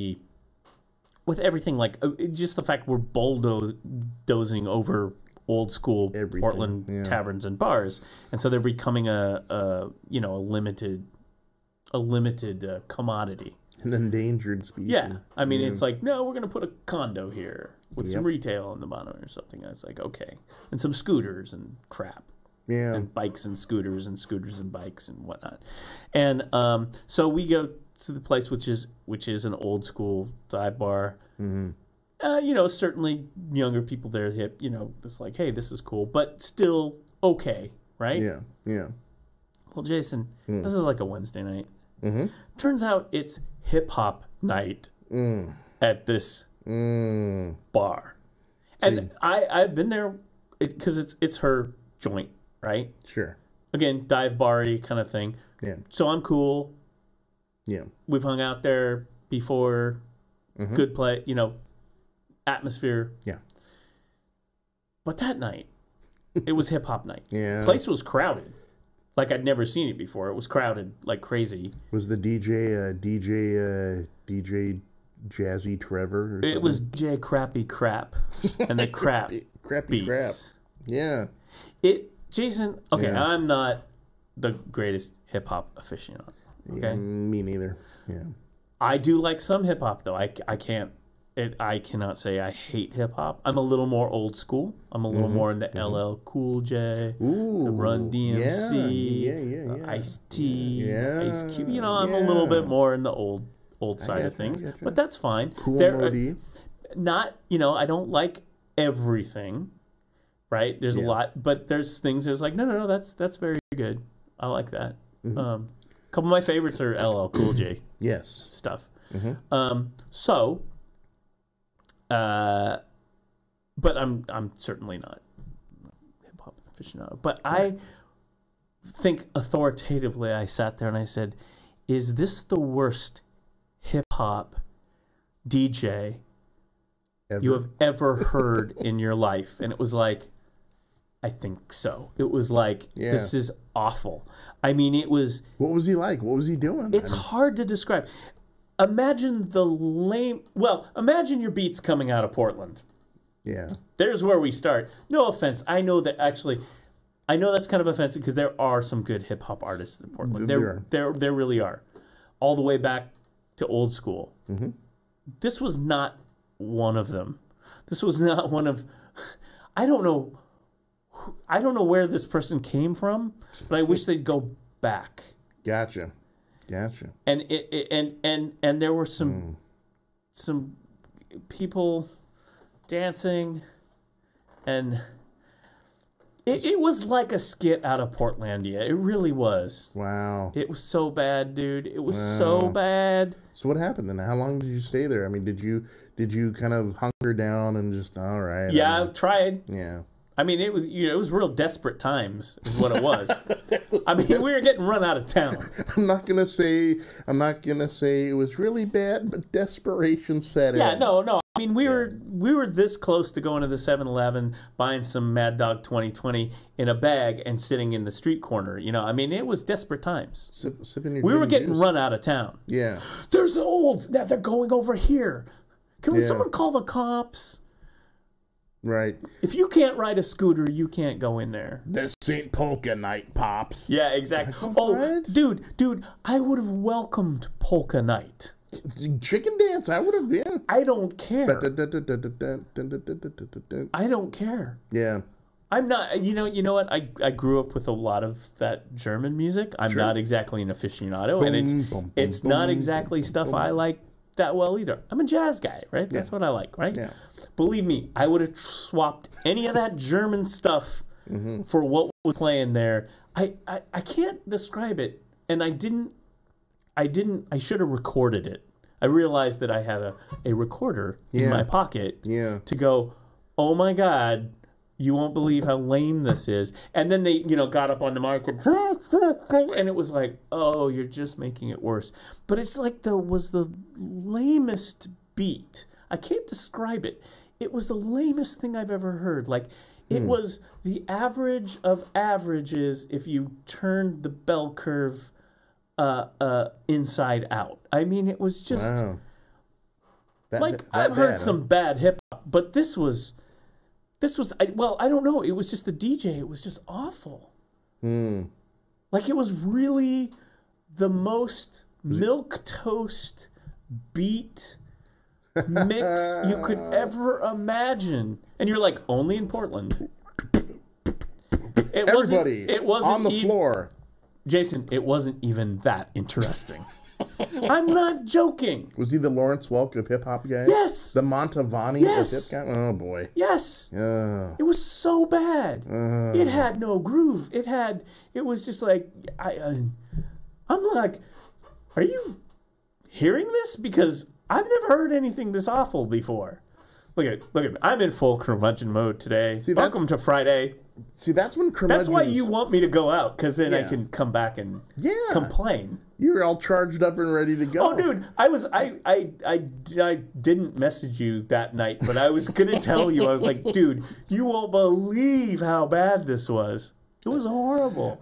with everything, like just the fact we're bulldozing over old school Portland taverns and bars, and so they're becoming a limited commodity,
an endangered species.
Yeah, I mean it's like, no, we're gonna put a condo here with some retail on the bottom or something. And it's like, okay, and some scooters and crap.
Yeah,
and bikes and scooters and bikes and whatnot, and so we go to the place which is an old school dive bar.
Mm-hmm.
Certainly younger people there hip. It's like, hey, this is cool, but still okay, right?
Yeah.
Well, Jason, this is like a Wednesday night.
Mm-hmm.
Turns out it's hip hop night at this bar, and I've been there because it's her joint, right?
Sure.
Again, dive bar-y kind of thing.
Yeah.
So I'm cool.
Yeah.
We've hung out there before. Mm-hmm. Good play, atmosphere.
Yeah.
But that night, it was hip hop night.
Yeah.
Place was crowded. Like I'd never seen it before. It was crowded like crazy.
Was the DJ Jazzy Trevor?
It was J Crappy Crap and the crappy beats.
Crap. Yeah.
Jason, okay, yeah. I'm not the greatest hip hop aficionado. Okay.
Yeah, me neither. Yeah.
I do like some hip hop though. I cannot say I hate hip hop. I'm a little more old school. I'm a little more into LL Cool J, the Run DMC, Ice-T, Ice Cube. I'm a little bit more in the old side of things, but that's fine.
Cool Modi.
Not, I don't like everything, right? There's a lot, but there's like, no, that's very good. I like that. Mm-hmm. A couple of my favorites are LL Cool J.
Yes.
Stuff.
Mm-hmm.
But I'm certainly not hip hop aficionado. But I think authoritatively, I sat there and I said, "Is this the worst hip hop DJ you have ever heard in your life?" And it was like, I think so. It was like, this is awful. I mean, it was...
What was he like? What was he doing?
It's hard to describe. Imagine imagine your beats coming out of Portland.
Yeah.
There's where we start. No offense. I know that's kind of offensive because there are some good hip-hop artists in Portland. There really are. All the way back to old school.
Mm-hmm.
This was not one of them. This was not one of... I don't know where this person came from, but I wish they'd go back.
Gotcha.
And and there were some people dancing, and it was like a skit out of Portlandia. It really was.
Wow.
It was so bad, dude. It was so bad.
So what happened then? How long did you stay there? I mean, did you kind of hunker down and just, all right?
Yeah, I tried.
Yeah.
I mean, it was real desperate times, is what it was. I mean, we were getting run out of town.
I'm not gonna say it was really bad, but desperation set in.
Yeah, no. I mean, we were this close to going to the 7-Eleven, buying some Mad Dog 2020 in a bag, and sitting in the street corner. I mean, it was desperate times.
Sipping your
we were getting
juice.
Run out of town.
Yeah.
There's the olds. Now they're going over here. Can someone call the cops?
Right.
If you can't ride a scooter, you can't go in there.
This ain't polka night, Pops.
Yeah, exactly.
What?
Dude, I would have welcomed polka night.
Chicken dance, I would have been.
I don't care. I don't care.
Yeah.
I'm not, you know what? I grew up with a lot of that German music. I'm not exactly an aficionado, and it's not exactly stuff I like that well either. I'm a jazz guy, right? That's what I like, right? Yeah. Believe me, I would have swapped any of that German stuff for what was playing there. I can't describe it, and I should have recorded it. I realized that I had a recorder in my pocket to go, oh my God, you won't believe how lame this is. And then they, got up on the mic and it was like, oh, you're just making it worse. But it's like was the lamest beat. I can't describe it. It was the lamest thing I've ever heard. Like, it was the average of averages if you turned the bell curve inside out. I mean, it was just I've heard some bad hip hop, but this was I don't know. It was just the DJ. It was just awful. Like, it was really the most milquetoast beat mix you could ever imagine. And you're like, only in Portland.
Everybody
it wasn't
on the floor.
Jason, it wasn't even that interesting. I'm not joking.
Was he the Lawrence Welk of hip-hop guys?
Yes.
The Montavani of hip-hop? Oh, boy.
Yes. It was so bad. It had no groove. It was just like, I'm like, are you hearing this? Because I've never heard anything this awful before. Look at me. I'm in full curmudgeon mode today. Welcome to Friday.
See, that's when curmudgeons...
That's why you want me to go out, because then I can come back and complain.
You're all charged up and ready to go.
Oh, dude, I didn't message you that night, but I was gonna tell you. I was like, dude, you won't believe how bad this was. It was horrible.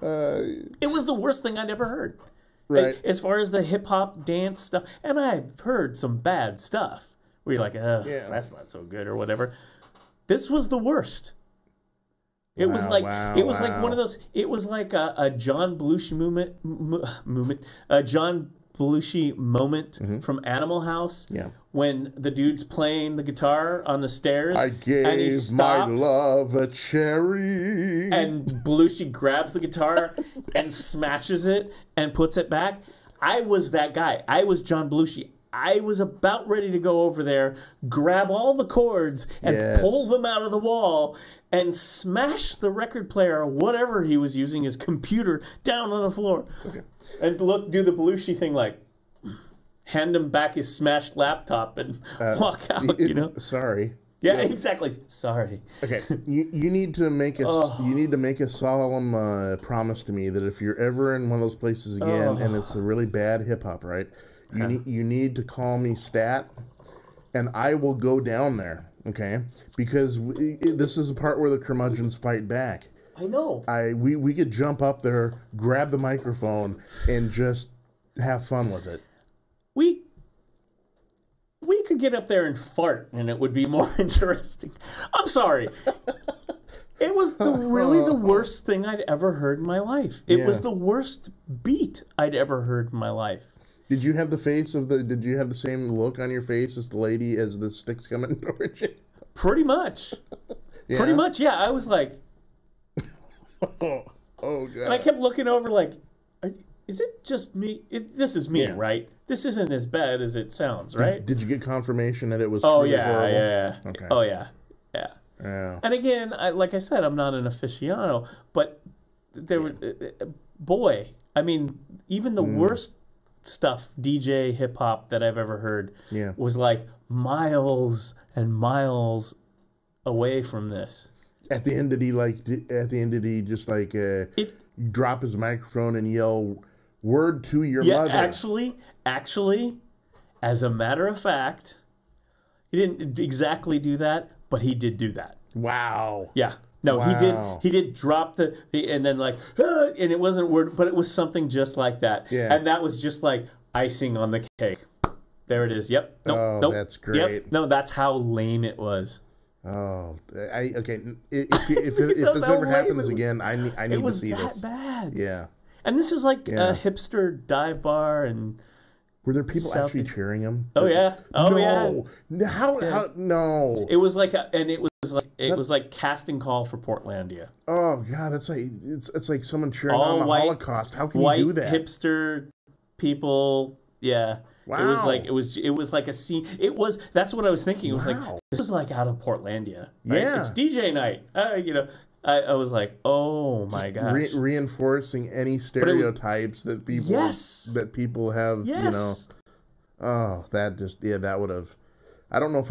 It was the worst thing I'd ever heard.
Right.
As far as the hip hop dance stuff, and I've heard some bad stuff where you're like, that's not so good or whatever. This was the worst. It was like one of those. It was like a John Belushi John Belushi moment from Animal House. Yeah. When the dude's playing the guitar on the stairs, and he stops,
my love a cherry,
and Belushi grabs the guitar and smashes it and puts it back. I was that guy. I was John Belushi. I was about ready to go over there, grab all the cords, and pull them out of the wall, and smash the record player or whatever he was using, his computer, down on the floor. Okay. And do the Belushi thing, like, hand him back his smashed laptop and walk out,
Sorry.
Yeah, exactly. Sorry.
Okay, you need to make a solemn promise to me that if you're ever in one of those places again and it's a really bad hip hop, right? You need to call me Stat, and I will go down there, okay? Because this is the part where the curmudgeons fight back.
I know.
We could jump up there, grab the microphone, and just have fun with it.
We could get up there and fart, and it would be more interesting. I'm sorry. It was really the worst thing I'd ever heard in my life. It was the worst beat I'd ever heard in my life.
Did you have the same look on your face as the lady as the sticks coming towards you?
Pretty much. Pretty much, yeah. I was like,
oh God.
And I kept looking over like, is it just me? This is me, right? This isn't as bad as it sounds, right?
Did you get confirmation that it was
horrible?
Okay.
Oh, yeah. And again, like I said, I'm not an aficionado, but there were, even the worst stuff, DJ hip hop that I've ever heard was like miles and miles away from this.
At the end, did he just drop his microphone and yell word to your mother?
Actually, as a matter of fact, he didn't exactly do that, but he did do that.
Wow.
Yeah. No, wow. He did drop and then and it wasn't a word, but it was something just like that. Yeah. And that was just like icing on the cake. There it is. Yep. Nope.
Oh,
nope.
that's great.
Yep. No, that's how lame it was.
Oh, okay. If this ever happens again, I need to see this.
It was that bad.
Yeah.
And this is like a hipster dive bar, and
were there people actually cheering him?
Oh yeah. Oh
no.
yeah.
How? No.
It was like, it was like casting call for Portlandia.
Oh god, that's like it's like someone cheering on the Holocaust. How can you do that?
White hipster people. Yeah.
Wow.
It was like a scene. That's what I was thinking. It was like, this is like out of Portlandia. Right?
Yeah.
It's DJ night. I was like, oh my gosh.
Reinforcing any stereotypes that people have, Oh, that would have. I don't know if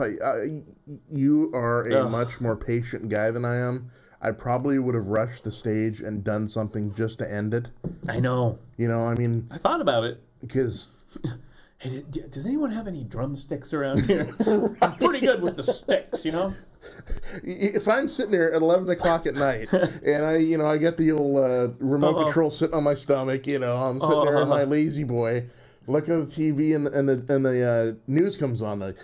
you are a much more patient guy than I am. I probably would have rushed the stage and done something just to end it.
I know.
I mean,
I thought about it.
Because
hey, does anyone have any drumsticks around here? I'm pretty good with the sticks,
If I'm sitting there at 11 o'clock at night and I get the old remote control sitting on my stomach, I'm sitting there in my lazy boy looking at the TV and the news comes on, like,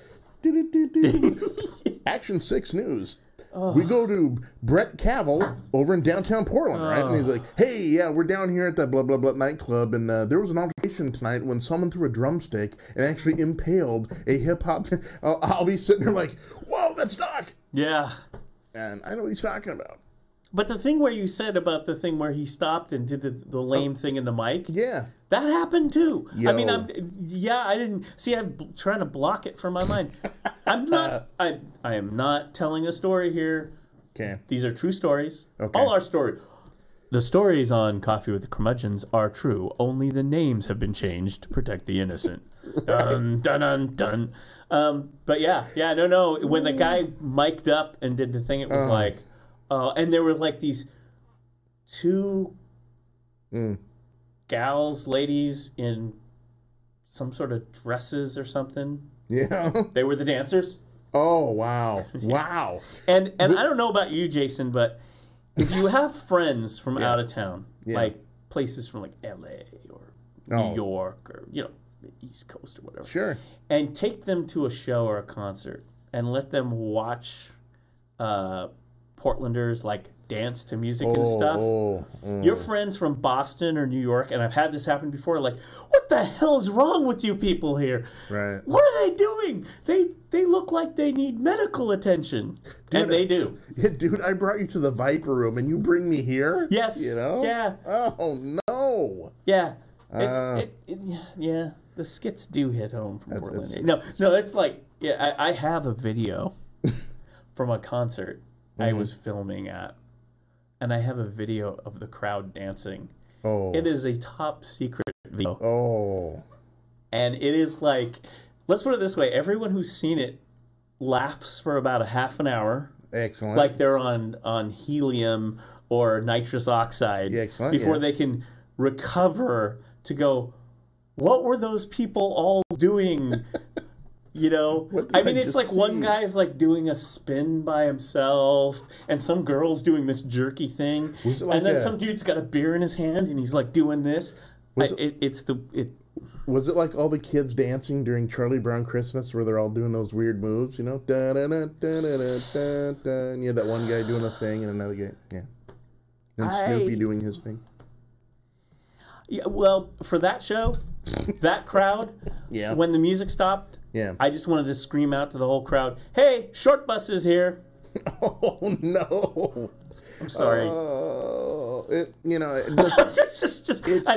Action 6 News. We go to Brett Cavell over in downtown Portland, right? And he's like, hey, yeah, we're down here at the blah, blah, blah nightclub, and there was an altercation tonight when someone threw a drumstick and actually impaled a hip-hop... I'll be sitting there like, whoa, that's Doc!
Yeah.
And I know what he's talking about.
But the thing where you said about the thing where he stopped and did the lame thing in the mic...
Yeah.
That happened too.
Yo.
I mean, I didn't... See, I'm trying to block it from my mind. I'm not... I am not telling a story here.
Okay.
These are true stories.
Okay.
All our stories. The stories on Coffee with the Curmudgeons are true. Only the names have been changed to protect the innocent. Dun, dun, dun, dun. But yeah. No. When the guy mic'd up and did the thing, it was like... and there were like these two ladies in some sort of dresses or something.
Yeah.
They were the dancers.
Oh, wow. Wow.
And I don't know about you, Jason, but if you have friends from out of town, like places from like LA or New York or, the East Coast or whatever.
Sure.
And take them to a show or a concert and let them watch Portlanders like dance to music and stuff. Your friends from Boston or New York, and I've had this happen before, like, what the hell is wrong with you people here?
Right.
What are they doing? They look like they need medical attention. Dude, and they do.
Yeah, dude, I brought you to the Viper Room and you bring me here?
Yes. Yeah.
Oh, no.
Yeah. Yeah. The skits do hit home from Portland. No, it's like, I have a video from a concert I was filming at, and I have a video of the crowd dancing. Oh. It is a top secret video.
Oh.
And it is like, let's put it this way, everyone who's seen it laughs for about a half an hour.
Excellent.
Like they're on helium or nitrous oxide. Before they can recover to go, what were those people all doing? I mean, it's like one guy's like doing a spin by himself, and some girl's doing this jerky thing, and then some dude's got a beer in his hand, and he's like doing this. Was
it like all the kids dancing during Charlie Brown Christmas, where they're all doing those weird moves? Da da da da da da da, and you had that one guy doing a thing, and another guy, and Snoopy doing his thing.
Yeah, well, for that show, that crowd, when the music stopped.
Yeah.
I just wanted to scream out to the whole crowd, hey, Short Bus is here.
Oh, no.
I'm sorry. I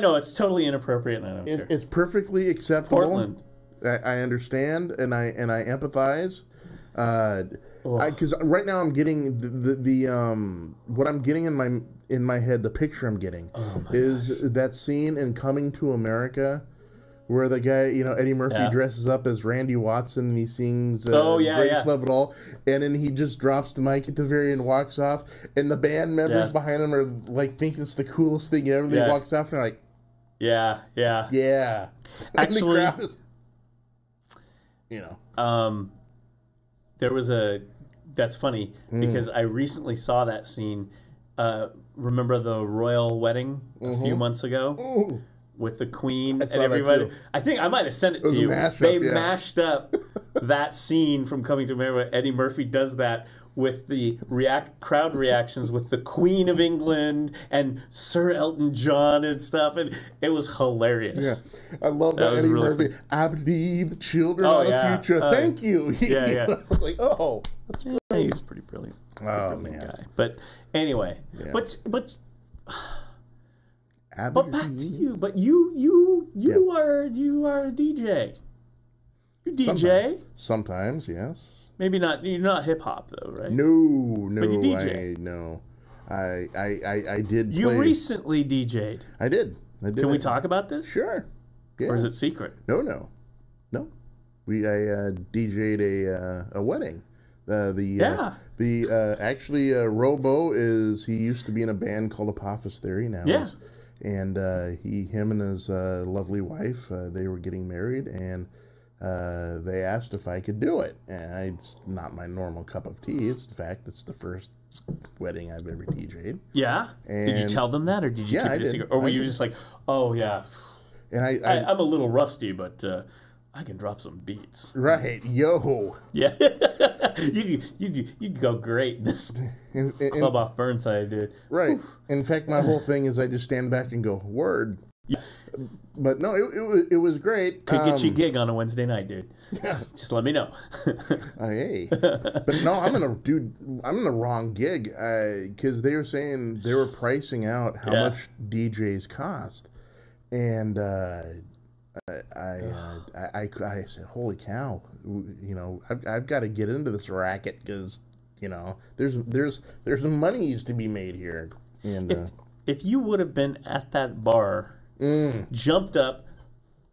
know, it's totally inappropriate, and I don't care.
It's perfectly acceptable.
Portland.
I understand, and I empathize. Because right now I'm getting what I'm getting in my head, the picture I'm getting is that scene in Coming to America, where the guy, Eddie Murphy dresses up as Randy Watson and he sings Greatest Love of All, and then he just drops the mic at the very end and walks off, and the band members behind him are like, think it's the coolest thing ever. They walks off and they're like, yeah.
Actually,
and the crowd is,
there was that's funny because I recently saw that scene. Remember the royal wedding a few months ago? with the Queen and everybody. I think I might have sent it to you. They mashed up that scene from Coming to America. Eddie Murphy does that with the crowd reactions with the Queen of England and Sir Elton John and stuff, and it was hilarious.
Yeah, I love that Eddie Murphy. Fun. I believe the children are the future. Thank you. I was like, oh, that's great.
Yeah, he's pretty brilliant.
Man.
Guy. But anyway, but back to you. But you are a DJ. You DJ
sometimes, yes.
Maybe not. You're not hip hop though, right?
No.
But you DJ.
I did.
You recently DJ'd.
I did.
Can we talk about this?
Sure. Yeah.
Or is it secret?
No. I DJ'd a wedding. Actually Robo he used to be in a band called Apophis Theory now.
Yeah.
And him and his lovely wife, they were getting married, and they asked if I could do it. And it's not my normal cup of tea. In fact, it's the first wedding I've ever DJ'd.
Yeah? And did you tell them that, or did you keep it a secret? Or were you just like, oh, yeah. And I'm a little rusty, but I can drop some beats.
Right. Yo.
Yeah. You'd go great in this club off Burnside, dude.
Right. Oof. In fact, my whole thing is I just stand back and go, word.
Yeah.
But no, it was great.
Could get you a gig on a Wednesday night, dude. Yeah. Just let me know.
Hey. But no, I'm in the wrong gig because they were saying they were pricing out how much DJs cost, and I said, holy cow, I've got to get into this racket because there's some monies to be made here. And
if you would have been at that bar. Jumped up,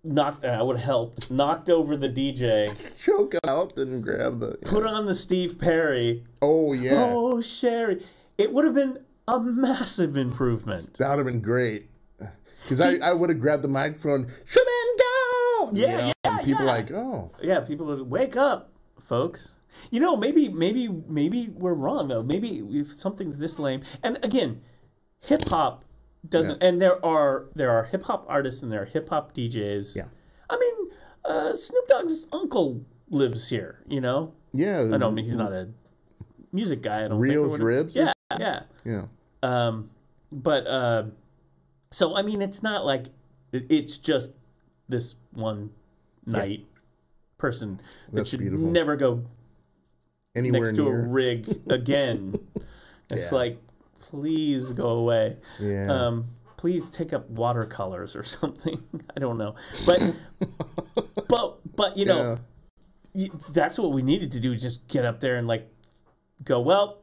I would have helped, knocked over the DJ,
choke out and grab
put on the Steve Perry.
Oh yeah.
Oh Sherry, it would have been a massive improvement.
That would have been great because I would have grabbed the microphone. Should go.
Yeah.
And people like, oh
yeah, people would wake up, folks. Maybe we're wrong though. Maybe if something's this lame, and again, hip hop. And there are hip hop artists and there are hip hop DJs.
Yeah,
I mean, Snoop Dogg's uncle lives here.
Yeah,
I don't mean he's not a music guy. I don't
Reels
think.
Ribs.
Yeah. So I mean, it's not like it's just this one night person that should never go
anywhere
next to a rig again. It's like. Please go away.
Yeah.
Please take up watercolors or something. I don't know. But that's what we needed to do. Just get up there and go, well,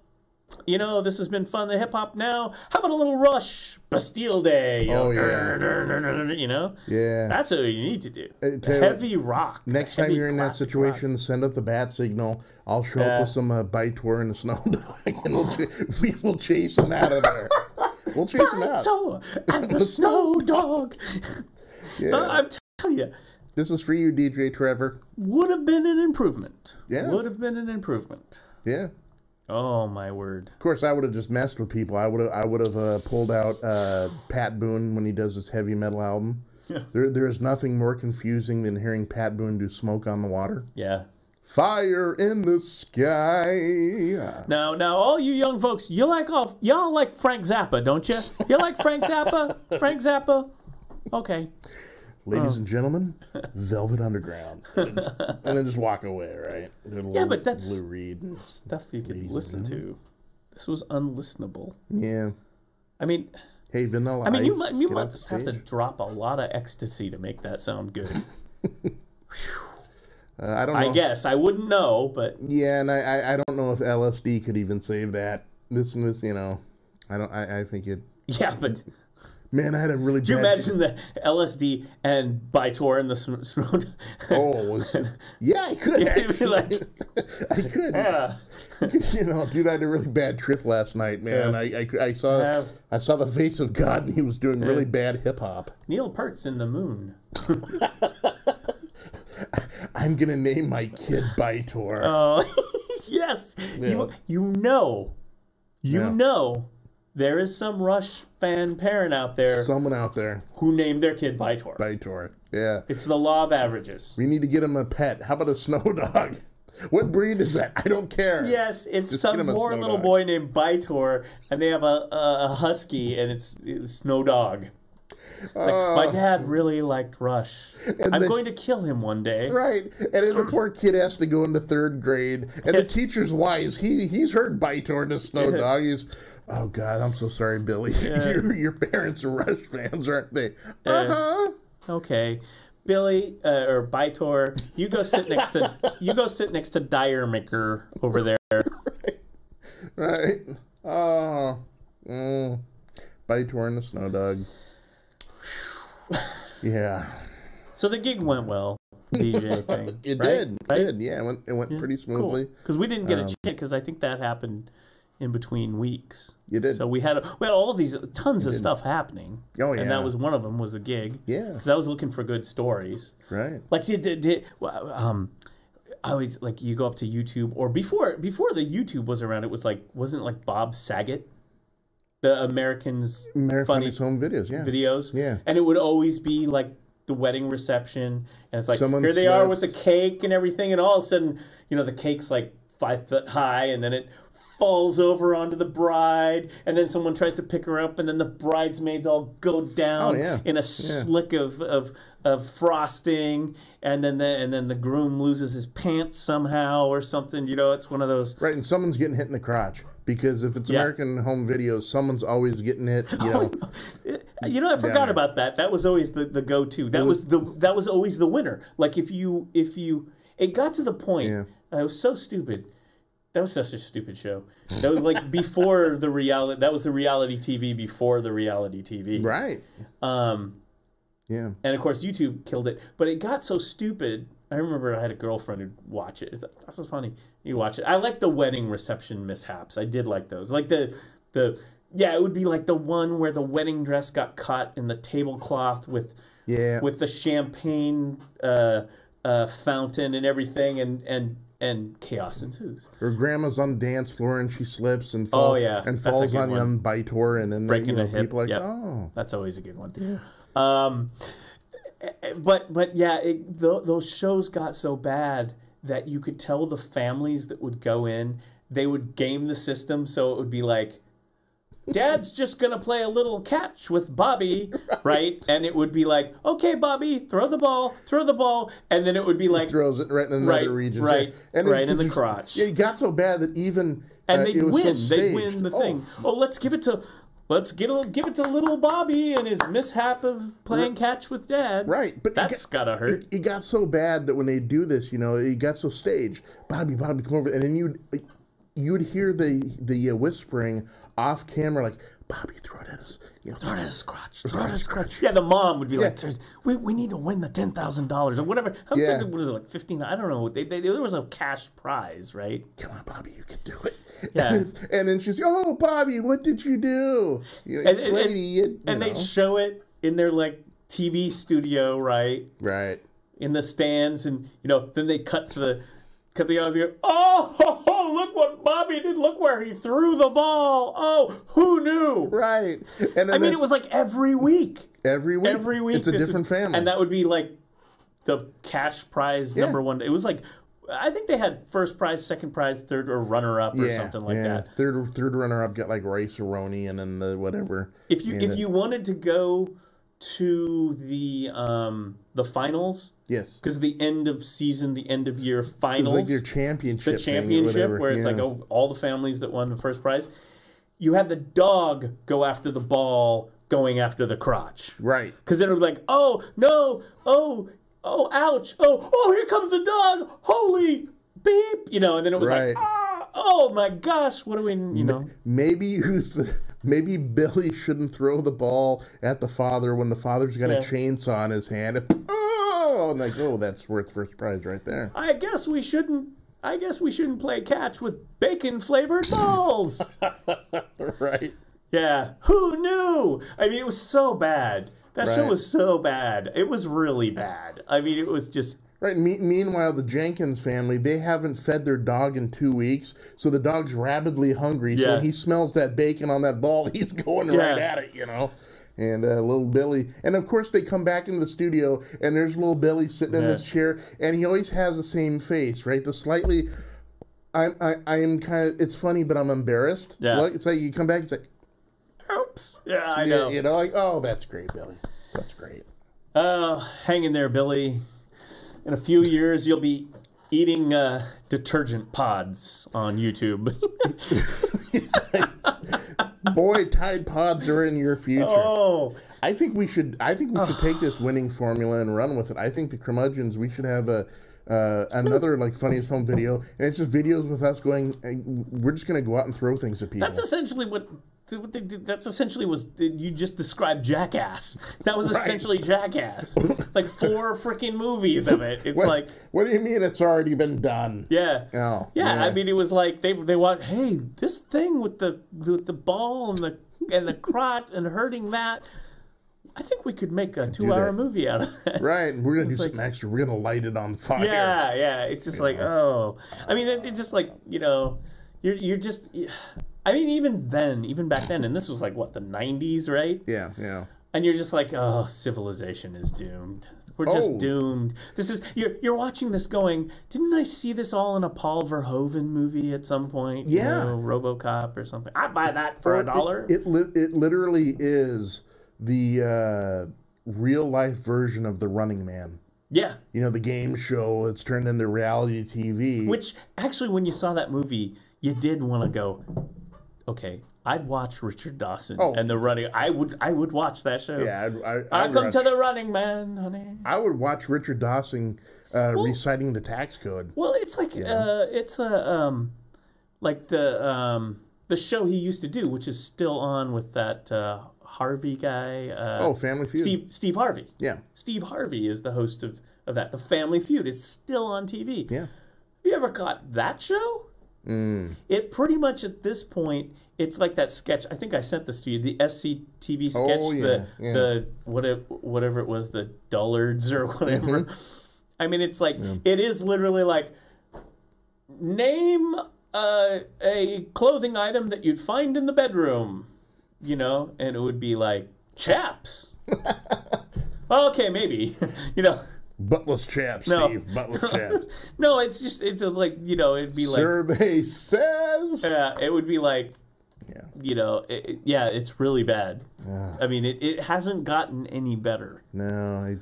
this has been fun. The hip hop now. How about a little Rush? Bastille Day.
Yeah.
That's what you need to do. Heavy rock.
Next time you're in that situation, send up the bat signal. I'll show up with some Baitor and a snow dog, and we will chase him out of there. We'll chase him out.
And the snow dog.
Yeah.
I'm telling you.
This is for you, DJ Trevor.
Would have been an improvement.
Yeah.
Would have been an improvement.
Yeah.
Oh my word!
Of course, I would have just messed with people. I would have pulled out Pat Boone when he does his heavy metal album.
Yeah.
There is nothing more confusing than hearing Pat Boone do "Smoke on the Water."
Yeah.
Fire in the sky.
Now, all you young folks, y'all like Frank Zappa, don't you? You like Frank Zappa? Frank Zappa? Okay.
Ladies and gentlemen, Velvet Underground. And then just walk away, right?
Yeah, but that's
Lou Reed and
stuff you could listen to. This was unlistenable.
Yeah.
I mean...
Hey, Vanilla Ice,
you must have to drop a lot of ecstasy to make that sound good.
I don't know.
I guess. I wouldn't know, but...
Yeah, and I don't know if LSD could even save that. This, I think it...
Yeah, but...
Man, I had a really bad...
Do you imagine the LSD and Baitor and the smoke?
Yeah, I could, actually. I could.
Yeah.
Dude, I had a really bad trip last night, man. Yeah. I saw the face of God, and he was doing really bad hip-hop.
Neil Peart's in the moon.
I'm going to name my kid Baitor.
Oh, yes. Yeah. You know there is some Rush fan parent out there.
Someone out there
who named their kid Bytor.
Bytor, yeah.
It's the law of averages.
We need to get him a pet. How about a snow dog? What breed is that? I don't care.
Yes, it's just some poor little boy named Bytor, and they have a husky, and it's Snow Dog. It's like, my dad really liked Rush. I'm going to kill him one day.
Right. And then the poor kid has to go into 3rd grade. And the teacher's wise. He's heard Bytor the Snow Dog. He's, oh, God, I'm so sorry, Billy. Your parents are Rush fans, aren't they? Uh-huh.
Okay. Billy, or Bytor, you go sit next to Diremaker over there.
Right. Oh. Bytor and the Snow Dog. Yeah.
So the gig went well, DJ thing.
It
right?
did.
Right?
It did. Yeah, it went pretty smoothly.
Because we didn't get a chance, because I think that happened in between weeks.
You did.
So we had all these tons of stuff happening.
Oh yeah.
And that was one of them was a gig.
Yeah.
Because I was looking for good stories.
Right.
Like I always like you go up to YouTube or before the YouTube was around, it was like wasn't it like Bob Saget? The Americans Funny
Home Videos, yeah.
Videos.
Yeah.
And it would always be like the wedding reception, and it's like
Someone
here they are with the cake and everything, and all of a sudden, the cake's like 5 foot high, and then it falls over onto the bride, and then someone tries to pick her up, and then the bridesmaids all go down in a slick of frosting, and then the groom loses his pants somehow or something. It's one of those.
Right, and someone's getting hit in the crotch. Because if it's American Home Videos, someone's always getting hit.
I forgot about that. That was always the go-to. That was always the winner. Like if you, it got to the point. Yeah. It was so stupid. That was such a stupid show. That was like before the reality. That was the reality TV before the reality TV.
Right.
Yeah. And of course YouTube killed it. But it got so stupid. I remember I had a girlfriend who'd watch it. That's so funny. You watch it. I like the wedding reception mishaps. I did like those. Like it would be like the one where the wedding dress got caught in the tablecloth with the champagne fountain and everything, and chaos ensues.
Her grandma's on the dance floor and she slips and falls on young Bytor, and then
breaking a hip.
People oh,
that's always a good one.
Yeah.
But yeah, those shows got so bad that you could tell the families that would go in, they would game the system so it would be like, Dad's just going to play a little catch with Bobby, right? And it would be like, okay, Bobby, throw the ball, and then it would be like...
He throws it right in another region.
Right, and right in the crotch.
Yeah, it got so bad that even...
And they'd win. They'd win the thing. Oh, let's give it to little Bobby and his mishap of playing catch with Dad.
Right, but
that's gotta hurt.
It got so bad that when they do this, it got so staged. Bobby, come over, and then you'd hear the whispering off camera, like, Bobby, throw it at us.
Throw it at his crotch. Throw it at his crotch. Yeah, the mom would be like, we need to win the $10,000 or whatever. What is it, like 15? I don't know. There was a cash prize, right?
Come on, Bobby, you can do it.
Yeah.
And then she's, oh, Bobby, what did you do?
And they'd show it in their, like, TV studio, right?
Right.
In the stands, and, then they cut the audience and go, oh, look what Bobby did. Look where he threw the ball. Oh, who knew?
Right. And
it was like every week.
Every week. It's a different family.
And that would be like the cash prize number one. It was like, I think they had first prize, second prize, third or runner-up or something like that.
Third runner-up got like rice-a-roni and then the whatever.
If you wanted to go to the finals...
Yes.
Because the end of season, the end of year finals.
Like your championship.
The championship, where it's like all the families that won the first prize. You had the dog go after the ball, going after the crotch.
Right.
Because then it would be like, oh, no, oh, ouch, oh, here comes the dog, holy beep, and then it was like, oh my gosh, what do we,
Maybe Billy shouldn't throw the ball at the father when the father's got a chainsaw in his hand. And like, that's worth first prize right there.
I guess we shouldn't play catch with bacon flavored balls.
Right.
Yeah. Who knew? I mean, it was so bad. That show was so bad. It was really bad. I mean, it was just
Right. Meanwhile, the Jenkins family, they haven't fed their dog in 2 weeks, so the dog's rabidly hungry. So when he smells that bacon on that ball, he's going right at it, you know. And little Billy, and of course they come back into the studio, and there's little Billy sitting in this chair, and he always has the same face, right? The slightly, I'm kind of, it's funny, but I'm embarrassed.
Yeah.
Look, it's like you come back, it's like,
oops. Yeah, I know.
You know, like, oh, that's great, Billy. That's great.
Hang in there, Billy. In a few years, you'll be eating detergent pods on YouTube.
Boy, Tide Pods are in your future.
Oh,
I think we should take this winning formula and run with it. I think the Curmudgeons, we should have another like funniest home video, and it's just videos with us going. We're just going to go out and throw things at people.
That's essentially what they did. That's essentially you just described Jackass. That was essentially Jackass. Like 4 freaking movies of it. It's like,
what do you mean it's already been done?
Yeah.
Oh,
yeah. I mean, it was like they watched. Hey, this thing with the ball and the crotch and hurting that. I think we could make a 2-hour movie out of that.
Right, and we're gonna do something extra. We're gonna light it on fire.
Yeah, yeah. It's just like, oh, I mean, it's just like, you know, you're just. I mean, even back then, and this was like what, the 90s, right?
Yeah, yeah.
And you're just like, oh, civilization is doomed. We're just doomed. This is you're watching this going, didn't I see this all in a Paul Verhoeven movie at some point?
Yeah,
you know, RoboCop or something. I'd buy that for $1.
It literally is the real life version of The Running Man.
Yeah.
You know, the game show, it's turned into reality TV.
Which, actually, when you saw that movie, you did want to go, okay, I'd watch Richard Dawson and The Running. I would watch that show.
Yeah,
I'd come to The Running Man, honey.
I would watch Richard Dawson reciting the tax code.
Well, it's like like the show he used to do, which is still on with that Harvey guy.
Family Feud.
Steve Harvey.
Yeah.
Steve Harvey is the host of that. The Family Feud is still on TV.
Yeah.
Have you ever caught that show? It pretty much at this point, it's like that sketch. I think I sent this to you. The SCTV sketch. Whatever it was, the Dullards or whatever. I mean, it's like it is literally like, name a clothing item that you'd find in the bedroom, you know, and it would be like chaps. Okay, maybe, you know.
Buttless chaps, Steve. Buttless chaps.
No, it's like, you know, it'd be like...
Survey says...
Yeah, it would be like, you know, it's really bad. I mean, it hasn't gotten any better.
No,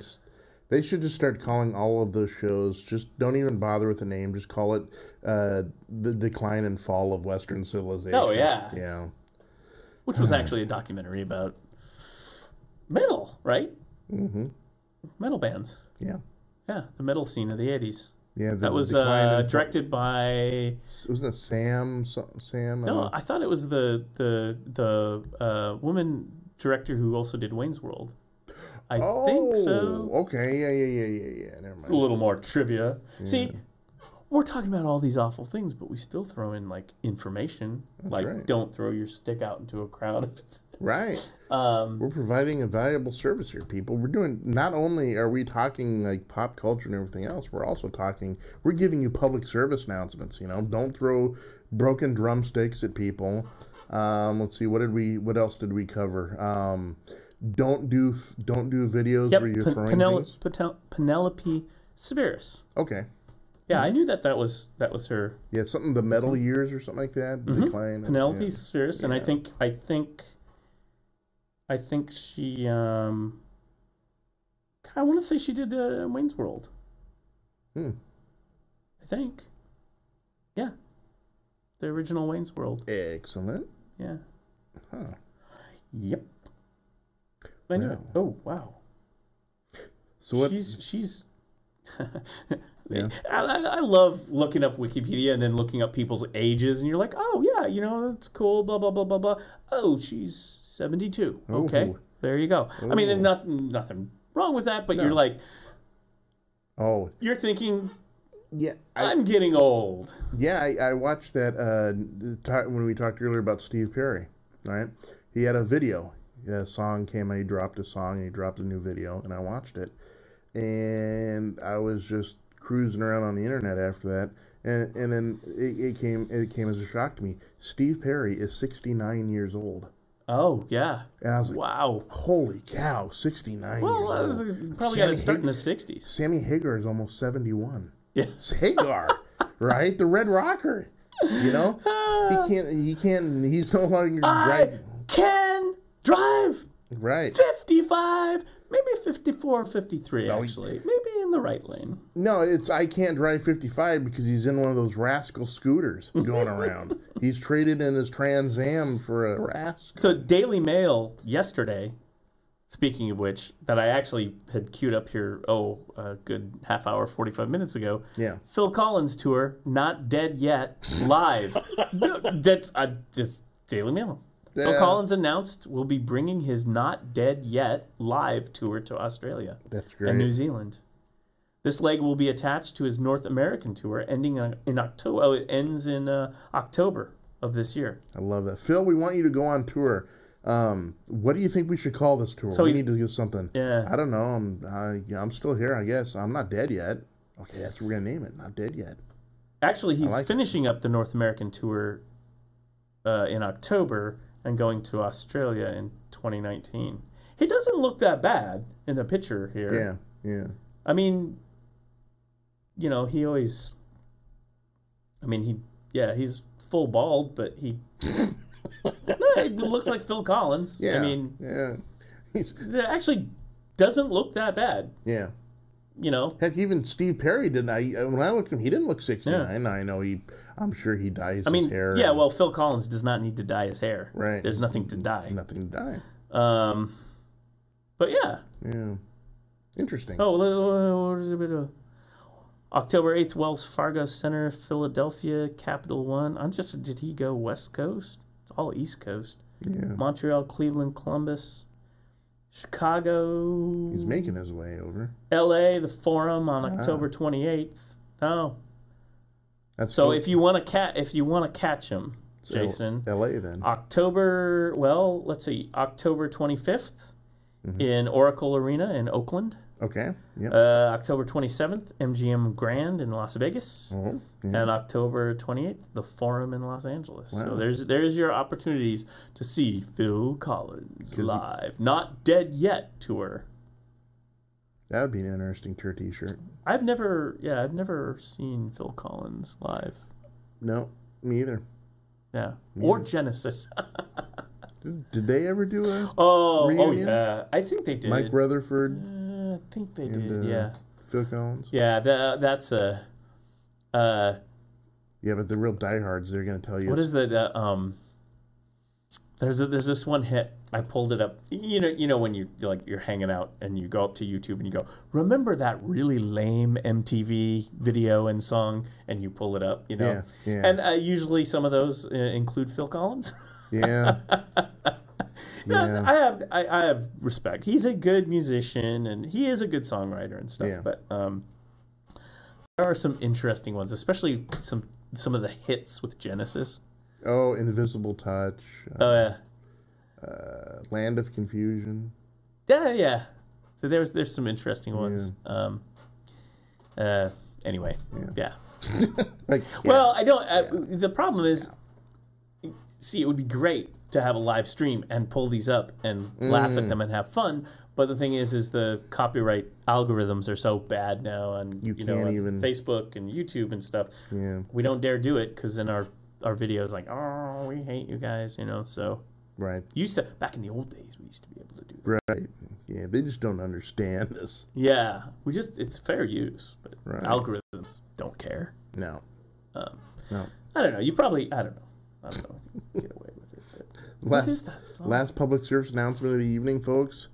they should just start calling all of those shows, just don't even bother with the name, just call it The Decline and Fall of Western Civilization.
Oh, yeah.
Yeah.
Which was actually a documentary about metal, right? Mm-hmm. Metal bands.
Yeah.
Yeah, the metal scene of the 80s.
Yeah,
that was directed by...
Wasn't it Sam?
No, I thought it was the woman director who also did Wayne's World. I think so.
Okay, yeah. Never mind.
A little more trivia. Yeah. See, we're talking about all these awful things, but we still throw in, like, information. That's like, right. Don't throw your stick out into a crowd.
Right. We're providing a valuable service here, people. We're doing, not only are we talking like pop culture and everything else, we're also we're giving you public service announcements, you know. Don't throw broken drumsticks at people. Let's see, what else did we cover? Don't do videos where you're throwing things.
Penelope Severus.
Okay.
Yeah, I knew that was her.
Yeah, something, the metal years or something like that. Decline.
Penelope Severus, and I think she, I want to say she did Wayne's World. I think. Yeah. The original Wayne's World.
Excellent.
Yeah.
Huh.
Yep. I knew it. Oh, wow.
So what?
She's
yeah.
I love looking up Wikipedia and then looking up people's ages, and you're like, oh, yeah, you know, that's cool, blah, blah, blah, blah, blah. Oh, she's 72. Okay, ooh. There you go. Ooh. I mean, nothing wrong with that, but you're like, you're thinking,
yeah,
I'm getting old.
Yeah, I watched that when we talked earlier about Steve Perry, right? He had a video. A song came out, he dropped a song, and he dropped a new video, and I watched it. And I was just cruising around on the internet after that, and then it came as a shock to me. Steve Perry is 69 years old.
Oh, yeah.
And I was like,
wow.
Holy cow, 69 years old.
Probably got to start in the 60s.
Sammy Hagar is almost 71.
Yes.
Hagar, right? The Red Rocker. You know? He's no longer driving.
Can drive.
Right.
55, maybe 54, 53, actually. Maybe in the right lane.
No, I can't drive 55 because he's in one of those rascal scooters going around. He's traded in his Trans Am for a rascal.
So Daily Mail yesterday, speaking of which, that I actually had queued up here, a good half hour, 45 minutes ago.
Yeah.
Phil Collins tour, not dead yet, live. That's Daily Mail.
Yeah.
Phil Collins announced will be bringing his Not Dead Yet live tour to Australia.
That's great.
And New Zealand. This leg will be attached to his North American tour ending in October. Oh, it ends in October of this year.
I love that. Phil, we want you to go on tour. What do you think we should call this tour? We need to do something.
Yeah.
I don't know. I'm still here, I guess. I'm not dead yet. Okay, that's what we're going to name it. Not dead yet.
Actually, he's finishing up the North American tour in October and going to Australia in 2019. He doesn't look that bad in the picture here.
Yeah.
I mean, you know, he always... I mean, he's full bald, but he... It looks like Phil Collins.
Yeah.
I mean...
Yeah.
It actually doesn't look that bad.
Yeah.
You know?
Heck, even Steve Perry didn't. When I looked at him, he didn't look 69. Yeah. I know I'm sure he dyes his hair.
Yeah, well, Phil Collins does not need to dye his hair.
Right.
There's nothing to dye.
Nothing to dye.
But yeah.
Yeah. Interesting.
Oh, what is it? October 8th, Wells Fargo Center, Philadelphia, Capital One. Did he go West Coast? It's all East Coast.
Yeah.
Montreal, Cleveland, Columbus, Chicago.
He's making his way over.
LA, the Forum on October 28th. Oh.
That's
so cool. if you want to catch him, Jason.
LA then.
October 25th in Oracle Arena in Oakland.
Okay. Yep.
October 27th, MGM Grand in Las Vegas.
Yeah.
And October 28th, the Forum in Los Angeles.
Wow.
So there's your opportunities to see Phil Collins live. Not Dead Yet tour.
That would be an interesting tour T-shirt.
I've never seen Phil Collins live.
No, me either.
Yeah. Or Genesis.
Did they ever do a reunion?
Oh yeah. I think they did.
Mike Rutherford.
I think they did. Yeah.
Phil Collins.
Yeah, that's a.
Yeah, but the real diehards, they're going to tell you.
What is the There's this one hit. I pulled it up. You know when you're hanging out and you go up to YouTube and you go, remember that really lame MTV video and song, and you pull it up. You know.
Yeah.
And usually some of those include Phil Collins.
Yeah.
Yeah. I have respect. He's a good musician and he is a good songwriter and stuff.
Yeah.
But there are some interesting ones, especially some of the hits with Genesis.
Oh, Invisible Touch. Land of Confusion.
Yeah. So there's some interesting ones.
Yeah.
Anyway, yeah.
Well,
I don't. The problem is, see, it would be great to have a live stream and pull these up and laugh at them and have fun. But the thing is the copyright algorithms are so bad now on
you can't even
Facebook and YouTube and stuff.
Yeah.
We don't dare do it because then our videos like, oh, we hate you guys, So
right.
Back in the old days, we used to be able to do that.
Right. Yeah, they just don't understand us.
Yeah, it's fair use, but algorithms don't care.
No.
No. I don't know. I don't know. Get away with it. What is that song?
Last public service announcement of the evening, folks.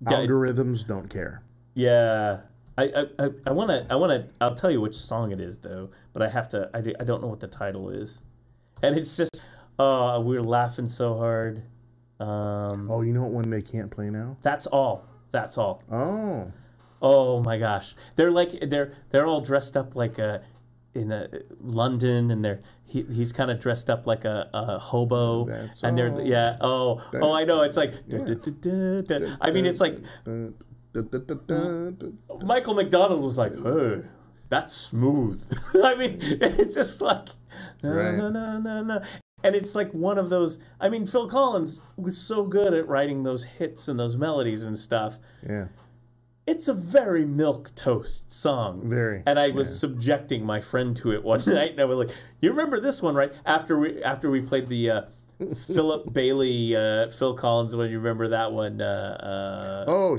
Algorithms don't care.
Yeah. I wanna I'll tell you which song it is though, but I have to I don't know what the title is. And it's just we're laughing so hard.
You know what one they can't play now?
That's all.
Oh.
Oh my gosh. They're all dressed up like in London, and he's kind of dressed up like a hobo, and they're I know it's like I mean it's like Michael McDonald was like, "Hey, that's smooth." I mean, it's just like, na. And it's like one of those. I mean, Phil Collins was so good at writing those hits and those melodies and stuff.
Yeah.
It's a very milquetoast song.
Very.
And I was subjecting my friend to it one night, and I was like, "You remember this one, right?" After we played the Philip Bailey, Phil Collins one. You remember that one?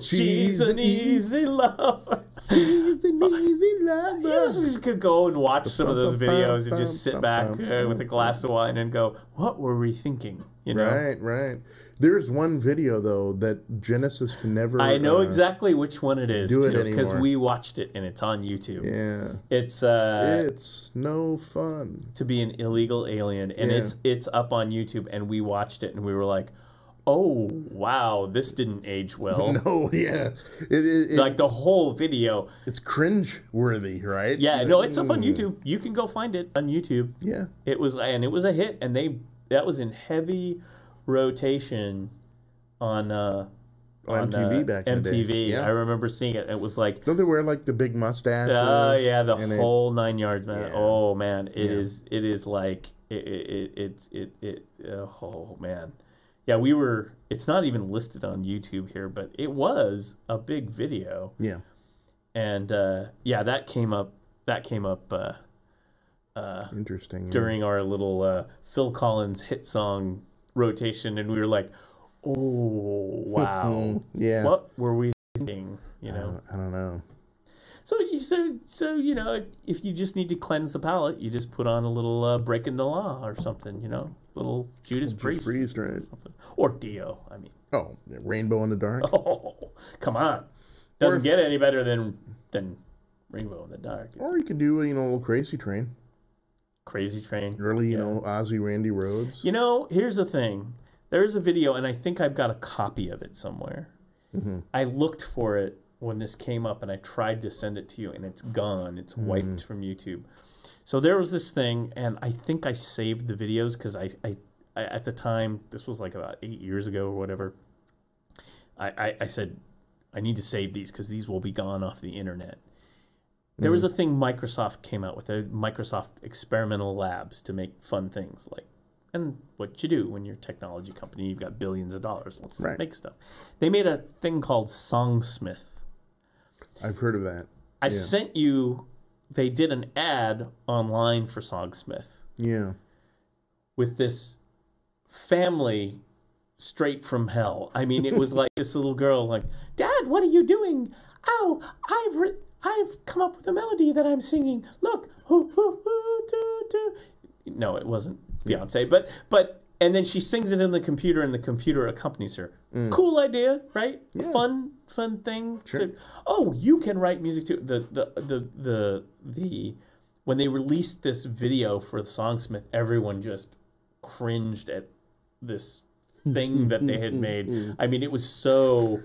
She's
an easy lover.
She's an easy lover.
You just could go and watch some of those videos and just sit back with a glass of wine and go, "What were we thinking?" You know?
Right. There's one video though that Genesis can never.
I know exactly which one it is too, because
anymore.
we watched it and it's on YouTube.
Yeah,
it's
no fun
to be an illegal alien, and it's up on YouTube, and we watched it and we were like, "Oh wow, this didn't age well."
No, yeah, it
like the whole video.
It's cringe worthy, right?
Yeah, no, it's up on YouTube. You can go find it on YouTube.
Yeah,
it was a hit, and that was in heavy rotation on
MTV back in the day.
MTV.
Yeah.
I remember seeing it. It was like,
don't they wear like the big mustache?
Yeah, the whole 9 yards, man.
Yeah.
Oh man, it is like oh man. Yeah, it's not even listed on YouTube here, but it was a big video.
Yeah.
And that came up
interesting
during our little Phil Collins hit song rotation, and we were like, "Oh wow,
yeah,
what were we thinking?" You know,
I don't know.
So you know, if you just need to cleanse the palate, you just put on a little Breaking the Law or something. You know, little Judas Priest,
right?
Or Dio. I mean,
Rainbow in the Dark.
Oh, come on, doesn't get any better than Rainbow in the Dark.
Or you can do a little Crazy Train.
Crazy Train.
Early, you know, Ozzy, Randy Rhoads.
You know, here's the thing. There's a video, and I think I've got a copy of it somewhere.
Mm-hmm.
I looked for it when this came up, and I tried to send it to you, and it's gone. It's wiped from YouTube. So there was this thing, and I think I saved the videos because I at the time, this was like about 8 years ago or whatever, I said, I need to save these because these will be gone off the internet. There was a thing Microsoft came out with, Microsoft Experimental Labs, to make fun things like, and what you do when you're a technology company, you've got billions of dollars, let's make stuff. They made a thing called Songsmith.
I've heard of that.
I sent you, they did an ad online for Songsmith.
Yeah. With
this family straight from hell. I mean, it was like this little girl like, "Dad, what are you doing? Oh, I've come up with a melody that I'm singing. Look, no, it wasn't Beyonce, but and then she sings it in the computer, and the computer accompanies her. Cool idea, right? Yeah. Fun thing.
Sure.
You can write music too. The when they released this video for the Songsmith, everyone just cringed at this thing that they had made. I mean, it was so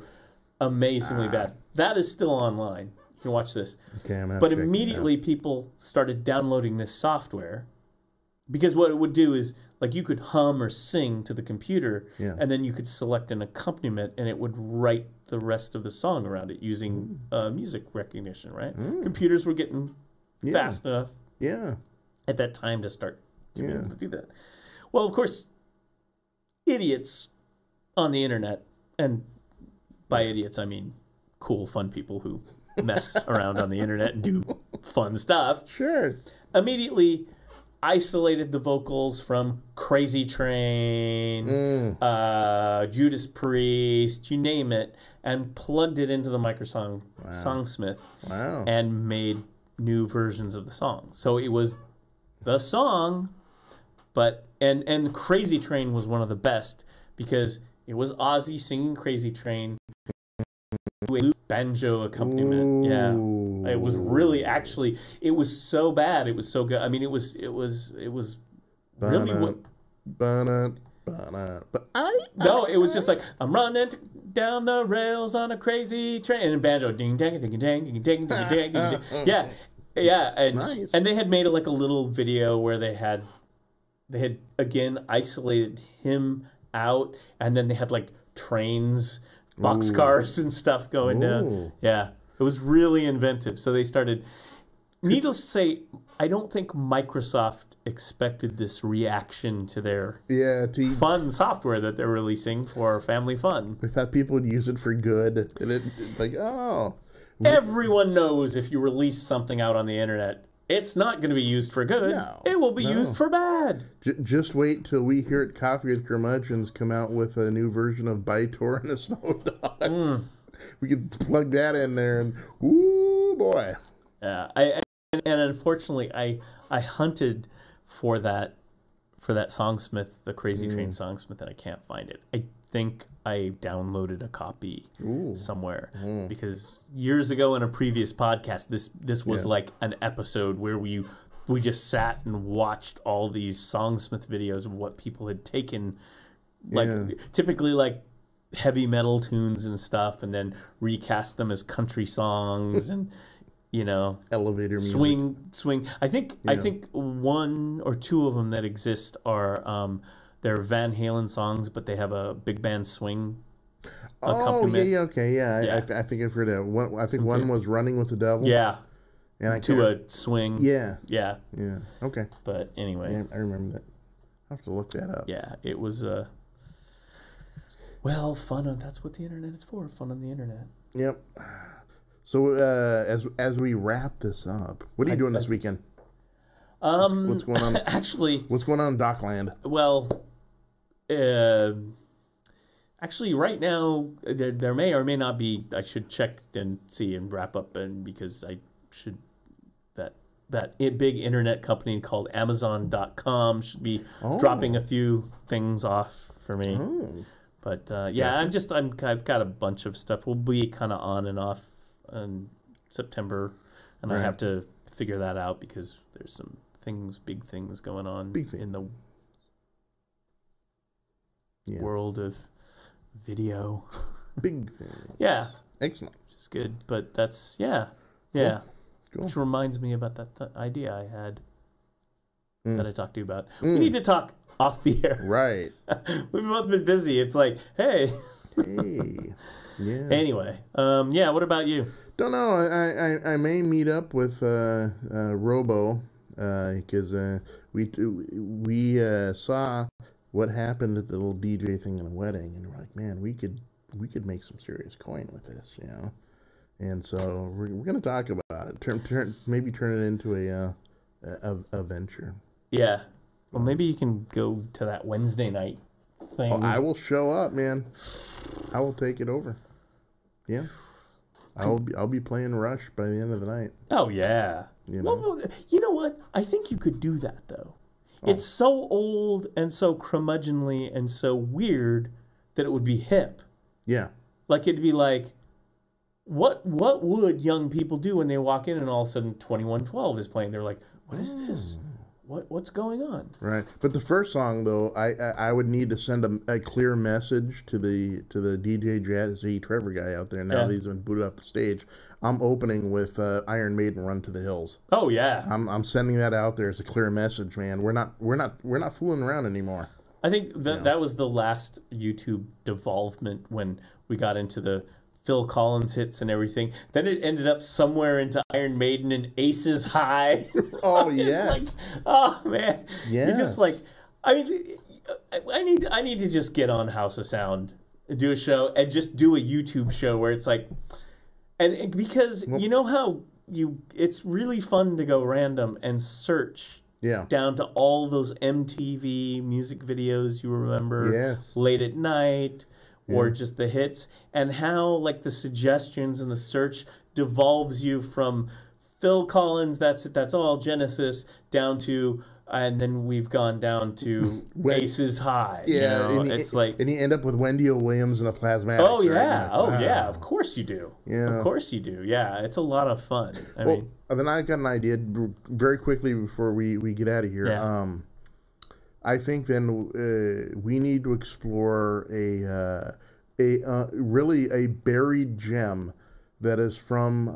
amazingly bad. That is still online. You can watch this.
Okay,
but immediately people started downloading this software, because what it would do is, like, you could hum or sing to the computer, and then you could select an accompaniment, and it would write the rest of the song around it using music recognition, right? Computers were getting fast enough at that time to start to be able to do that. Well, of course, idiots on the internet, and by idiots I mean cool, fun people who mess around on the internet and do fun stuff.
Sure.
Immediately isolated the vocals from Crazy Train, Judas Priest, you name it, and plugged it into the Microsoft Songsmith, and made new versions of the song. So it was the song, but and Crazy Train was one of the best, because it was Ozzy singing Crazy Train, banjo accompaniment.
Ooh.
Yeah, it was really, actually, it was so bad, it was so good. I mean, it was really no, it was just like, I'm running down the rails on a crazy train, and banjo, ding dang ding dang ding ding ding ding ding. Yeah, and
nice.
And they had made like a little video where they had again isolated him out, and then they had like trains boxcars and stuff going down. Yeah, it was really inventive. So they started. Needless to say, I don't think Microsoft expected this reaction to their fun software that they're releasing for family fun.
They thought people would use it for good. And it, like, oh.
Everyone knows if you release something out on the internet, it's not going to be used for good. No, it will be used for bad.
Just wait till we here at Coffee with Curmudgeons come out with a new version of Bytor and the Snow Dog. We could plug that in there and, ooh, boy.
Yeah, and unfortunately, I hunted for that Songsmith, the Crazy Train Songsmith, and I can't find it. I think I downloaded a copy somewhere because years ago in a previous podcast, this was like an episode where we just sat and watched all these Songsmith videos of what people had taken, like typically like heavy metal tunes and stuff, and then recast them as country songs and. You know,
elevator music.
Swing. I think one or two of them that exist are they're Van Halen songs, but they have a big band swing accompaniment.
I think I've heard that. One was Running with the Devil.
Yeah, and a swing.
Yeah. Okay.
But anyway,
I remember that. I have to look that up.
Yeah, it was fun. That's what the internet is for. Fun on the internet.
Yep. So as we wrap this up, what are you doing this weekend? What's going on?
Actually,
what's going on in Dockland?
Well, actually, right now there may or may not be. I should check and see and wrap up, and because I should that big internet company called Amazon.com should be dropping a few things off for me. But I've got a bunch of stuff. We'll be kind of on and off in September, and I have to figure that out because there's some big things going on in the world of video.
Big thing.
Yeah.
Excellent.
Which is good, but that's
Cool.
Which reminds me about that idea I had that I talked to you about. We need to talk off the air.
Right.
We've both been busy. It's like, hey.
Yeah.
Anyway, what about you?
Don't know. I may meet up with Robo because we saw what happened at the little DJ thing in a wedding, and we're like, man, we could make some serious coin with this, you know. And so we're gonna talk about it. Maybe turn it into a venture. Yeah.
Well, maybe you can go to that Wednesday night thing.
Oh, I will show up, man. I will take it over. Yeah, I'll be playing Rush by the end of the night.
Oh yeah. Well, you know what? I think you could do that though. It's so old and so curmudgeonly and so weird that it would be hip.
Yeah.
Like it'd be like, what would young people do when they walk in and all of a sudden 2112 is playing? They're like, what is this? What's going on?
Right, but the first song though, I would need to send a clear message to the DJ Jazzy Trevor guy out there. Now that he's been booted off the stage, I'm opening with Iron Maiden, "Run to the Hills."
Oh yeah,
I'm sending that out there as a clear message, man. We're not fooling around anymore.
I think that was the last YouTube devolvement when we got into the Phil Collins hits and everything. Then it ended up somewhere into Iron Maiden and Aces High.
Oh yes.
Like, oh man.
Yes.
You're just like, I need to just get on House of Sound, do a show, and just do a YouTube show where it's like, and because you know how it's really fun to go random and search.
Yeah.
Down to all those MTV music videos you remember late at night. Or just the hits, and how like the suggestions and the search devolves you from Phil Collins, that's all Genesis, down to, and then we've gone down to Aces High.
Yeah,
you know? It's like,
and you end up with Wendy O. Williams and the Plasmatics.
Oh yeah, right? Yeah, of course you do.
Yeah,
of course you do. Yeah, it's a lot of fun. I mean,
then I got an idea very quickly before we get out of here.
Yeah.
I think then we need to explore really a buried gem that is from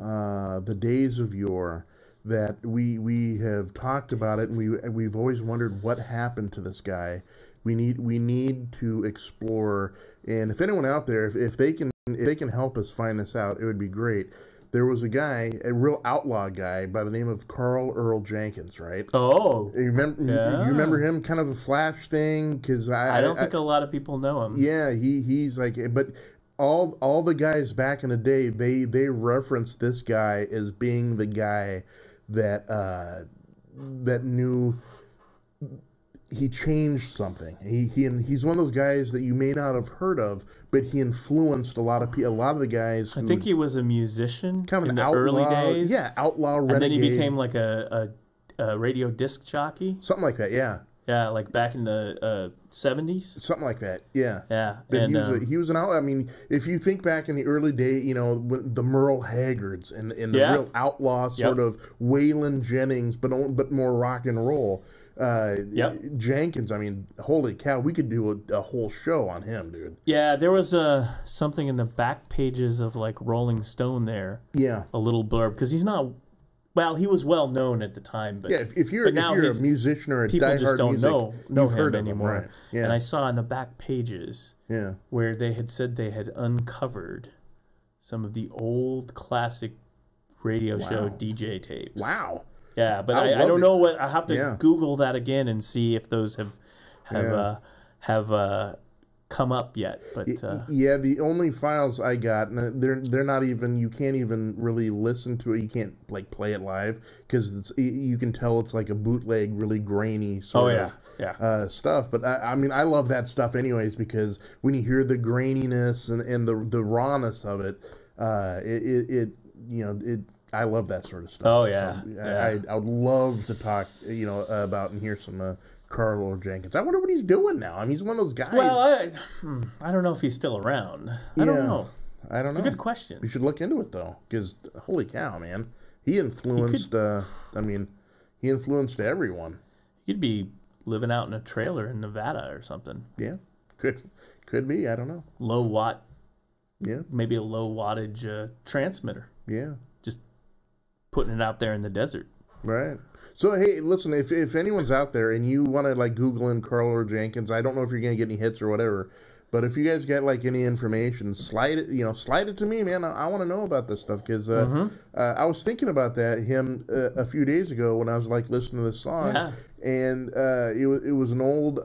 the days of yore, that we have talked about it, and we've always wondered what happened to this guy. We need to explore, and if anyone out there, if they can if they can help us find this out, it would be great. There was a guy, a real outlaw guy by the name of Carl Earl Jenkins, right?
Oh,
you remember him? Kind of a Flash thing, because
I don't think a lot of people know him.
Yeah, he's like, but all the guys back in the day, they referenced this guy as being the guy that that knew. He changed something. He's one of those guys that you may not have heard of, but he influenced a lot of people. A lot of the guys.
I think he was a musician
kind of
in
an
the
outlaw,
early days.
Yeah, outlaw renegade.
And then he became like a radio disc jockey.
Something like that. Yeah.
Yeah, like back in the 70s.
Something like that. Yeah.
Yeah.
But
and
he was an outlaw. I mean, if you think back in the early day, you know, the Merle Haggards and the real outlaw sort of Waylon Jennings, but more rock and roll. Jenkins, I mean, holy cow, we could do a whole show on him, dude.
Yeah, there was something in the back pages of like Rolling Stone there.
Yeah.
A little blurb, because he's not, well, he was well known at the time, but
yeah, if you're a musician or a
people
diehard
just don't know him
anymore. Right. Yeah.
And I saw in the back pages where they had said they had uncovered some of the old classic radio show DJ tapes.
Wow.
Yeah, but I don't know what I have to Google that again and see if those have come up yet. But
the only files I got, they're not even. You can't even really listen to it. You can't like play it live because you can tell it's like a bootleg, really grainy sort of stuff. But I mean, I love that stuff anyways because when you hear the graininess and the rawness of it, I love that sort of stuff.
Oh yeah,
so I would love to talk, about and hear some Carl Earl Jenkins. I wonder what he's doing now. I mean, he's one of those guys.
Well, I don't know if he's still around. I don't know.
It's
a good question.
You should look into it though, because holy cow, man, he influenced. He influenced everyone.
He'd be living out in a trailer in Nevada or something.
Yeah, could be. I don't know.
Low watt.
Yeah.
Maybe a low wattage transmitter.
Yeah.
Putting it out there in the desert.
Right. So, hey, listen, if anyone's out there and you want to, like, Google in Carl Earl Jenkins, I don't know if you're going to get any hits or whatever, but if you guys get, like, any information, slide it to me, man. I want to know about this stuff because I was thinking about him a few days ago when I was, like, listening to this song, and it was an old,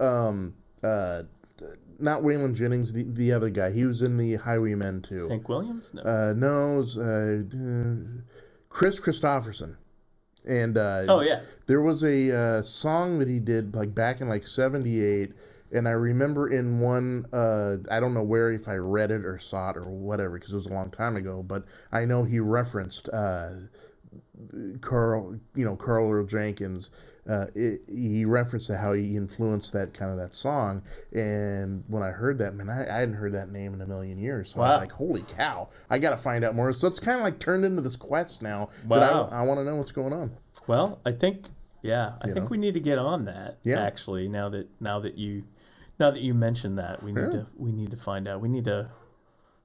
not Waylon Jennings, the other guy. He was in the Highwaymen, too.
Hank Williams?
No. No, it was, Chris Christopherson, and there was a song that he did like back in like '78, and I remember in one I don't know where if I read it or saw it or whatever because it was a long time ago, but I know he referenced Carl Earl Jenkins. He referenced how he influenced that song, and when I heard that, man, I hadn't heard that name in a million years. So I was like, holy cow, I got to find out more. So it's kind of like turned into this quest now. But I want to know what's going on.
Well, I think we need to get on that. Yeah. Actually, now that you mentioned that, we need to find out. We need to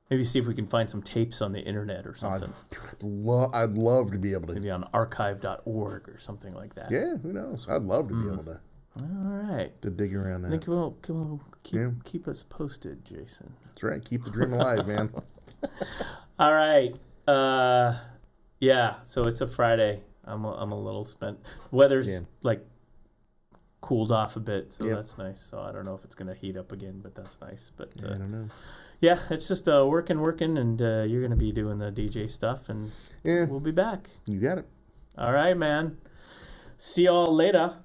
maybe see if we can find some tapes on the internet or something.
I'd love to be able to.
Maybe on archive.org or something like that.
Yeah, who knows? I'd love to be able to.
All right.
To dig around that.
I think we'll keep us posted, Jason.
That's right. Keep the dream alive, man.
All right. So it's a Friday. I'm a little spent. Weather's like cooled off a bit, so that's nice. So I don't know if it's going to heat up again, but that's nice. But
I don't know.
Yeah, it's just working, and you're going to be doing the DJ stuff, and we'll be back.
You got it.
All right, man. See y'all later.